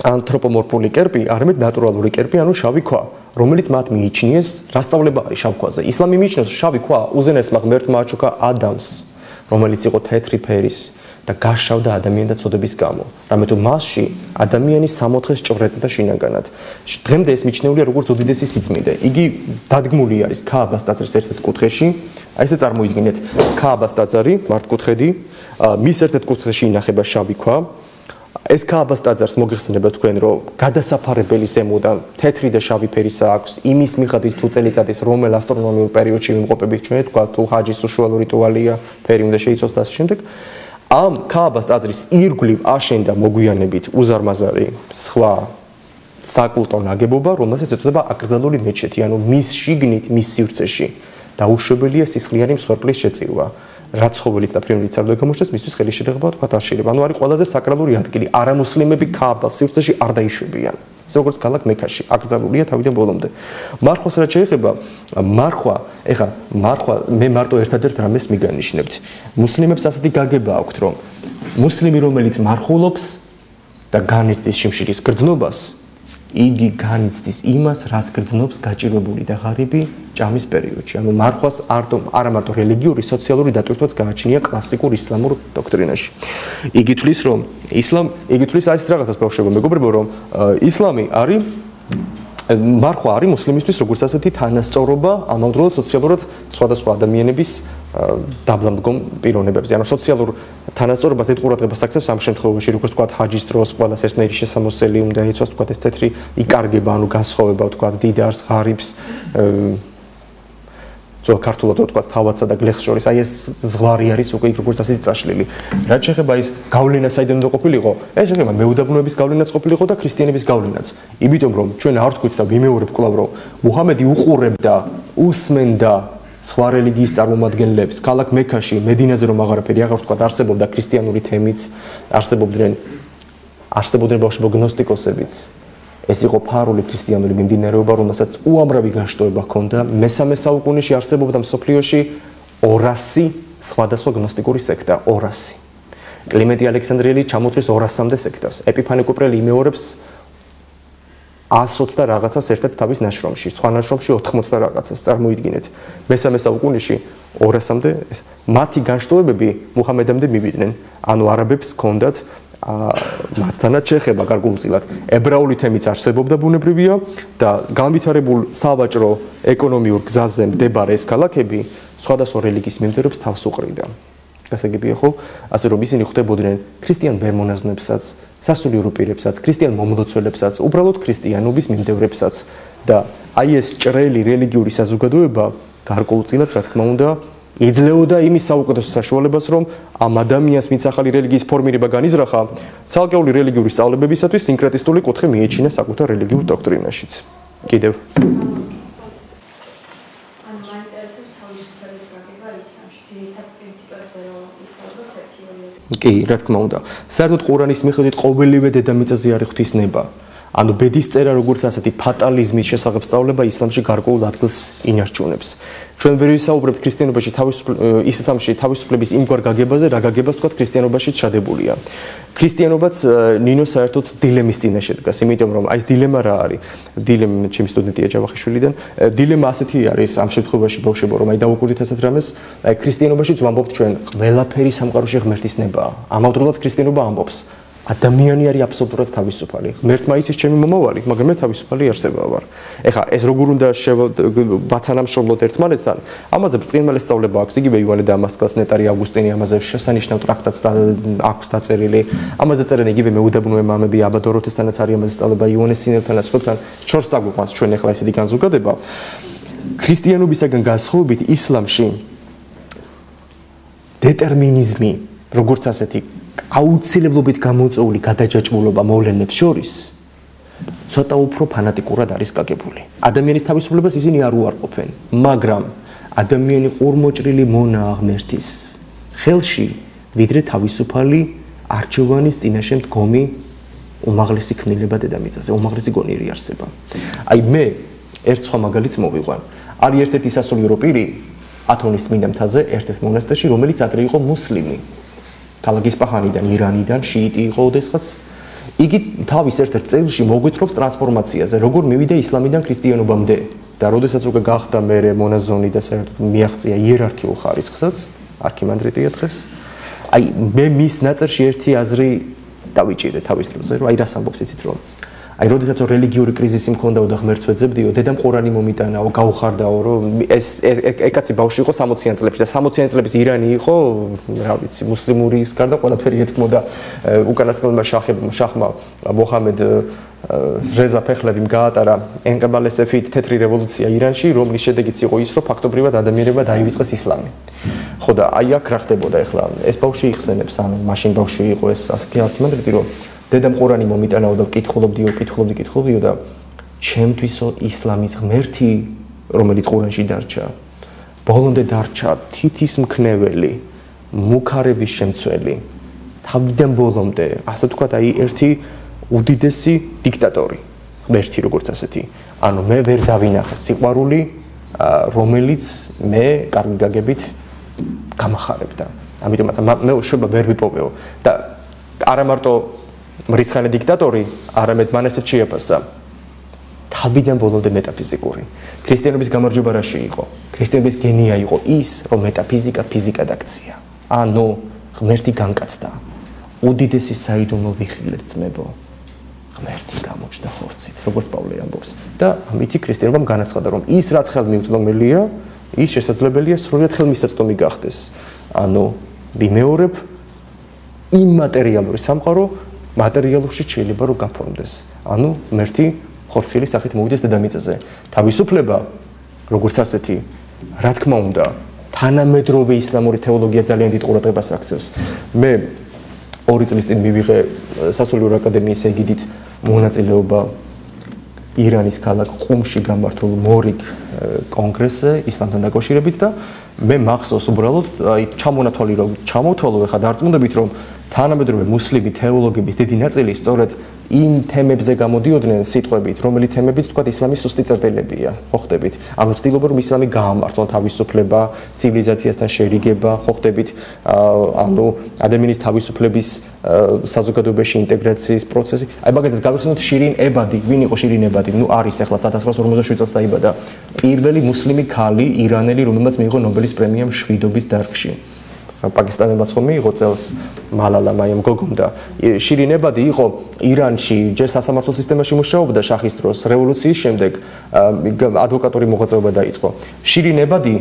ანთროპომორფული კერპი, არამედ ნატურალური კერპი, ანუ შავი ქვა, რომელიც მათ მიიჩნიეს, რა სწავლება არის შავ ქვაზე. ისლამი მიიჩნევს შავი ქვა უზენაესმა ღმერთმა აჩუქა ადამიანს, რომელიც იყო თეთრი ფერის და გაშავდა ადამიანთა წოდების გამო. რამე თუ მასში ადამიანი 60-ს ჭვრეტდა და შინაგანად. დღემდე ეს მიჩნეულია როგორც უდიდესი სიწმინდე. იგი დადგმული არის ქააბას ტაძრის ერთ-ერთ კუთხეში. აი ესე წარმოიდგინეთ, ქააბას ტაძარი, მართკუთხედი, მის ერთ-ერთ კუთხეში ინახება შავი ქვა. ეს ქააბას ტაძარს მოგეხსენება თქვენ, რომ გადასაფარებელი ზემოდან თეთრი და შავი ფერისა აქვს, იმის მიხედვით თუ წელიწადის რომელ ასტრონომიულ პერიოდში ვიმყოფებით ჩვენ, თქვა თუ ჰაჯის უშუალო რიტუალია, ფერი უნდა შეიცვალოს და ასე შემდეგ. ამ ქააბას ტაძრის ირგვლივ აშენდა მოგვიანებით უზარმაზარი სხვა საკულტო ნაგებობა, რომელსაც ეწოდება აკრძალული მეჩეთი, ანუ მის შიგნით, მის სივრცეში დაუშვებელია სისხლიანი მსხვერპლის შეწირვა. რაც ხოველის და ფრინველის წარდგა გამოჩნდეს, მისთვის ხელი შედაღება თქვა არშილება. ანუ არის ყველაზე საკრალური ადგილი. არამუსლიმები ქააბას სივრცეში არ დაიშვებიან. ეს როგორც ქალაქ მექაში, აკრძალულია თავიდან ბოლომდე. მარხვას რაც შეეხება, მარხვა მე მარტო ერთადერთ რამეს მიგანიშნებთ. მუსლიმებს ასეთი გაგება აქვთ, რომ მუსლიმი რომელიც მარხულობს და განიცდის შიმშილის გრძნობას, იგი განიცდის იმას, რას გრძნობს გაჭირვებული და ღარიბი ჭამის პერიოდში. ანუ მარხვას არა მარტო რელიგიური, სოციალური დატვირთვაც გააჩნია კლასიკურ ისლამურ დოქტრინაში. იგი თვლის, რომ იგი თვლის აი ეს რაღაცას ბავშვებო, მეგობრებო, რომ ისლამი არის მარხვა არის მუსლიმისთვის როგორც ასეთი თანასწორობა ამავდროულად სოციალურად სხვადასხვა ადამიანების დაბლამდგომ პიროვნებებზე. ანუ სოციალურ თანასწორობას დიდ ყურადღებას აქცევს ამ შემთხვევაში, როგორც თქვა ჰაჯის დროს ყველას ერთნაირი შესამოსელი უნდა ეცვას, თქვა ეს თეთრი იკარგება, ანუ განსხვავება, თქვა დიდარს, ღარიბს, ძველ ქართულად თქვა თავადსა და გლეხს შორის, აი ეს ზღვარი არის უკვე როგორც ასეთი წაშლილი. რაც შეეხება ის გავლენა საიდან უნდა ყოფილიყო, ეს შეეხება მეუდაბნოების გავლენაც ყოფილიყო და ქრისტიანების გავლენაც. იმიტომ რომ ჩვენ არ ვთქვით და ვიმეორებ კვლავ რომ მუჰამედი უყურებდა, უსმენდა სხვა რელიგიის წარმომადგენლებს, ქალაქ მექაში, მედინაზე რომ აღარაფერი აღარ ვთქვა, არსებობდა ქრისტიანული თემიც, არსებობდნენ ბავშვებო გნოსტიკოსებიც. ეს იყო ფარული ქრისტიანული მიმდინარეობა, რომელსაც უამრავი განშტოება ჰქონდა. მე-3 საუკუნეში არსებობდა მსოფლიოში 200 სხვადასხვა გნოსტიკური სექტა, 200. კლიმენტი ალექსანდრიელი ჩამოთვლის 200-მდე სექტას. ეპიფანე კუპრელი იმეორებს 120 და რაღაცას ერთად თავის ნაშრომში, სხვა ნაშრომში 80 და რაღაცას. წარმოიდგინეთ, მე-3 საუკუნეში 200-მდე მათი განშტოებები მუჰამედამდე მივიდნენ. ანუ არაბებს ჰქონდათ მათთანაც შეეხება გარკვეულწილად ებრაული თემიც არსებობდა ბუნებრივია და განვითარებულ სავაჭრო ეკონომიურ გზაზე მდებარე ეს ქალაქები სხვადასხვა რელიგიის მიმდევრებს თავს უყრიდა. გასაგებია ხო? ასე რომ ისინი ხვდებოდნენ ქრისტიან ბერმონაზვნებსაც, სასულიერო პირებსაც, ქრისტიან მომლოცველებსაც, უბრალოდ ქრისტიანობის მიმდევრებსაც და აი ეს ჭრელი რელიგიური საზოგადოება გარკვეულწილად რა თქმა უნდა იძლეოდა იმის საუკეთესო საშუალებას, რომ ამ ადამიანს მის ახალი რელიგიის ფორმირება განიზრახა, ცალკეული რელიგიური სწავლებებისათვის სინკრეტისტული კუთხე მიეჩინა საკუთარ რელიგიურ დოქტრინაშიც. კიდევ კი, რა თქმა უნდა. საერთოდ ყურანის მიხედვით ყოველივე დედამიწაზე არის ღვთისნება. ანუ ბედის წერა როგორც ასეთი ფატალიზმის შესახებ სწავლება ისლამში გარკვეულ ადგილს ინარჩუნებს. ჩვენ ვერ ვისაუბრებთ ქრისტიანობაში ისლამში თავისუფლების იმგვარ გაგებაზე, რა გაგებას თქვა ქრისტიანობაში ჩადებულია. ქრისტიანობაც ნინო საერთოდ დილემის წინაშე დგას, იმიტომ რომ აი ეს დილემა რა არის? დილემა ჩემი სტუდენტია ჯავახიშვილიდან. დილემა ასეთი არის ამ შემთხვევაში ბავშვებო, რომ აი დავუკვირდით ასეთ რამეს, აი ქრისტიანობაშიც ვამბობთ ჩვენ, ყველაფერი სამყაროში ღმერთის ნებაა. ამავდროულად ქრისტიანობა ამბობს ადამიანი არის აბსოლუტურად თავისუფალი. ღმერთმა იცის ჩემი მომავალი, მაგრამ მე თავისუფალი არსება ვარ. ეხლა ეს როგორ უნდა ვათანამშრომლოთ ერთმანეთთან? ამაზე ბრწყინვალე სწავლება აქვს. იგივე ივანე დამასკელს, ნეტარი ავგუსტინი ამაზე შესანიშნავ ტრაქტატს აქვს დაწერილი. ამაზე წერენ იგივე მეუდაბნოე მამები, აბა დოროთესთანაც არის ამაზე სწავლება, იონეს სინელთანაც, სხვებთან. შორს წაგვიყვანს ჩვენ ეხლა ესეთი განზოგადება. ქრისტიანობისაგან განსხვავებით ისლამში დეტერმინიზმი, როგორც ასეთი აუცილებლობით გამოწვეული გადაჯაჭვულობა მოვლენებს შორის ცოტა უფრო ფანატიკურად არის გაგებული. ადამიანის თავისუფლებას ისინი არ უარყოფენ, მაგრამ ადამიანი ყურმოჭრილი მონაა ღმერთის ხელში, ვიდრე თავისუფალი არჩევანის წინაშე მდგომი უმაღლესი ქმნილება დედამიწაზე, უმაღლესი გონიერი არსება. აი მე ერთ სხვა მაგალითს მოვიყვან. არის ერთ-ერთი სასულიერო პირი ათონის წმინდა მთაზე ერთ-ერთ მონასტერში, რომელიც ადრე იყო მუსლიმი. ქალაქ ისპაჰანიდან, ირანიდან, შიიტი იყო ოდესღაც. იგი თავის ერთ-ერთ წელში მოგვითხრობს ტრანსფორმაციაზე, როგორ მივიდა ისლამიდან ქრისტიანობამდე და როდესაც უკვე გახდა მერე მონაზონი და საერთოდ მიაღწია იერარქიულ ხარისხსაც, არქიმანდრიტია დღეს. აი მე მის ნაწერში ერთი აზრი დავიჭირე თავის დროზე, რომ აი რას ამბობს იცით რომ აი როდესაც რელიგიური კრიზისი მქონდაო და ღმერთს ვეძებდიო, დედამ ყურანი მომიტანაო, გაუხარდაო, რომ ეს კაცი ბავშვი იყო 60-იან წლებში და 60-იან წლების ირანი იყო, რა ვიცი, მუსლიმური ის გარდა ყველაფერი ეთქმოდა უკანასკნელმა შაჰმა მოჰამედ რეზა ფეხლევიმ გაატარა ენკაბალესეფით თეთრი რევოლუცია ირანში, რომლის შედეგიც იყო ის, რომ ფაქტობრივად ადამიანებმა დაივიწყეს ისლამი. ხო და აი აქ რა ხდებოდა ახლა ეს ბავშვი იხსენებს, ანუ მაშინ ბავშვი იყო ეს ასეთი არქიმანდრიტი, რომ დედამ ყურანი მომიტანაო და კითხულობდიო და ჩემთვისო ისლამის ღმერთი, რომელიც ყურანში დარჩა, ბოლომდე დარჩა თითის მქნეველი, მუქარების შემცველი, თავიდან ბოლომდე, ასე ვთქვათ, აი ერთი უდიდესი დიქტატორი, ღმერთი როგორც ასეთი. ანუ მე ვერ დავინახე სიყვარული, რომელიც მე კარგი გაგებით გამახარებდა. ამიტომაც მე უშუალოდ ვერ ვიპოვეო და არა მარტო მრისხანე დიქტატორი, არამედ მან ესეც შეაფასა. თავიდან ბოლომდე მეტაფიზიკური. ქრისტიანობის გამარჯვება რაში იყო? ქრისტიანობის გენია იყო ის, რომ მეტაფიზიკა ფიზიკად აქცია. ანუ ღმერთი განკაცდა. უდიდესი საიდუმლო ვიხილეთ ძმებო. ღმერთი გამოჩნდა ხორცით, როგორც პავლე ამბობს. და ამითი ქრისტიანობამ განაცხადა, რომ ის რაც ხელმიუწვდომელია, ის შესაძლებელია სრულად ხელმისაწვდომი გახდეს. ანუ ვიმეორებ იმატერიალური სამყარო მატერიალურში შეიძლება რომ გაფორმდეს. ანუ ღმერთი ხორცილის სახით მოვიდეს დედამიწაზე. თავისუფლება, როგორც ასეთი, რა თქმა უნდა, თანამედროვე ისლამური თეოლოგია ძალიან დიდ ყურადღებას აქცევს. მე 2 წლის წინ მივიღე სასულიერო აკადემიის ეგიდით მონაწილეობა ირანის ქალაქ ყუმში გამართულ მორიგ კონგრესზე ისლამთან დაკავშირებით და მე მახსოვს უბრალოდ აი ჩამოთვალო ეხლა დარწმუნდებით რომ თანამედროვე მუსლიმი თეოლოგების დიდი ნაწილი სწორედ იმ თემებზე გამოდიოდნენ სიტყვებით, რომელი თემებიც თქვა ისლამის სუსტი წერტილებია, ხო ხდებით? ანუ ცდილობენ რომ ისლამი გაამართლონ თავისუფლება, ცივილიზაციასთან შერიგება, ხო ხდებით? ანუ ადამიანის თავისუფლების საზოგადოებაში ინტეგრაციის პროცესი. აი მაგალითად გავიხსენოთ შირინ ებადი, ვინ იყო შირინ ებადი? ნუ არის ახლა 1947 წელს დაიბადა. პირველი მუსლიმი ქალი ირანელი, რომელმაც მიიღო ნობელის პრემია მშვიდობის დარგში. პაკისტანელმაც ხომ მიიღო წელს მალალა მაიამ გოგომ და შირინ ებადი იყო ირანში ჯერ სასამართლო სისტემაში მუშაობდა შაჰის დროს რევოლუციის შემდეგ ადვოკატური მოღვაწეობა დაიწყო. შირინ ებადი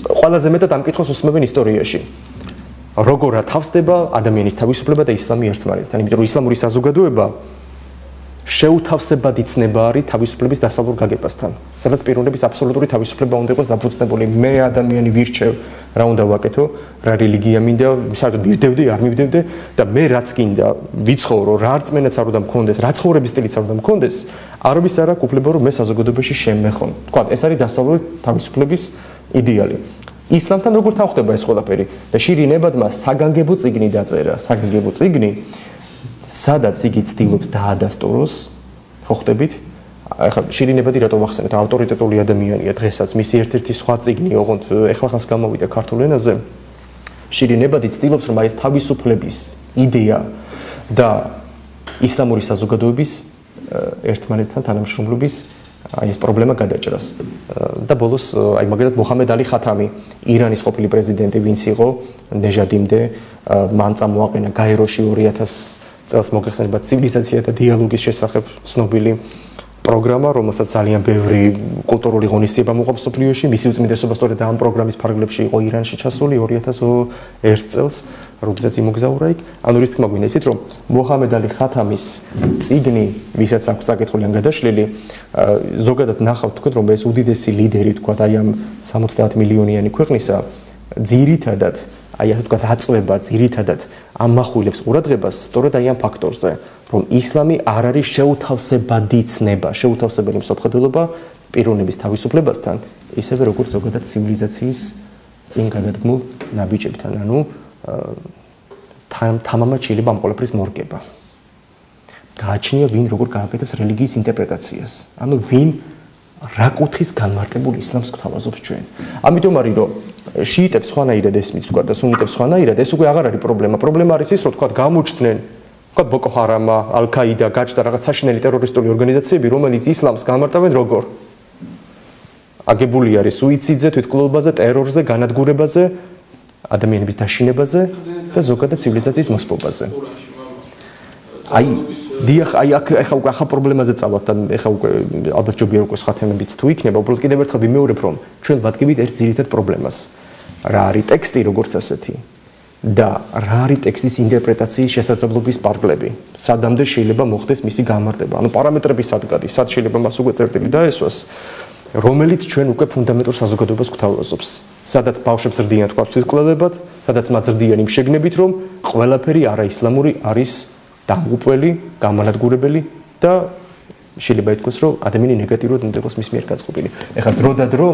ყველაზე მეტად ამ კითხვას უსმენენ ისტორიაში. როგორ ათავსდება ადამიანის თავისუფლება და ისლამი ერთმანეთთან, იმიტომ რომ ისლამური საზოგადოება შეუთავსებად იცნება არის თავისუფლების დასავლურ გაგებასთან. სადაც პიროვნების აბსოლუტური თავისუფლება უნდა იყოს დაფუძნებული. მე ადამიანი ვირჩევ, რა უნდა ვაკეთო, რა რელიგია მინდა, საერთოდ მივდევდი, არ მივდევდე და მე რაც გინდა ვიცხოვრო, რა რწმენაც არ უნდა მქონდეს, რა ცხოვრების სტილიც არ უნდა მქონდეს, არობის არ აქვს უფლება რომ მე საზოგადოებაში შემეხონ. თქვა, ეს არის დასავლური თავისუფლების იდეალი. ისლამთან როგორ თანხდება ეს ყველაფერი? და შირინ ებადმა საგანგებო წიგნი დაწერა, საგანგებო წიგნი სადაც იგი ცდილობს დაადასტუროს, ხო ხდებით? ახლა შირინ ებადი რატო ვახსენეთ? ავტორიტეტული ადამიანია დღესაც, მისი ერთ-ერთი სხვა წიგნი, ოღონდ ეხლახანს გამოვიდა ქართულ ენაზე. შირინ ებადი ცდილობს, რომ ეს თავისუფლების იდეა და ისლამური საზოგადოების ერთმანეთთან თანამშრომლობის ეს პრობლემა გადაჭრას. და ბოლოს აი მაგალითად მოჰამედ ალი ხათამი, ირანის ყოფილი პრეზიდენტი, ვინც იყო ნეჟადიმდე, მან წამოაყენა გაეროში 2000 წელს მოგეხსენება ცივილიზაცია და დიალოგის შესახებ ცნობილი პროგრამა, რომელსაც ძალიან ბევრი კულტურული ღონისძიება მოყვა მსოფლიოში. მისი უწმინდესობა სწორედ ამ პროგრამის ფარგლებში იყო ირანში ჩასული 2001 წელს, როდესაც იმოგზაურა იქ. ანუ რის თქმა გვინდა იცით, რომ მოჰამედ ალი ხათამის წიგნი, ვისაც აქვს საკითხული ან გადაშლილი, ზოგადად ნახავთ თქვენ, რომ ეს უდიდესი ლიდერი თქვა აი ამ 70 მილიონიანი ქვეყნისა, ძირითადად აი ასე ვთქვათ აწვება ძირითადად ამახვილებს ყურადღებას სწორედ აი ამ ფაქტორზე, რომ ისლამი არ არის შეუთავსებადი ცნება, შეუთავსებელი მსოფლმხედველობა პიროვნების თავისუფლებასთან, ისევე როგორც ზოგადად ცივილიზაციის წინ გადადგმულ ნაბიჯებთან, ანუ თამამად შეიძლება ამ ყველაფრის მორგება. გააჩნია ვინ როგორ გააკეთებს რელიგიის ინტერპრეტაციას. ანუ ვინ რა კუთხის განმარტებულ ისლამს გვთავაზობს ჩვენ. ამიტომ არის რომ შიიტებს სხვანაირად ესმით თქვა და სუნიტებს სხვანაირად ეს უკვე აღარ არის პრობლემა. პრობლემა არის ის რომ თქვა გამოჩნდნენ თქვა ბოკო ჰარამა, ალ-ქაიდა, გაჩნდა რაღაც საშინელი ტერორისტული ორგანიზაციები, რომელიც ისლამს განმარტავენ როგორ აგებული არის სუიციდზე, თვითმკვლელობაზე, ტერორზე, განადგურებაზე, ადამიანების დაშინებაზე და ზოგადად ცივილიზაციის მოსპობაზე. აი, დიახ, აი ახლა უკვე ახალ პრობლემაზე წავთ და ახლა უკვე ალბათ ჯობია უკვე სხვა თემებიც თუ იქნება, უბრალოდ კიდევ ერთხელ ვიმეორებ, რომ ჩვენ ვადგებით ერთ ძირითად პრობლემას. რა არის ტექსტი როგორც ასეთი და რა არის ტექსტის ინტერპრეტაციის შესაძლებლობის პარკლები. სადამდე შეიძლება მოხდეს მისი განმარტება. ანუ პარამეტრები სად გადის, სად შეიძლება მას უკვე წერტილი დაესვას. რომელიც ჩვენ უკვე ფუნდამენტურ საზოგადოებას გვთავაზობს. სადაც ბავშვებს ზრდიან თქვა თვითმკვლელებად, სადაც მათ ზრდიან იმ შეგნებით, რომ ყველაფერი არაისლამური არის დამღუპველი, გამანადგურებელი და შეიძლება ითქვას, რომ ადამიანი ნეგატიურად უნდა იყოს მის მიერ გაწყობილი. ეხლა დრო და დრო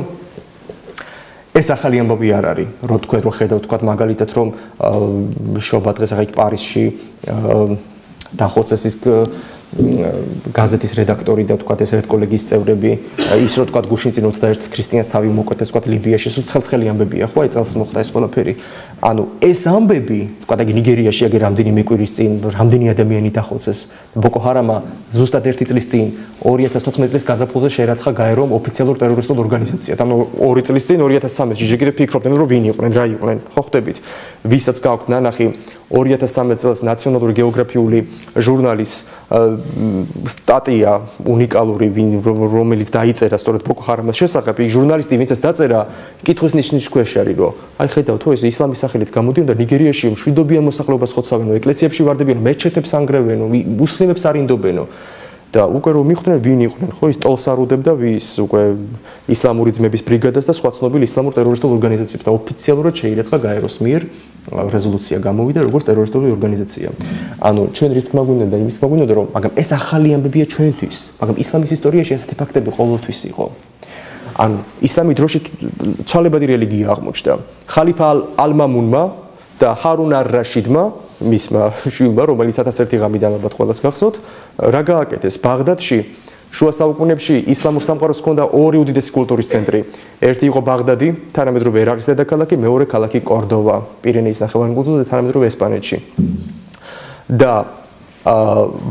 ეს ახალი ამბავი არ არის. რო თქვენ რო ხედავთ თქვა მაგალითად რომ შობა დღეს ახლა იქ პარიზში დახოცეს ის გაზეთის რედაქტორი და თქვა ეს რედკოლეგიის წევრები ის რო თქვა გუშინ წინ 21 ქრისტიანს თავი მოკვეთეს თქვა ლიბიაში სუცხელცხელი ამბებია ხო აი წელს მოხდა ეს ყველაფერი ანუ ეს ამბები თქვა და ნიგერიაში აგერ რამდენიმე კვირის წინ რამდენი ადამიანი დახოცეს ბოკო ჰარამა ზუსტად 1 წლის წინ 2014 წლის გაზაფხულზე შეერაცხა გაერომ ოფიციალურ ტერორისტულ ორგანიზაციად ანუ 2 წლის წინ 2013 წელს ჯერ ფიქრობდნენ რომ ვინ იყვნენ რა იყვნენ ხო ხდებით ვისაც გაქვთ ნანახი 2013 წელს ნაციონალური გეოგრაფიული ჟურნალის სტატია უნიკალური რომელიც დაიწერა სწორედ ბოკო ჰარამას შესახებ ის ჟურნალისტი ვინცაც დაწერა კითხვის ნიშნის ქვეშ არის რომ აი ხედავთ თუ ეს ისლამის სახელით გამოდიან და ნიგერიაში მშვიდობიან მოსახლეობას ხოცავენ ეკლესიებში ვარდებიან მეჩეთებს ანგრევენ მუსლიმებს არინდობენ და უკვე რომ მიხვდნენ ვინ იყვნენ ხო ის ტოლს არ უდებდა ვის უკვე ისლამური ძმების ბრიგადას და სხვა ცნობილ ისლამურ ტერორისტულ ორგანიზაციებს და ოფიციალურად შეირაცხა გაეროს მიერ რეზოლუცია გამოვიდა როგორც ტერორისტული ორგანიზაცია. ანუ ჩვენ რის თქმა გვინდა და იმის თქმა გვინდა რომ მაგრამ ეს ახალი ამბებია ჩვენთვის, მაგრამ ისლამის ისტორიაში ასეთი ფაქტები ყოველთვის იყო. ანუ ისლამი დროში ცვალებადი რელიგია აღმოჩნდა. ხალიფა ალ-მამუნმა და ჰარუნ არ-რაშიდმა მისმა შვილმა რომელიც 1001 ღამიდან ალბათ ყველას გახსოვთ რა გააკეთეს ბაღდადში შუა საუკუნეებში ისლამურ სამყაროს ჰქონდა ორი უდიდესი კულტურის ცენტრი ერთი იყო ბაღდადი თანამედროვე ერაყის დედაქალაქი მეორე ქალაქი კორდოვა პირენეის ნახევარკუნძულზე და თანამედროვე ესპანეთში და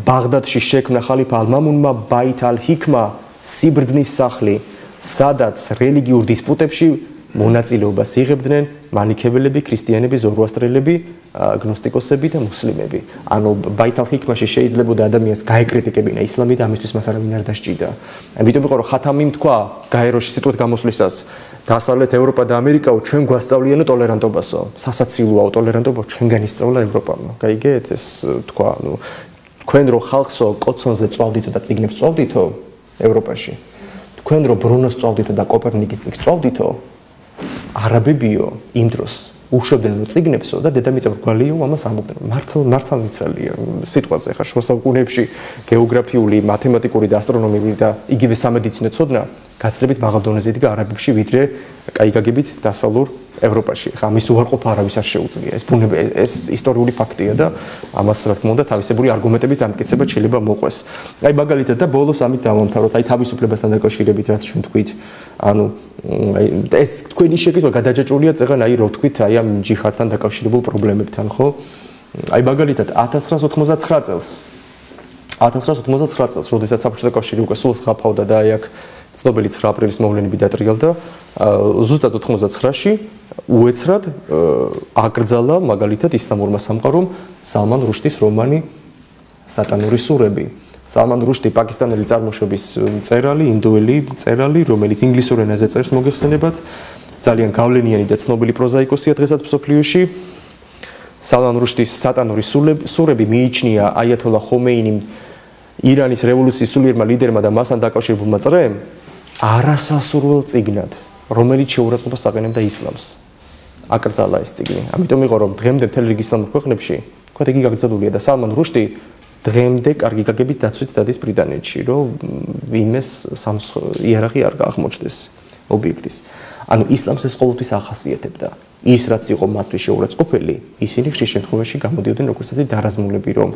ბაღდადში შექმნა ხალიფა ალ-მამუნმა ბაით ალ-ჰიქმა სიბრძნის სახლი სადაც რელიგიურ დისპუტებში მონაწილეობას იღებდნენ მანიქებელები, ქრისტიანები, ზოროასტრელები, გნოსტიკოსები და მუსლიმები. ანუ ბაით ალ-ჰიქმაში შეიძლებოდა ადამიანს გაეკრიტიკებინა ისლამი და ამისთვის მას არავინ არ დასჭირდა. ამიტომ იყო რომ ხათამიმ თქვა გაეროში სიტყვით გამოსვლისას დასავლეთ ევროპა და ამერიკაო ჩვენ გვასწავლიანო ტოლერანტობასო. სასაცილოა ტოლერანტობა ჩვენგან ისწავლა ევროპამ. გაიგეთ ეს თქვა, ანუ თქვენ რო ხალხსო კოცონზე წვავდითო და წიგნებს წვავდითო ევროპაში. თქვენ რო ბრუნოს წვავდითო და კოპერნიკის წიგნს წვავდითო არაბებიო იმ დროს უშვებდნენ წიგნებსო და დედამიწა ბრგვალიო ამას ამბობდნენ მართალმიცალია სიტყვაზე ხა შუა საუკუნეებში გეოგრაფიული, მათემატიკური და ასტრონომიული და იგივე სამედიცინო ცოდნა გაცილებით მაღალ დონეზე იდგა არაბებში ვიდრე კაიგაგებით დასავლურ ევროპაში. ხა ამის უარყოფა არავის არ შეუძლია. ეს ბუნება ეს ისტორიული ფაქტია და ამას რა თქმა უნდა თავისებური არგუმენტებით ამტკიცება შეიძლება მოყვეს. აი მაგალითად და ბოლოს ამით დავამთავროთ. აი თავისუფლებასთან დაკავშირებით რაც ჩვენ თქვით. ანუ ეს თქვენი შეკითხვა გადაჯაჭვულია წეგან აი რო თქვით აი ამ ჯიჰადთან დაკავშირებულ პრობლემებთან, ხო? აი მაგალითად 1989 წელს 1989 წელს, როდესაც საბჭოთა კავშირი უკვე სულს ხაფავდა და აი აქ ცნობილი 9 აპრილის მოვლენები დატრიალდა, ზუსტად 99-ში უეცრად აკრძალა მაგალითად ისლამურმა სამყარომ სალმან რუშდის რომანი სატანური სურები. სალმან რუშდი პაკისტანელი წარმოშობის მწერალი, ინდოელი მწერალი, რომელიც ინგლისურ ენაზე წერს მოგეხსენებათ, ძალიან გავლენიანი და ცნობილი პროზაიკოსია დღესაც მსოფლიოში. სალმან რუშდის სატანური სურები მიიჩნია აიათოლა ხომეინიმ ირანის რევოლუციის სულიერმა ლიდერმა და მასთან დაკავშირებულმა წრემ არასასურველ წიგნად, რომელიც შეურაცხყოფას აყენებდა ისლამს. აკრძალა ეს წიგნი. ამიტომ იყო რომ დღემდე მთელ რიგი ისლამურ ქვეყნებში, თქვა იგი გაგრძელულია და სალმან რუშდი დღემდე კარგი გაგებით დაცვით დადის ბრიტანეთში, რომ ვინმეს იარაღი არ აღმოჩნდეს ობიექტის. ანუ ისლამს ეს ყოველთვის ახასიათებდა. ის რაც იყო მათთვის შეურაცხყოფელი, ისინი ხშირ შემთხვევაში გამოდიოდნენ როგორც ასე დარაზმულები, რომ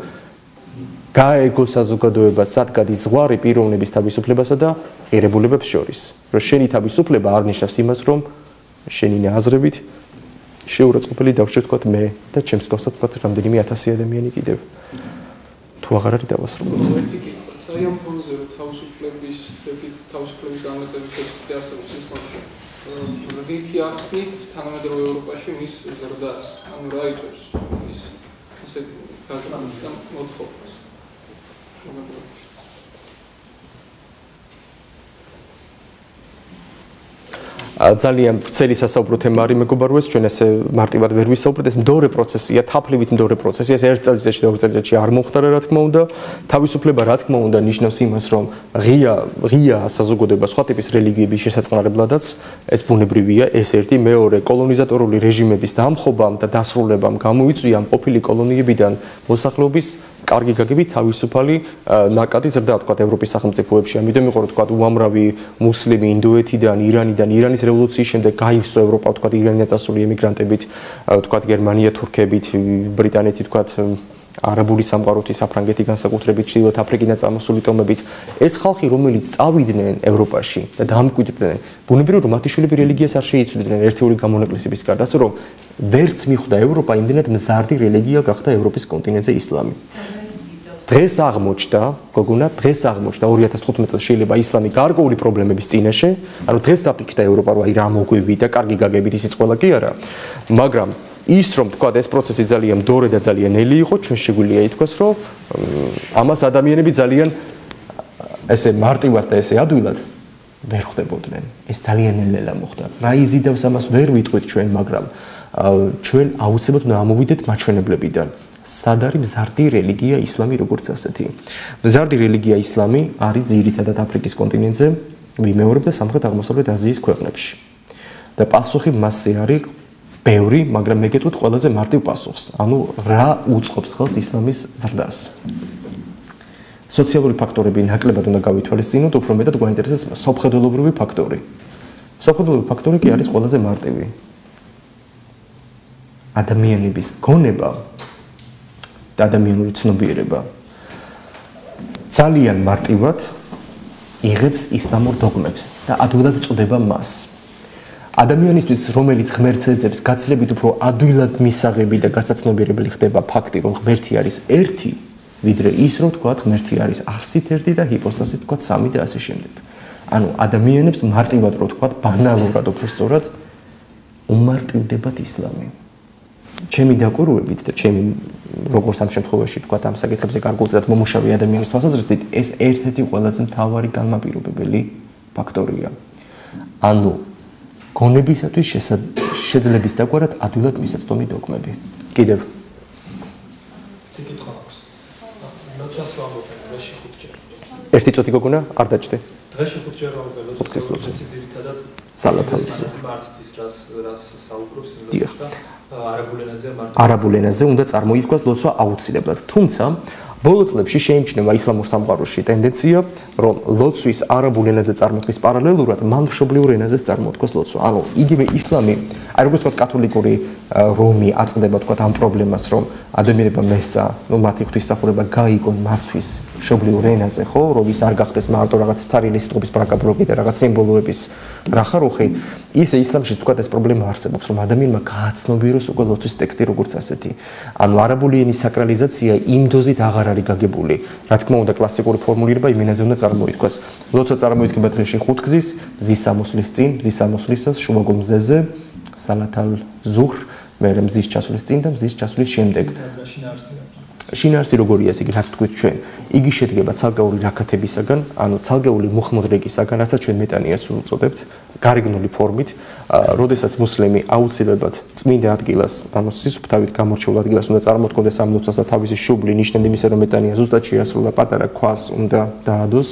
გაეგო საზოგადოებას სადგადის ზღვარი პიროვნების თავისუფლებასა და ღირებულებებს შორის. რომ შენი თავისუფლება არ ნიშნავს იმას, რომ შენი აზრებით შეურაცხყოფელი დავშევ თქვათ მე და ჩემს გავსად თქვათ რამდენიმე 1000 ადამიანი კიდევ. თუ აღარ არის დავასრულოთ. ერთი კითხვა, აი ამ ფონზე თავისუფლების განმარტების ტექსტი არსებობს ისლამში. რითი ახსნით თანამედროვე ევროპაში მის ზრდას, ანუ რა იწევს ის ესე გაზრდასთან მოთხოვს. ძალიან ვრცელი სასაუბრო თემა არის მეგობაროებს, ჩვენ ესე მარტივად ვერ ვისაუბრეთ, ეს მდორე პროცესია, თაფლივით მდორე პროცესია, ეს ერთ წელიწადში და ორ წელიწადში არ მომხდარა, რა თქმა უნდა. თავისუფლება, რა თქმა უნდა, ნიშნავს იმას, რომ ღია საზოგადოება სხვა ტიპის რელიგიების შესაწყნარებლადაც ეს ბუნებრივია, ეს ერთი, მეორე, კოლონიზატორული რეჟიმების დამხობამ და დასრულებამ გამოიწვია ყოფილი კოლონიებიდან მოსახლეობის კარგი გაგებით თავისუფალი ნაკადი ზრდა თქვა ევროპის სახელმწიფოებში. ამიტომ იყო რომ თქვა უამრავი მუსლიმი ინდოეთიდან, ირანიდან, ირანის რევოლუციის შემდეგ გაივსო ევროპა თქვა ირანიდან წასული ემიგრანტებით, თქვა გერმანია, თურქებით, ბრიტანეთი თქვა არაბული სამყაროთი, საფრანგეთი განსაკუთრებით, ჩრდილოეთ აფრიკიდან წამოსული ტომებით. ეს ხალხი, რომელიც წავიდნენ ევროპაში და დამკვიდრდნენ, ბუნებრივია რომ მათი შვილები რელიგიას არ შეიცვლიდნენ ერთეული გამონაკლისების გარდა, ასე რომ ვერც მიხვდა ევროპა იმდენად მზარდი რელიგია გახდა ევროპის კონტინენტზე ისლამი. დღეს აღმოჩნდა, გოგონა, დღეს აღმოჩნდა 2015 წელს შეიძლება ისლამი გარკვეული პრობლემების წინაშე, ანუ დღეს დაფიქრდა ევროპა რომ აი რა მოგვივიდა, კარგი გაგებით ისიც ყველა კი არა, მაგრამ ის რომ თქვა ეს პროცესი ძალიან მდორე და ძალიან ნელი იყო, ჩვენ შეგვიძლია ითქვას, რომ ამას ადამიანები ძალიან ესე მარტივად და ესე ადვილად ვერ ხვდებოდნენ. ეს ძალიან ნელა მოხდა. რა იზიდავს ამას ვერ ვიტყვით ჩვენ, მაგრამ ჩვენ აუცილებლად უნდა ამოვიდეთ მაჩვენებლებიდან. სად არის მზარდი რელიგია ისლამი როგორც ასეთი? მზარდი რელიგია ისლამი არის ძირითადად აფრიკის კონტინენტზე, ვიმეორებ და სამხრეთ-აღმოსავლეთ აზიის ქვეყნებში. და პასუხი მასზე არის ბევრი, მაგრამ მე გეტყვით ყველაზე მარტივ პასუხს. ანუ რა უწყობს ხელს ისლამის ზრდას? სოციალური ფაქტორები ნაკლებად უნდა გავითვალისწინოთ, უფრო მეტად გვაინტერესებს სოფხედელობრივი ფაქტორი. სოფხედელობრივი ფაქტორი კი არის ყველაზე მარტივი. ადამიანების გონება და ადამიანური ცნობიერება ძალიან მარტივად იღებს ისლამურ დოგმებს და ადვილად წოდება მას. ადამიანისთვის, რომელიც ღმერთს ეძებს, გაცილებით უფრო ადვილად მისაღები და გასაცნობიერებელი ხდება ფაქტი, რომ ღმერთი არის ერთი, ვიდრე ის, რომ თქვათ, ღმერთი არის არსით ერთი და ჰიპოსტასით თქვათ სამი და ასე შემდეგ. ანუ ადამიანებს მარტივად რო თქვათ, ბანალურად უფრო სწორად უმარტივდებათ ისლამი. ჩემი დაკვირვებით და ჩემი როგორც ამ შემთხვევაში თქვათ ამ საკითხებზე გარკვეულწილად მომუშავე ადამიანის თვალსაზრისით, ეს ერთ-ერთი ყველაზე მთავარი განმაპირობებელი ფაქტორია. ანუ გონებისათვის შეძლების დაგვარად ადვილად მისაწვდომი დოგმები. კიდევ ლოცვას ვამბობენ დღეში 5 ჯერ. ერთი წუთი გოგონა არ დაჭდე. დღეში 5 ჯერ ვამბობენ ლოცვას. ძირითადად სალათალ. მარცის რას საუბრობს დიახ. და არაბულ ენაზე მარტო. არაბულ ენაზე უნდა წარმოითქვას ლოცვა აუცილებლად. თუმცა ბოლო წლებში შეიმჩნევა ისლამურ სამყაროში ტენდენცია, რომ ლოცვის არაბულ ენაზე წარმოთქმის პარალელურად მან მშობლიურ ენაზეც წარმოთქვას ლოცვა. ანუ იგივე ისლამი, აი როგორც ვთქვათ, კათოლიკური რომი აწყდება ვთქვათ ამ პრობლემას, რომ ადამიანებმა მესა, მათი ღვთისმსახურება გაიგონ მათთვის მშობლიურ ენაზე, ხო, რომ ის არ გახდეს მარტო რაღაც ცარიელი სიტყვების ბრაკაბროკი და რაღაც სიმბოლოების რახარუხი, ისე ისლამში ვთქვათ ეს პრობლემა არსებობს, რომ ადამიანმა გააცნობიეროს უკვე ლოცვის ტექსტი როგორც ასეთი. ანუ არაბული ენის საკრალიზაცია იმ დოზით აღარ არის გაგებული. რა თქმა უნდა, კლასიკური ფორმულირება იმ ენაზე უნდა წარმოითქვას. ლოცვა წარმოიქმნება დღეში 5 გზის, მზის სამოსვლის წინ, მზის სამოსვლისას, შუაგულ მზეზე, სალათალ ზუჰრ, მერე მზის ჩასვლის წინ და მზის ჩასვლის შემდეგ. შინაარსი როგორია ეს იგი რაც თქვით ჩვენ? იგი შედგება ცალკეული რაქათებისაგან, ანუ ცალკეული მუხმუდრეგისაგან, რასაც ჩვენ მეტანიას უწოდებთ, გარეგნული ფორმით, როდესაც მუსლიმი აუცილებლად წმინდა ადგილას, ანუ სისუფთავით გამორჩეულ ადგილას უნდა წარმოთქვდეს ამ ლოცვას და თავისი შუბლი ნიშნად იმისა, რომ მეტანია ზუსტად შეასრულა პატარა ქვას უნდა დაადოს.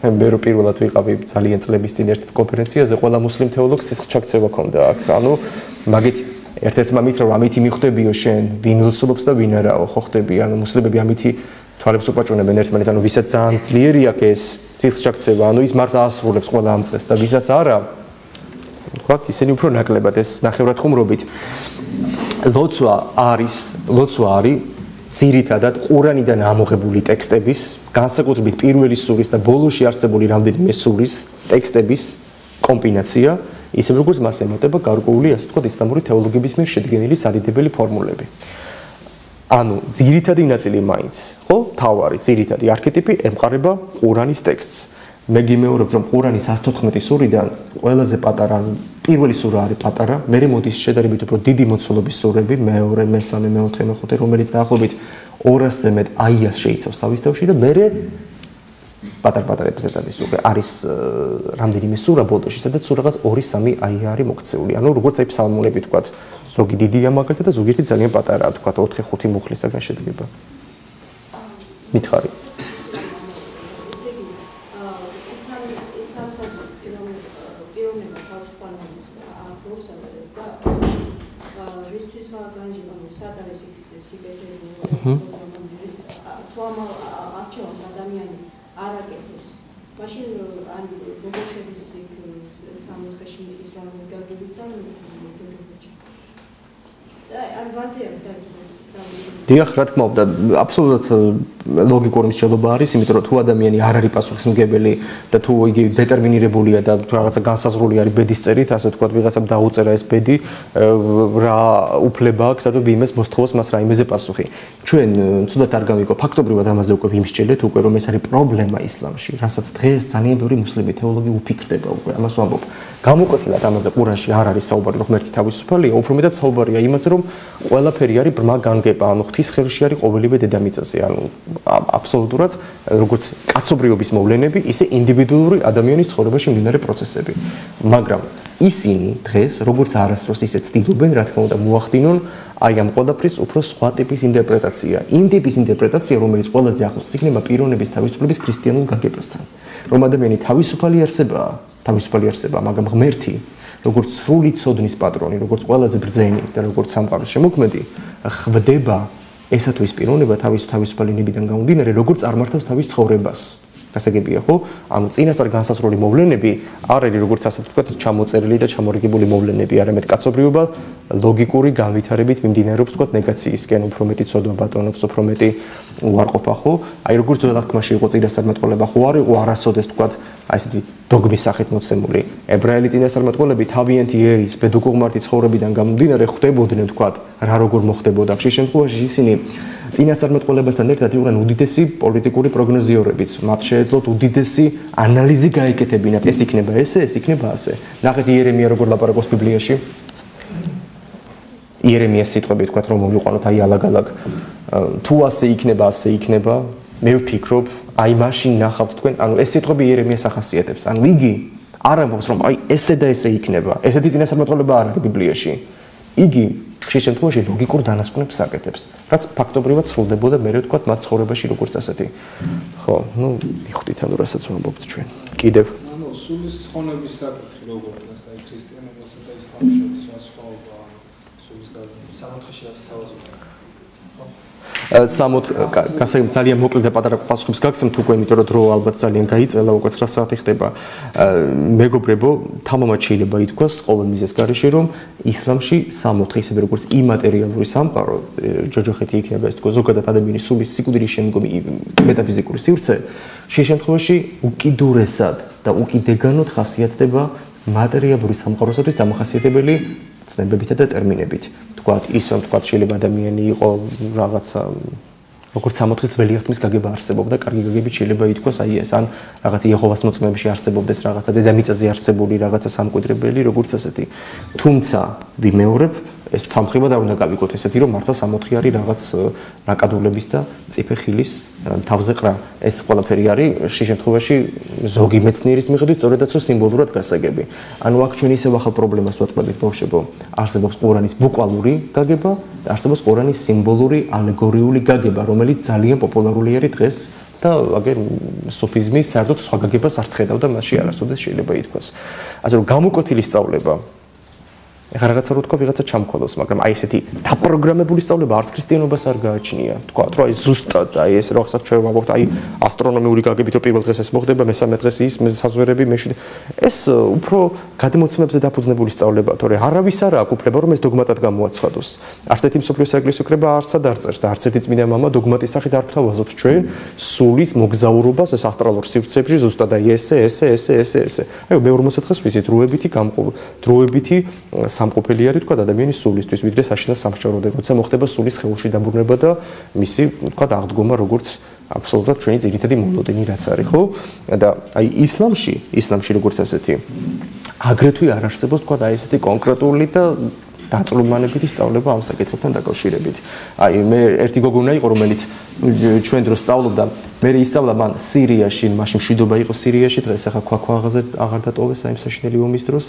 მე რო პირველად ვიყავი ძალიან წლების წინ ერთ კონფერენციაზე, ყველა მუსლიმ თეოლოგს სისხლჩაქცევა ჰქონდა აქ. ანუ მაგით ერთ-ერთმა მითხრა, რომ ამითი მიხვდებიო შენ, ვინ ლოცულობს და ვინ არაო, ხო ხდები? ანუ მუსლიმები ამითი თვალებს უპაჭუნებენ ერთმანეთს, ანუ ვისაც ძალიან ძლიერი აქვს ეს სისხლჩაქცევა, ანუ ის მართლა ასრულებს ყველა ამ წესს და ვისაც არა, ვთქვათ, ისინი უფრო ნაკლებად ეს ნახევრად ხუმრობით. ლოცვა არის ძირითადად ყურანიდან ამოღებული ტექსტების, განსაკუთრებით პირველი სურის და ბოლოში არსებული რამდენიმე სურის ტექსტების კომბინაცია, ისე როგორც მას ემატება გარკვეული, ასე ვთქვათ, ისლამური თეოლოგების მიერ შედგენილი სადიდებელი ფორმულები. ანუ ძირითადი ნაწილი მაინც, ხო? თავარი, ძირითადი არქეტიპი ემყარება ყურანის ტექსტს. მე გიმეორებ, რომ ყურანის 114 სურიდან ყველაზე პატარა, პირველი სურა არის პატარა, მერე მოდის შედარებით უფრო დიდი მოცულობის სურები, მეორე, მესამე, მეოთხე, მეხუთე, რომელიც დაახლოებით 200-ზე მეტ აიას შეიცავს თავის თავში და მერე პატარ-პატარების ზედადის უკვე არის რამდენიმე სურა ბოლოში, სადაც სურაღაც 2-3 აია არის მოქცეული. ანუ როგორც აი ფსალმუნები თქვათ, ზოგი დიდია მაგალითად და ზოგიერთი ძალიან პატარაა, თქვათ 4-5 მუხლისაგან შედგება. მითხარი. დიახ, რა თქმა უნდა, აბსოლუტურად ლოგიკური მსჯელობა არის, იმიტომ რომ თუ ადამიანი არ არის პასუხისმგებელი და თუ იგი დეტერმინირებულია და თუ რაღაცა განსაზღვრული არის ბედის წერით, ასე ვთქვათ, ვიღაცამ დაუწერა ეს ბედი, რა უფლება აქვს, სადაც იმას მოსთხოვოს მას რაიმეზე პასუხი. ჩვენ ცუდად არ გამიგო, ფაქტობრივად ამაზე უკვე ვიმსჯელეთ, უკვე რომ ეს არის პრობლემა ისლამში, რასაც დღეს ძალიან ბევრი მუსლიმი თეოლოგი უფიქრდება უკვე, ამას ვამბობ. გამოკვეთილად ამაზე ყურანში არ არის საუბარი, რომ ღმერთი თავისუფალია, უფრო მეტად საუბარია იმაზე, რომ ყველაფერი არის ბრმა განგება, ანუ ღვთის ხელში არის ყოველივე დედამიწაზე, ანუ აბსოლუტურად როგორც კაცობრიობის მოვლენები, ისე ინდივიდუალური ადამიანის ცხოვრებაში მიმდინარე პროცესები. მაგრამ ისინი დღეს როგორც არასდროს ისე ცდილობენ, რა თქმა უნდა, მოახდინონ აი ამ ყველაფრის უფრო სხვა ტიპის ინტერპრეტაცია. იმ ტიპის ინტერპრეტაცია, რომელიც ყველაზე ახლოს იქნება პიროვნების თავისუფლების ქრისტიანულ გაგებასთან. რომ ადამიანი თავისუფალი არსებაა, მაგრამ ღმერთი, როგორც სრული ცოდნის პატრონი, როგორც ყველაზე ბრძენი და როგორც სამყაროს შემოქმედი, ხვდება ესათვის პიროვნება თავისუფალი ნებიდან გამომდინარე, როგორც წარმართავს თავის ცხოვრებას. გასაგებია, ხო? ანუ წინასწარ განსაზღვრული მოვლენები არ არის როგორც ასე ვთქვათ, ჩამოწერილი და ჩამორიგებული მოვლენები, არამედ კაცობრიობა ლოგიკური განვითარებით მიმდინარეობს, ვთქვათ, ნეგაციისკენ, უფრო მეტი ცოდვა ბატონობს, უფრო მეტი უარყოფა, ხო? აი როგორც ძველახმაში იყო წინასწარმეტყველება, ხო არ იყო არასოდეს, ვთქვათ, აი ესეთი დოგმის სახით მოცემული. ებრაელი წინასწარმეტყველები თავიანთი ერის ბედუქუღმართი ცხოვრებიდან გამომდინარე ხვდებოდნენ, ვთქვათ, რა როგორ მოხდებოდა. ხშირ შემთხვევაში ისინი წინასწარმეტყველებასთან ერთად იყვნენ უდიდესი პოლიტიკური პროგნოზიორებიც. მათ შეეძლოთ უდიდესი ანალიზი გაეკეთებინათ. ეს იქნება ესე, ეს იქნება ასე. ნახეთ იერემია როგორ ლაპარაკობს ბიბლიაში. იერემიას სიტყვები თქვათ რომ მოვიყვანოთ აი ალაგ-ალაგ. თუ ასე იქნება, მე ვფიქრობ, აი მაშინ ნახავთ თქვენ, ანუ ეს სიტყვები იერემიას ახასიათებს. ანუ იგი არ ამბობს რომ აი ესე და ესე იქნება. ესეთი წინასწარმეტყველება არ არის ბიბლიაში. იგი ხშირ შემთხვევაში ლოგიკურ დანასკვნებს აკეთებს, რაც ფაქტობრივად სრულდებოდა მე ვთქვათ მათ ცხოვრებაში როგორც ასეთი. ხო, ნუ მიხვდით ანუ რასაც ვამბობთ ჩვენ. კიდევ ანუ სულის ცხონების საკითხი როგორ დგას აი ქრისტიანობასა და ისლამს შორის რა სხვაობა სულის გაგება სამოთხეში რაც თავაზობ. გასაგებ ძალიან მოკლედ და პატარა პასუხებს გაგცემთ უკვე, იმიტომ რომ დრო ალბათ ძალიან გაიწელა, უკვე 9 საათი ხდება. მეგობრებო, თამამად შეიძლება ითქვას ყოველ მიზეს გარეშე, რომ ისლამში სამოთხე ისევე როგორც იმატერიალური სამყარო, ჯოჯოხეთი იქნება ეს თქო, ზოგადად ადამიანის სულის სიკვდილის შემდგომი მეტაფიზიკური სივრცე, შე შემთხვევაში უკიდურესად და უკიდეგანოდ ხასიათდება მატერიალური სამყაროსათვის დამახასიათებელი ცნებებითა და ტერმინებით. თქვათ ის რომ თქვათ შეიძლება ადამიანი იყო რაღაცა როგორც სამოთხის ძველი ახთმის გაგება არსებობდა, კარგი გაგებით შეიძლება ითქვას აი ეს, ან რაღაც იეჰოვას მოწმეებში არსებობდეს რაღაცა დედამიწაზე არსებული რაღაცა სამკვიდრებელი, როგორც ასეთი. თუმცა ვიმეორებ, ეს სამხრივად არ უნდა გავიგოთ ესეთი, რომ მართლა სამოთხე არის რაღაც ნაკადულების და წიფეხილის თავზე ყრა. ეს ყველაფერი არის შე შემთხვევაში ზოგი მეცნიერის მიხედვით სწორედაც რომ სიმბოლურად გასაგები. ანუ აქ ჩვენ ისევ ახალ პრობლემას ვაწყდებით, ბავშვებო. არსებობს ყურანის ბუკვალური გაგება და არსებობს ყურანის სიმბოლური ალეგორიული გაგება, რომელიც ძალიან პოპულარული არის დღეს და აგერ სუფიზმის საერთოდ სხვა გაგებას არ ხედავდა მასში არასოდეს შეიძლება ითქვას. ასე რომ გამოკვეთილი სწავლება ეხლა რაღაცა რო თქვა ვიღაცა ჩამქვალოს, მაგრამ აი ესეთი დაპროგრამებული სწავლება არც ქრისტიანობას არ გააჩნია. თქვა რომ აი ზუსტად აი ეს რაღაცა ჩვენ ვამბობთ, აი ასტრონომიული გაგებით რომ პირველ დღეს ეს მოხდება, მესამე დღეს ის საზღვრები მეშვიდე. ეს უფრო გადმოცემებზე დაფუძნებული სწავლება, თორე არავის არ აქვს უფლება რომ ეს დოგმატად გამოაცხადოს. არც ერთი მსოფლიო საეკლესიო კრება არცად არ წერს და არც ერთი წმინდა მამა დოგმატის სახით არ გვთავაზობთ ჩვენ სულის მოგზაურობას ეს ასტრალურ სივრცეებში ზუსტად აი ესე. აი მე 40 დღეს ვიცით დროებითი სამყოფელი არის თქვა ადამიანის სულისთვის, ვიდრე საშინელ სამსჯავროდან, როცა მოხდება სულის ხეულში დაბრუნება და მისი თქვა აღდგომა როგორც აბსოლუტურად ჩვენი ძირითადი მოლოდინი რაც არის, ხო? და აი ისლამში როგორც ასეთი აგრეთვე არ არსებობს თქვა აი ესეთი კონკრეტული და დაწვრილმანებითი სწავლება ამ საკითხებთან დაკავშირებით. აი მე ერთი გოგონა იყო, რომელიც ჩვენ დროს სწავლობდა, მე ისწავლა მან სირიაში, მაშინ მშვიდობა იყო სირიაში, დღეს ახლა ქვაქვაღაზე აღარ დატოვეს აი საშინელი ომის დროს.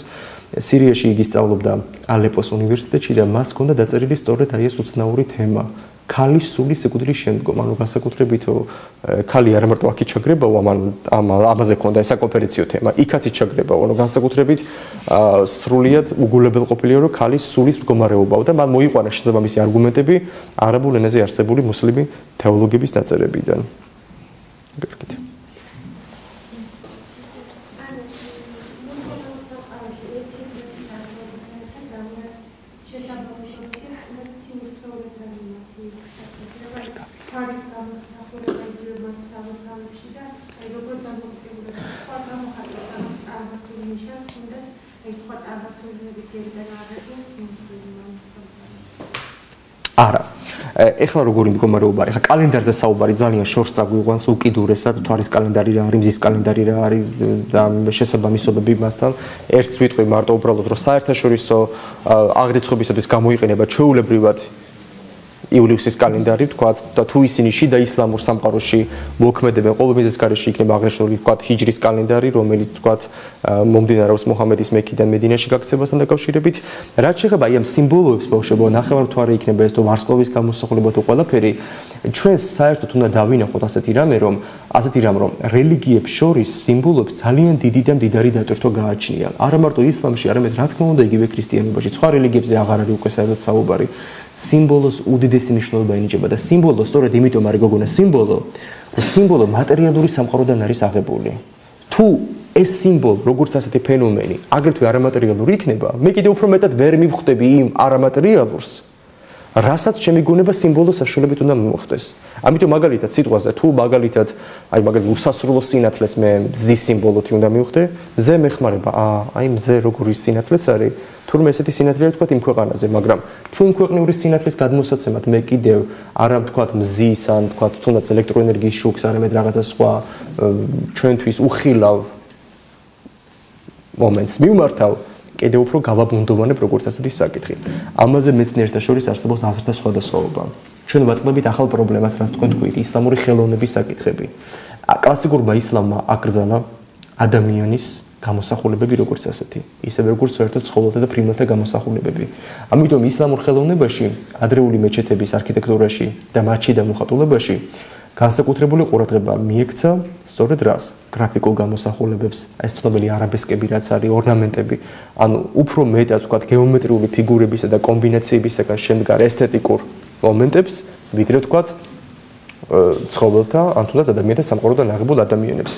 სირიაში იგი სწავლობდა ალეპოს უნივერსიტეტში და მას ჰქონდა დაწერილი სწორედ აი ეს უცნაური თემა. ქალის სულის სიკვდილის შემდგომ, ანუ განსაკუთრებით ქალი არ მარტო აქ იჩაგრებაო, ამაზე ჰქონდა ეს საკონფერენციო თემა, იქაც იჩაგრებაო, ანუ განსაკუთრებით სრულიად უგულებელყოფილია, რომ ქალის სულის მდგომარეობაო და მან მოიყვანა შესაბამისი არგუმენტები არაბულ ენაზე არსებული მუსლიმი თეოლოგების ნაწერებიდან. გერგით. არა. ეხლა როგორი მდგომარეობა არის? ხა კალენდარზე საუბარი ძალიან შორს წაგვიყვანს უკიდურესად, თვარის კალენდარი რა არის, მზის კალენდარი რა არის და შესაბამისობები მასთან. ერთს ვიტყვი მარტო უბრალოდ რომ საერთაშორისო აღრიცხვებისათვის გამოიყენება ჩვეულებრივად იულიუსის კალენდარი, თქვა და თუ ისინი შიდა ისლამურ სამყაროში მოქმედებენ, ყოველ მიზეზის გარეშე იქნება აღნიშნული, თქვა ჰიჯრის კალენდარი, რომელიც თქვა მომდინარეობს მუჰამედის მექიდან მედინაში გაქცევასთან დაკავშირებით. რაც შეეხება აი ამ სიმბოლოებს ბავშვებო, ნახევარმთვარე იქნება ეს თუ ვარსკვლავის გამოსახულება თუ ყველაფერი, ჩვენ საერთოდ უნდა დავინახოთ ასეთი რამე, რომ რელიგიებს შორის სიმბოლოებს ძალიან დიდი და მდიდარი დატვირთვა გააჩნია. არა მარტო ისლამში, არამედ რა თქმა უნდა იგივე ქრისტიანობაში, სხვა რელიგიებზე აღარ არის უკვე საერთოდ საუბარი. სიმბოლოს უდიდესი მნიშვნელობა ენიჭება და სიმბოლო სწორედ იმიტომ არის გოგონა სიმბოლო მატერიალური სამყაროდან არის აღებული. თუ ეს სიმბოლო როგორც ასეთი ფენომენი აგრეთვე არამატერიალური იქნება, მე კიდევ უფრო მეტად ვერ მივხვდები იმ არამატერიალურს, რასაც შემიგონება სიმბოლოს საშუალებით უნდა მოხდეს. ამიტომ მაგალითად სიტყვაზე თუ მაგალითად უსასრულო სინათლეს მე მზის სიმბოლოთი უნდა მივხვდე, მზე მეხმარება, აი მზე როგორი სინათლეც არის, თურმე ესეთი სინათლე არის თქვა იმ ქვეყანაზე, მაგრამ თუ იმ ქვეყნიური სინათლის გადმოსაცემად მე კიდევ არა თქვა მზის ან თქვა თუნდაც ელექტროენერგიის შუქს, არამედ რაღაცა სხვა ჩვენთვის უხილავ მომენტს მივმართავ, კიდევ უფრო გავაბუნდოვანებ როგორც ასეთი საკითხი. ამაზე მეცნიერთა შორის არსებობს აზრთა სხვადასხვაობა. ჩვენ ვაწყდებით ახალ პრობლემას, რაც თქვენ თქვით, ისლამური ხელოვნების საკითხები. კლასიკურმა ისლამმა აკრძალა ადამიანის გამოსახულებები როგორც ასეთი, ისევე როგორც საერთოდ ცხოველთა და ფრინველთა გამოსახულებები. ამიტომ ისლამურ ხელოვნებაში, ადრეული მეჩეთების არქიტექტურაში და მათში და მოხატულებაში განსაკუთრებული ყურადღება მიექცა სწორედ რას? გრაფიკულ გამოსახულებებს, ეს ცნობილი არაბესკები რაც არის, ორნამენტები, ანუ უფრო მეტად თქვა გეომეტრიული ფიგურებისა და კომბინაციებისაგან შემდგარ ესთეტიკურ მომენტებს, ვიდრე თქვა ცხოველთა ან თუნდაც ადამიანთა სამყაროდან აღებულ ადამიანებს.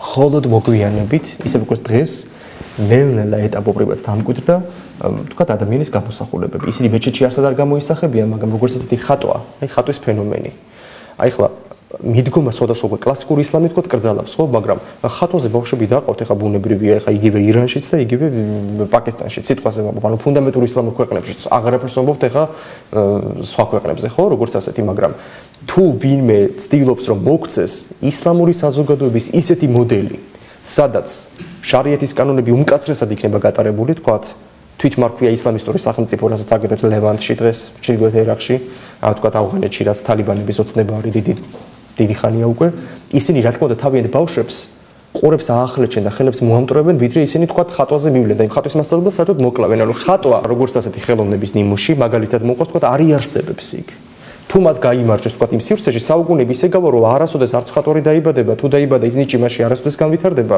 მხოლოდ მოგვიანებით, ისე როგორც დღეს, ნელ-ნელა ეტაპობრივად დამკვიდრდა თქვა ადამიანის გამოსახულებები. ისინი მეჩეთში არსად არ გამოისახებიან, მაგრამ როგორც ესეთი ხატვა, აი ხატვის ფენომენი. აი ხლა მიდგომა სხვადასხვა კლასიკური ისლამი თქვა კრძალავს, ხო, მაგრამ ხატვაზე ბავშვები დაყავთ, ეხა ბუნებრივია, ეხა იგივე ირანშიც და იგივე პაკისტანშიც, სიტყვაზე ვამბობ, ანუ ფუნდამენტური ისლამურ ქვეყნებშიც, აღარაფერს ვამბობთ ეხა სხვა ქვეყნებზე, ხო, როგორც ასეთი, მაგრამ თუ ვინმე ცდილობს რომ მოქცეს ისლამური საზოგადოების ისეთი მოდელი, სადაც შარიათის კანონები უმკაცრესად იქნება გატარებული, თქვათ თვითმარქვია ისლამისტური სახელმწიფო, რასაც აკეთებს ლევანტში დღეს, ჩრდილოეთ ერაყში, თქვათ ავღანეთში, რაც თალიბანების ოცნება არის დიდი ხანია უკვე, ისინი რა თქმა უნდა თავიანთ ბავშვებს ყურებს აახლეჩენ და ხელებს მოამტვრევენ, ვიდრე ისინი თქვათ ხატვაზე მივლენ და იმ ხატვის მასწავლებლად საერთოდ მოკლავენ. ანუ ხატვა როგორც ასეთი ხელოვნების ნიმუში, მაგალითად მოყავს თქვათ არ იარსებებს იქ. თუ მათ გაიმარჯვეს თქვათ იმ სივრცეში, საუკუნეები ისე გავა, რომ არასოდეს არც ხატვარი დაიბადება, თუ დაიბადა ის ნიჭი მასში არასოდეს განვითარდება.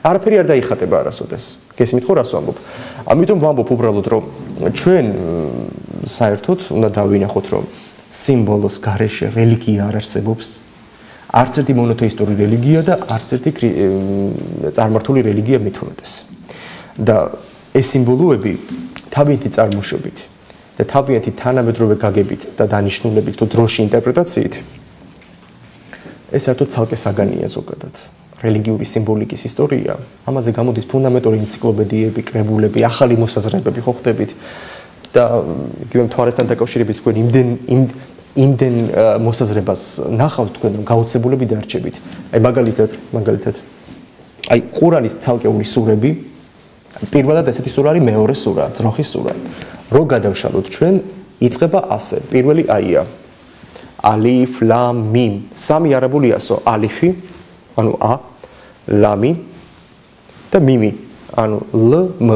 არაფერი არ დაიხატება არასოდეს. გესმით ხო რას ვამბობ? ამიტომ ვამბობ უბრალოდ რომ ჩვენ საერთოდ უნდა დავინახოთ რომ სიმბოლოს გარეშე რელიგია არ არსებობს. არც ერთი მონოთეისტური რელიგია და არც ერთი წარმართული რელიგია მით უმეტეს. და ეს სიმბოლოები თავიანთი წარმოშობით და თავიანთი თანამედროვე გაგებით და დანიშნულებით თუ დროში ინტერპრეტაციით ეს საერთოდ ცალკე საგანია ზოგადად. რელიგიური სიმბოლიკის ისტორია, ამაზე გამოდის ფუნდამენტური ენციკლოპედიები, კრებულები, ახალი მოსაზრებები ხო ხდებით და იგივე მთვარესთან დაკავშირებით თქვენ იმდენ მოსაზრებას ნახავთ თქვენ რომ გაოცებულები დარჩებით. აი მაგალითად აი ყურანის ცალკეული სურები, პირველად ესეთი სურა არის მეორე სურა, ძროხის სურა. რო გადავშალოთ ჩვენ, იწყება ასე. პირველი აია. ალიფ, ლამ, მიმ. სამი არაბული ასო, ალიფი, ანუ ა, ლამი და მიმი, ანუ ლ, մ.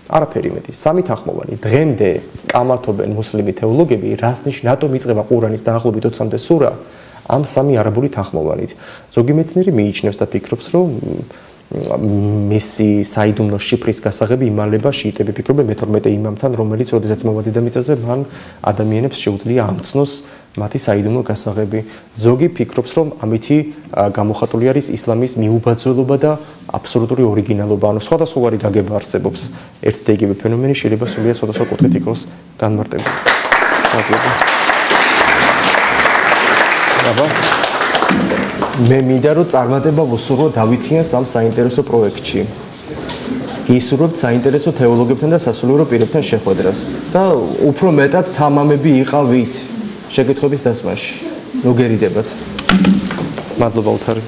არაფერი მეტი. სამი თანხმოვანი. დღემდე კამათობენ მუსლიმი თეოლოგები, რატომ იწყება ყურანის დაახლოებით 20-მდე სურა ამ სამი არაბული თანხმოვანით. ზოგი მეცნიერი მიიჩნევს და ფიქრობს, რომ მისი საიდუმლო შიფრის გასაღები იმალება შიიტები ფიქრობენ მე-12 იმამთან, რომელიც როდესაც მოვა დედამიწაზე, მან ადამიანებს შეუძლია ამცნოს მათი საიდუმლო გასაღები. ზოგი ფიქრობს, რომ ამითი გამოხატული არის ისლამის მიუბაძველობა და აბსოლუტური ორიგინალობა, ანუ სხვადასხვაგვარი გაგება არსებობს. ერთი და იგივე ფენომენი შეიძლება სრულიად სხვადასხვა კუთხით იყოს განმარტებული. მე მინდა რომ წარმატება ვუსურვო დავითიანს ამ საინტერესო პროექტში. გისურვებთ საინტერესო თეოლოგებთან და სასულიერო პირებთან შეხვედრას და უფრო მეტად თამამები იყავით შეკითხვების დასმაში. ნუ გერიდებათ. მადლობა უთარი.